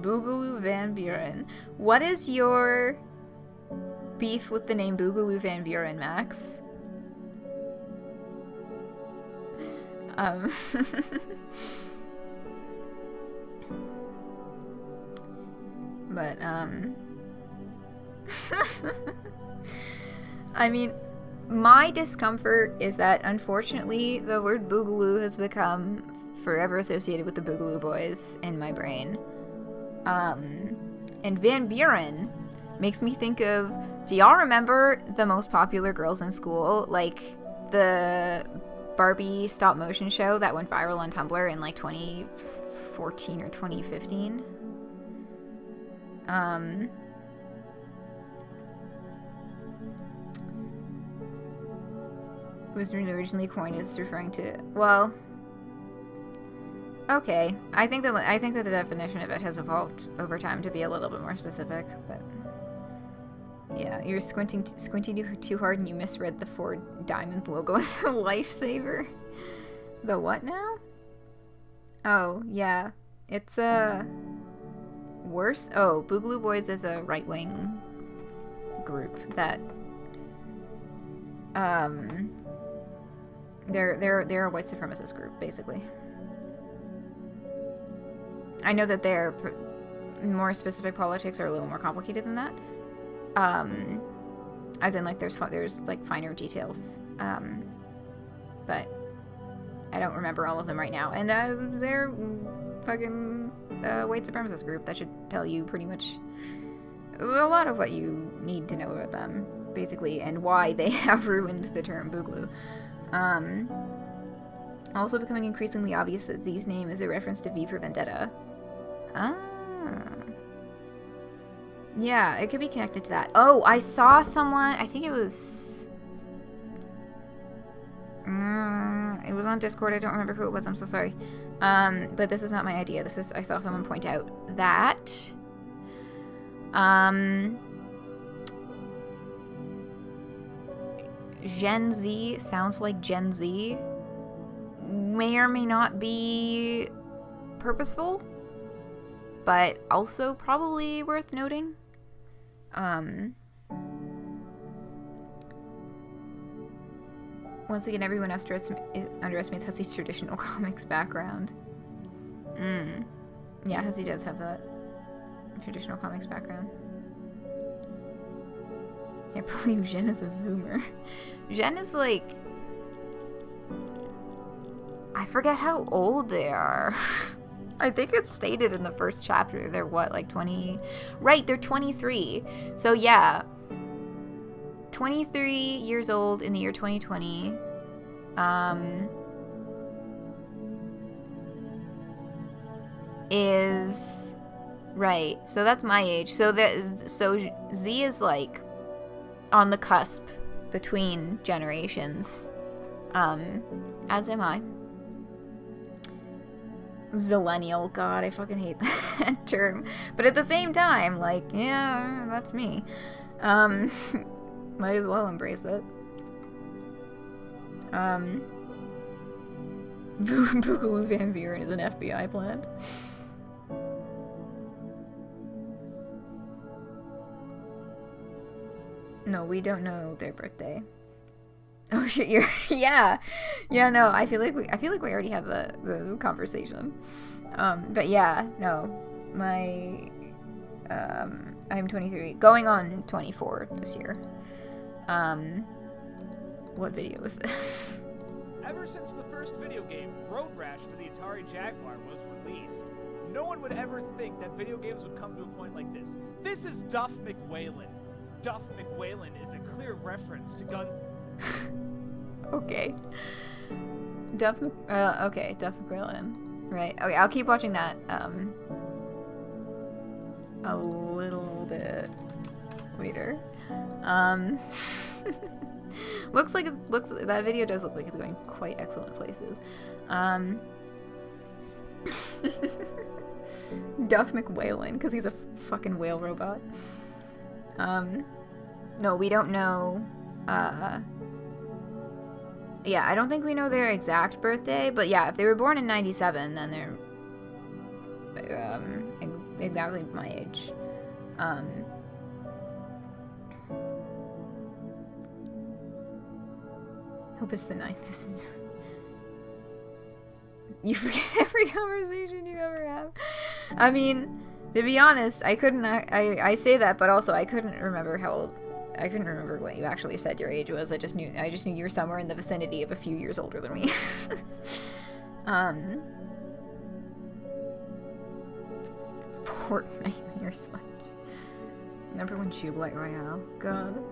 Boogaloo Van Buren. What is your beef with the name Boogaloo Van Buren, Max? But, I mean, my discomfort is that, unfortunately, the word Boogaloo has become forever associated with the Boogaloo Boys in my brain. And Van Buren makes me think of, do y'all remember the most popular girls in school? Like, the Barbie stop-motion show that went viral on Tumblr in, like, 2014 or 2015? Was originally coined as referring to, well, okay. I think that the definition of it has evolved over time to be a little bit more specific, but yeah, you're squinting too hard and you misread the 4 diamonds logo as a lifesaver. The what now? Oh, yeah. It's worse. Oh, Boogaloo Boys is a right-wing group that they're a white supremacist group, basically. I know that their more specific politics are a little more complicated than that. As in, like, there's like finer details. But I don't remember all of them right now. And they're fucking white supremacist group. That should tell you pretty much a lot of what you need to know about them, basically, and why they have ruined the term Boogaloo. Also becoming increasingly obvious that these name is a reference to V for Vendetta. Ah. Yeah, it could be connected to that. Oh, I saw someone, I think it was... it was on Discord, I don't remember who it was, I'm so sorry. But this is not my idea. I saw someone point out that... Gen Z sounds like Gen Z. May or may not be purposeful, but also probably worth noting. Once again, everyone underestimates Hussie's traditional comics background. Yeah, Hussie does have that traditional comics background. Can't believe Jen is a Zoomer. Jen is like... I forget how old they are. I think it's stated in the first chapter. They're what, like 20? Right, they're 23. So yeah. 23 years old in the year 2020. is right. So that's my age. So Z is like on the cusp between generations. As am I. Zillennial, God, I fucking hate that term. But at the same time, like, yeah, that's me. Might as well embrace it. Boogaloo Van Buren is an FBI plant. No, we don't know their birthday. Oh shit, you're yeah. Yeah, no, I feel like we already had the conversation. But yeah, no. I'm 23, going on 24 this year. What video was this? Ever since the first video game, Road Rash for the Atari Jaguar, was released, no one would ever think that video games would come to a point like this. This is Duff McWhalen. Duff McWhalen is a clear reference to gun. Okay. Duff McWhalen. Right. Okay, I'll keep watching that a little bit later. That video does look like it's going quite excellent places. Duff McWhalen, because he's a fucking whale robot. No, we don't know. Yeah, I don't think we know their exact birthday, but yeah, if they were born in 97, then they're exactly my age. Hope it's the 9th. This is... You forget every conversation you ever have. I mean, to be honest, I say that, but also I couldn't remember how old. I couldn't remember what you actually said your age was. I just knew you were somewhere in the vicinity of a few years older than me. Fortnite on your Switch. Remember when Jubilite Royale? God.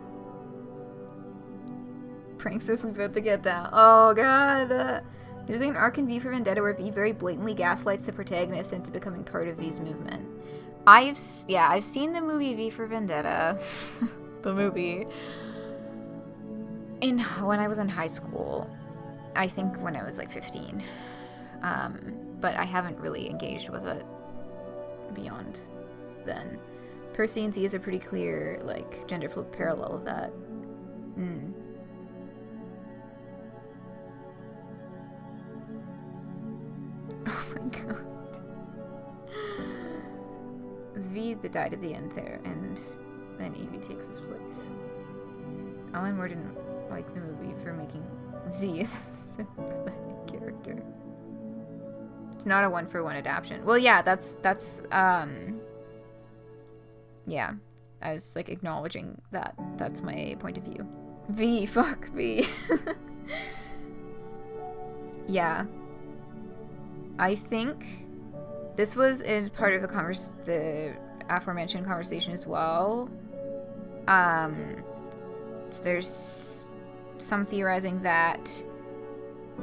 Pranks is about to get down. Oh god. There's an arc in V for Vendetta where V very blatantly gaslights the protagonist into becoming part of V's movement. I've seen the movie V for Vendetta. The movie. When I was in high school. I think when I was like 15. But I haven't really engaged with it beyond then. Percy and Z is a pretty clear, like, gender flip parallel of that. Oh my god. It's V that died at the end there, and then Evie takes his place. Alan Moore didn't like the movie for making Z a sympathetic character. It's not a one-for-one adaptation. Well, yeah, that's yeah. I was, like, acknowledging that. That's my point of view. V, fuck V. Yeah. I think this was in part of the aforementioned conversation as well. There's some theorizing that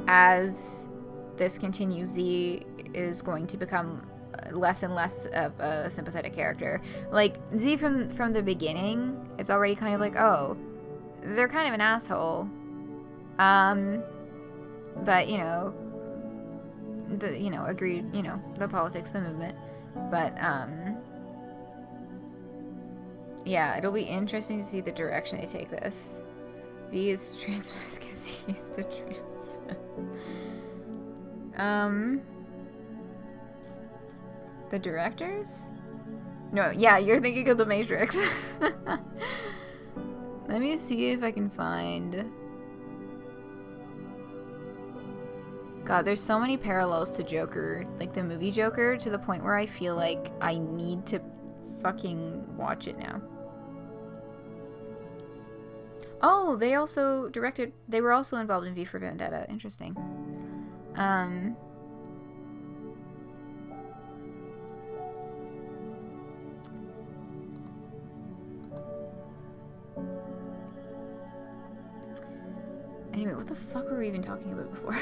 as this continues, Z is going to become less and less of a sympathetic character. Like, Z from the beginning is already kind of like, oh, they're kind of an asshole. But, agreed, the politics, the movement. But, yeah, it'll be interesting to see the direction they take this. V is transmit because he used to transmit. The directors? No, yeah, you're thinking of The Matrix. Let me see if I can find... God, there's so many parallels to Joker, like the movie Joker, to the point where I feel like I need to fucking watch it now. Oh, they were also involved in V for Vendetta. Interesting. Anyway, what the fuck were we even talking about before?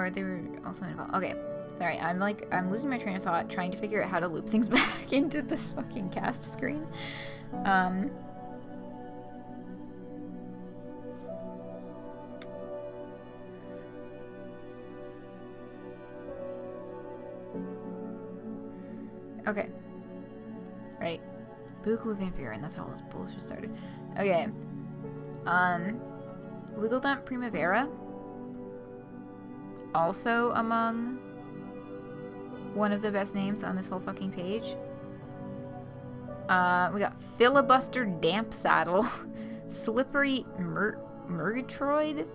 or they were also involved. Okay. Sorry, I'm losing my train of thought trying to figure out how to loop things back into the fucking cast screen. Okay. Right. Boogaloo Vampire, and that's how all this bullshit started. Okay. Wiggledump Primavera. Also among one of the best names on this whole fucking page. We got Filibuster Damp Saddle, Slippery Murgatroyd,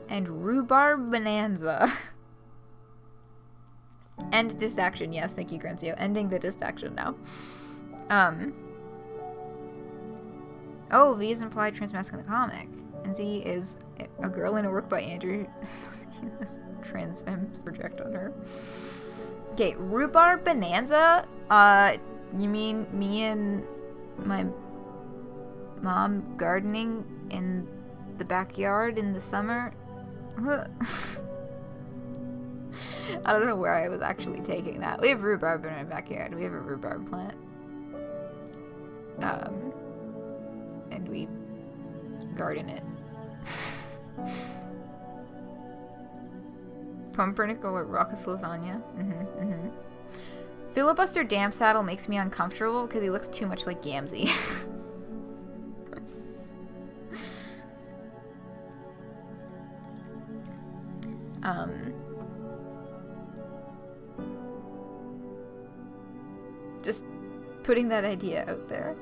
and Rhubarb Bonanza. End distraction. Yes, thank you, Gruncio. Ending the distraction now. Oh, V is implied transmasc in the comic. And Z is a girl in a work by Andrew. This trans femme project on her. Okay, Rhubarb Bonanza? You mean me and my mom gardening in the backyard in the summer? I don't know where I was actually taking that. We have rhubarb in our backyard. We have a rhubarb plant. And we garden it. Pumpernickel or raucous lasagna. Filibuster Damp Saddle makes me uncomfortable because he looks too much like Gamzee. Just putting that idea out there.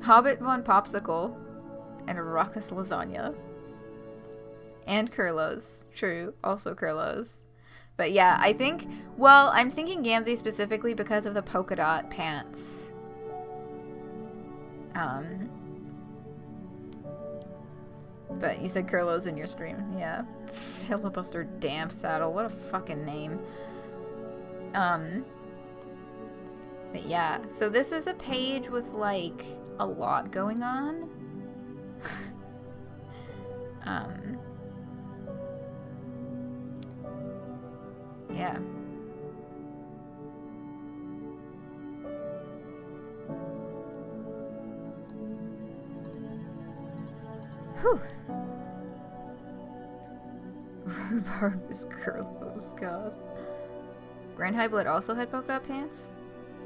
Hobbit Von Popsicle and a raucous lasagna. And Kurlos. True. Also Kurlos. But yeah, I think... Well, I'm thinking Gamzee specifically because of the polka dot pants. But you said Kurlos in your stream. Yeah. Filibuster Damp Saddle. What a fucking name. But yeah. So this is a page with, like, a lot going on. Yeah. Whew. Rhubarb is Kurlos, God. Grand High Blood also had polka dot pants?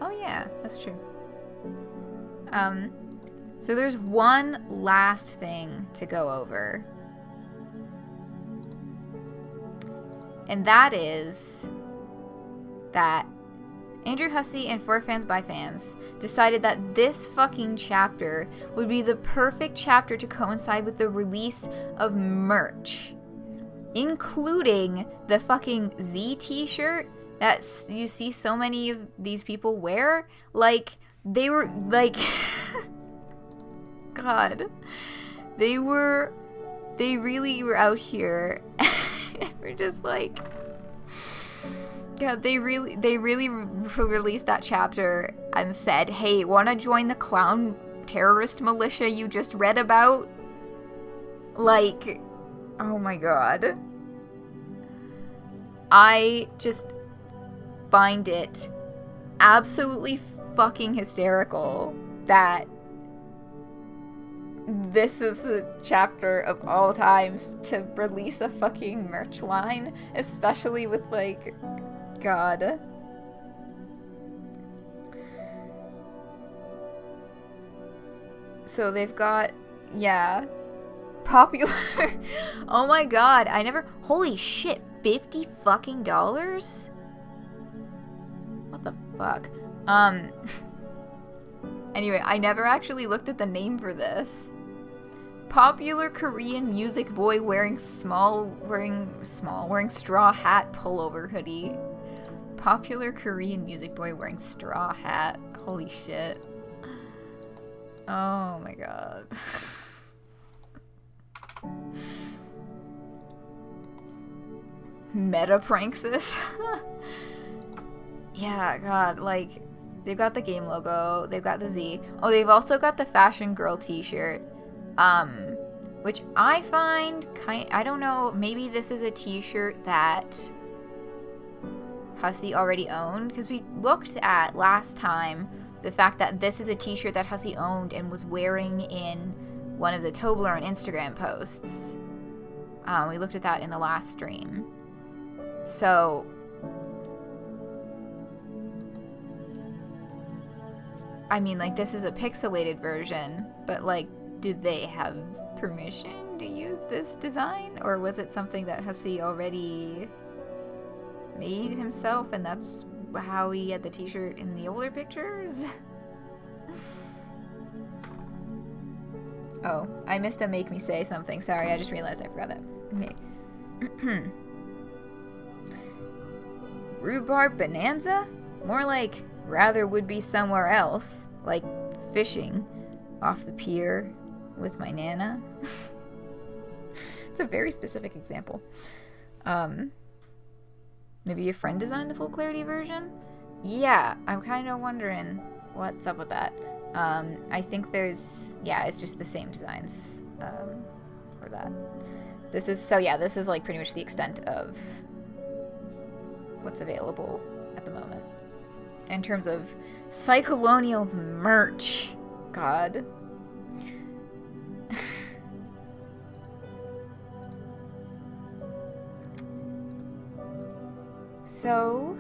Oh yeah, that's true. So there's one last thing to go over. And that is that Andrew Hussie and For Fans by Fans decided that this fucking chapter would be the perfect chapter to coincide with the release of merch, including the fucking Z t-shirt that you see so many of these people wear. Like, they were, like, God, they really were out here. We're just like, yeah, they really released that chapter and said, hey, wanna join the clown terrorist militia you just read about? Like, oh my God. I just find it absolutely fucking hysterical that this is the chapter of all times to release a fucking merch line, especially with, like, God. So they've got, yeah, popular. Oh my God, I never, holy shit, $50 fucking dollars? What the fuck? Anyway, I never actually looked at the name for this. Popular Korean music boy wearing straw hat pullover hoodie. Popular Korean music boy wearing straw hat. Holy shit. Oh my God. Meta Pranksis. Yeah, God, like, They've got the game logo. They've got the Z. Oh, they've also got the Fashion Girl t-shirt. Which I find I don't know, maybe this is a t-shirt that Hussie already owned, because we looked at last time the fact that this is a t-shirt that Hussie owned and was wearing in one of the Toblerone Instagram posts. We looked at that in the last stream. So I mean, like, this is a pixelated version, but, like, did they have permission to use this design? Or was it something that Hussie already made himself, and that's how he had the t-shirt in the older pictures? Oh, I missed a make me say something. Sorry, I just realized I forgot that. Okay. Rhubarb bonanza? More like rather would be somewhere else, like fishing off the pier with my nana. It's a very specific example. Maybe a friend designed the full clarity version? Yeah, I'm kind of wondering what's up with that. I think there's, yeah, it's just the same designs for that. This is, so yeah, this is like pretty much the extent of what's available at the moment. In terms of Psycholonials merch. God. So,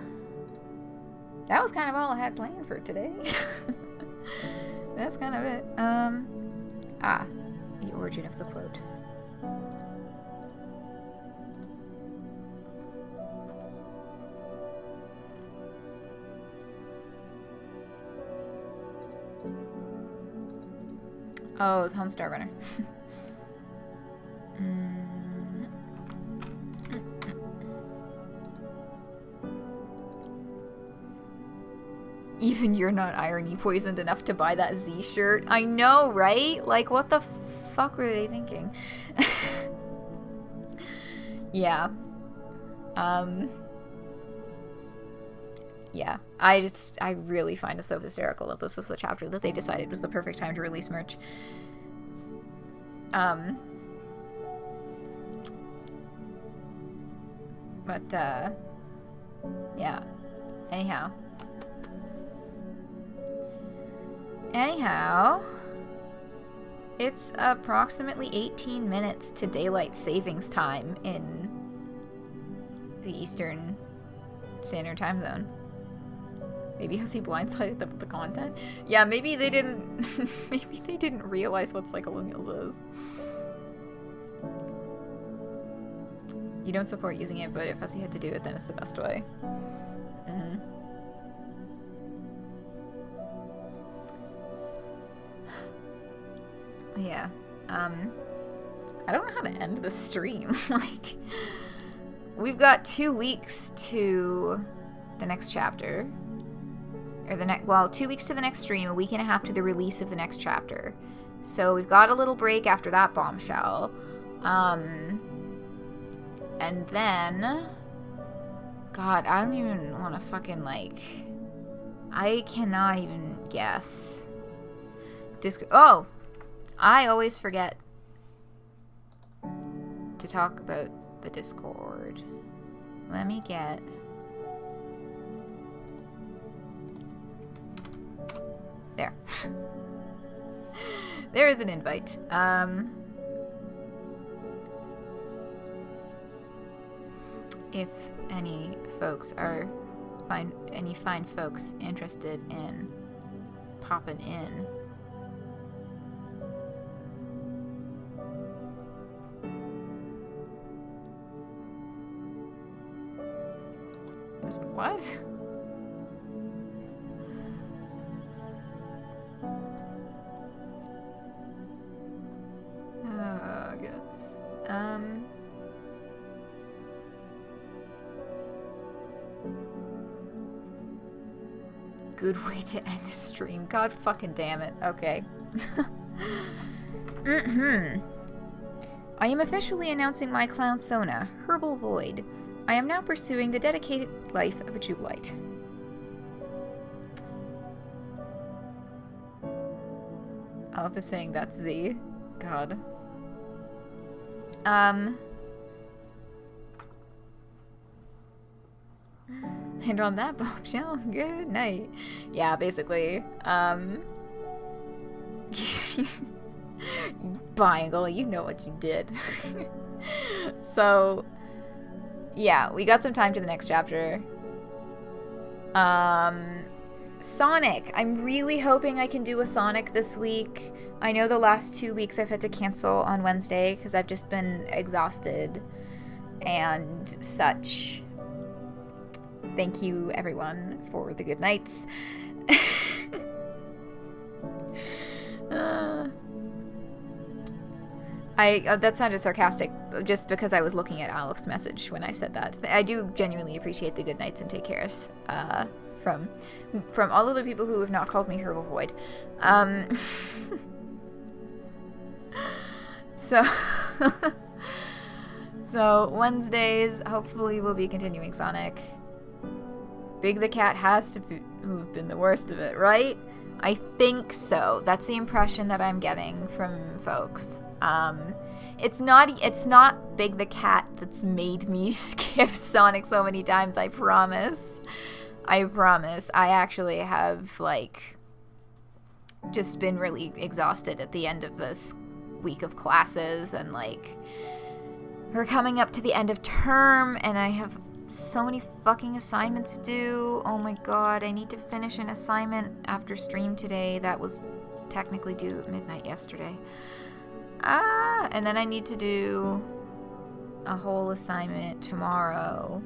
that was kind of all I had planned for today. That's kind of it. The origin of the quote. Oh, the Homestar Runner. Even you're not irony poisoned enough to buy that Z shirt. I know, right? Like, what the fuck were they thinking? Yeah. Yeah. I really find it so hysterical that this was the chapter that they decided was the perfect time to release merch. Yeah. Anyhow, it's approximately 18 minutes to daylight savings time in the Eastern Standard Time Zone. Maybe Hussie blindsided them with the content? Yeah, maybe they didn't maybe they didn't realize what Psycholonials is. You don't support using it, but if Hussie had to do it, then it's the best way. Yeah. I don't know how to end the stream. Like, we've got 2 weeks to the next chapter. Or 2 weeks to the next stream, a week and a half to the release of the next chapter. So we've got a little break after that bombshell. And then, God, I don't even want to fucking, like, I cannot even guess. Oh! I always forget to talk about the Discord. Let me get... There. There is an invite. If any folks are any fine folks interested in popping in. Just what? Oh, goodness. Good way to end a stream. God fucking damn it. Okay. I am officially announcing my clown sona, Herbal Void. I am now pursuing the dedicated life of a Jubilite. Aleph is saying that's Z. God. And on that bombshell, good night. Yeah, basically. Biangle, you know what you did. So, yeah, we got some time to the next chapter. Sonic. I'm really hoping I can do a Sonic this week. I know the last 2 weeks I've had to cancel on Wednesday because I've just been exhausted and such. Thank you, everyone, for the good nights. That sounded sarcastic just because I was looking at Aleph's message when I said that. I do genuinely appreciate the good nights and take cares from all of the people who have not called me Herbal Void. So Wednesdays, hopefully we'll be continuing Sonic. Big the Cat has to have been the worst of it, right? I think so. That's the impression that I'm getting from folks. It's not Big the Cat that's made me skip Sonic so many times, I promise. I promise. I actually have, like, just been really exhausted at the end of this week of classes, and, like, we're coming up to the end of term, and I have so many fucking assignments due. Oh my god, I need to finish an assignment after stream today that was technically due at midnight yesterday. And then I need to do a whole assignment tomorrow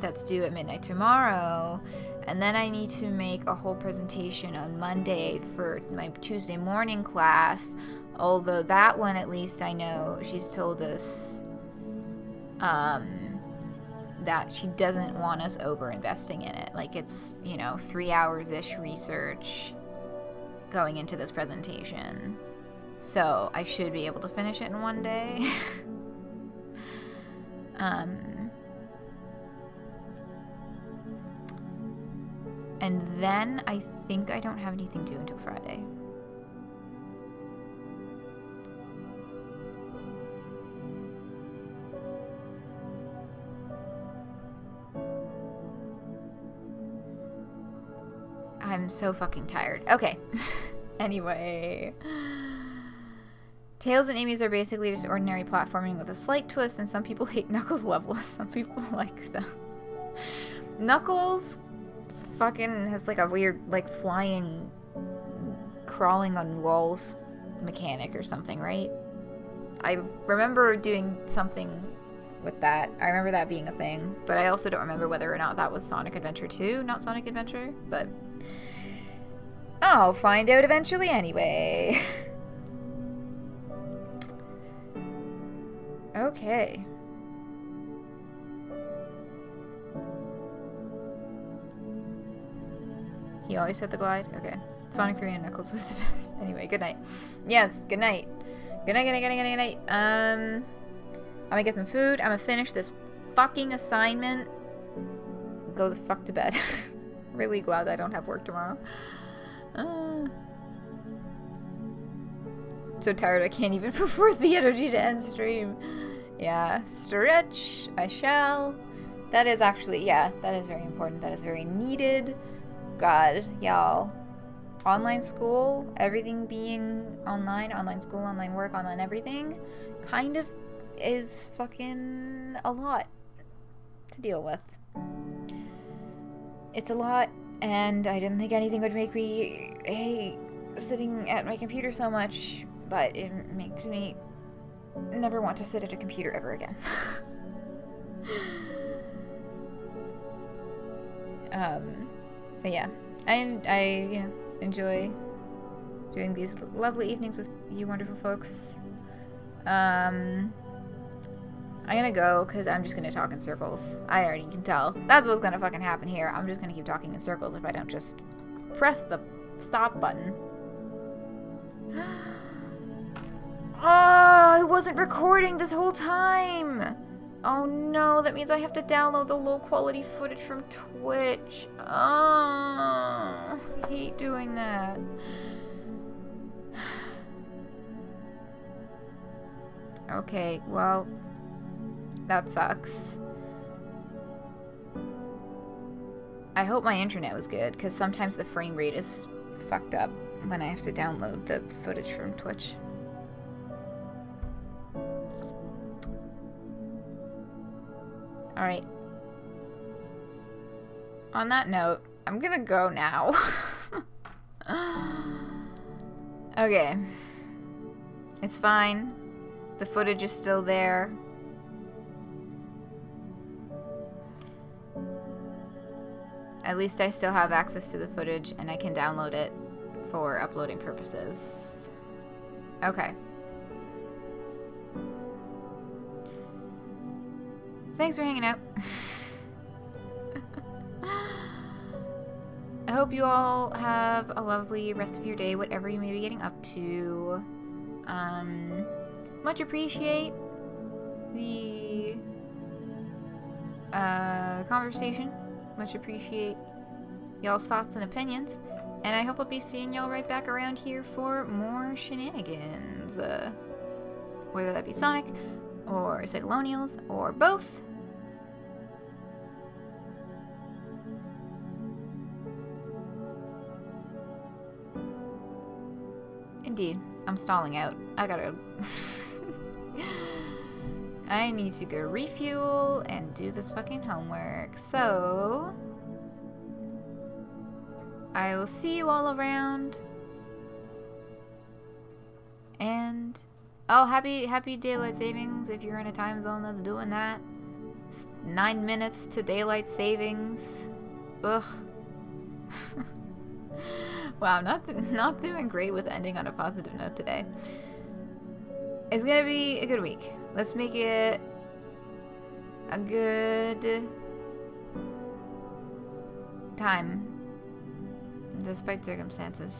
that's due at midnight tomorrow. And then I need to make a whole presentation on Monday for my Tuesday morning class. Although that one, at least I know, she's told us that she doesn't want us over-investing in it. Like, it's, 3 hours-ish research going into this presentation. So I should be able to finish it in one day. And then I think I don't have anything due until Friday. I'm so fucking tired. Okay. Anyway. Tails and Amy's are basically just ordinary platforming with a slight twist, and some people hate Knuckles levels. Some people like them. Knuckles fucking has like a weird, like, flying, crawling on walls mechanic or something, right? I remember doing something with that. I remember that being a thing, but I also don't remember whether or not that was Sonic Adventure 2, not Sonic Adventure, but I'll find out eventually anyway. Okay. He always hit the glide? Okay. Sonic 3 and Knuckles was the best. Anyway, good night. Yes, good night. Good night, good night, good night, good night, good night. I'm gonna get some food. I'm gonna finish this fucking assignment. Go the fuck to bed. Really glad I don't have work tomorrow. So tired I can't even put forth the energy to end stream. Yeah, stretch. I shall. That is actually, yeah, that is very important. That is very needed. God, y'all. Online school, everything being online school, online work, online everything, kind of is fucking a lot to deal with. It's a lot, and I didn't think anything would make me hate sitting at my computer so much, but it makes me never want to sit at a computer ever again. But yeah, I enjoy doing these lovely evenings with you wonderful folks. I'm gonna go because I'm just gonna talk in circles. I already can tell. That's what's gonna fucking happen here. I'm just gonna keep talking in circles if I don't just press the stop button. Oh, I wasn't recording this whole time. Oh no, that means I have to download the low quality footage from Twitch. Oh, I hate doing that. Okay, well, that sucks. I hope my internet was good, because sometimes the frame rate is fucked up when I have to download the footage from Twitch. Alright. On that note, I'm gonna go now. Okay. It's fine. The footage is still there. At least I still have access to the footage and I can download it for uploading purposes. Okay. Thanks for hanging out. I hope you all have a lovely rest of your day, whatever you may be getting up to. Much appreciate the conversation. Much appreciate y'all's thoughts and opinions. And I hope I'll be seeing y'all right back around here for more shenanigans. Whether that be Sonic, or Psycholonials, or both. Indeed, I'm stalling out. I gotta... I need to go refuel and do this fucking homework. So... I will see you all around. And... oh, happy daylight savings if you're in a time zone that's doing that. It's 9 minutes to daylight savings. Ugh. Wow, not doing great with ending on a positive note today. It's gonna be a good week. Let's make it a good time, despite circumstances.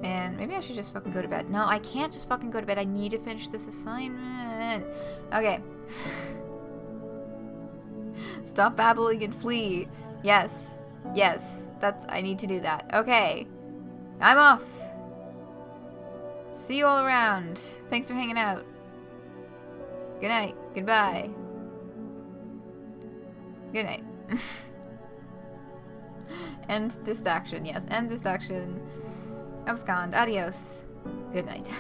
And maybe I should just fucking go to bed. No, I can't just fucking go to bed. I need to finish this assignment. Okay. Stop babbling and flee. Yes. Yes. I need to do that. Okay. I'm off. See you all around. Thanks for hanging out. Good night. Goodbye. Good night. End distraction. Yes. End distraction. Abscond. Adios. Good night.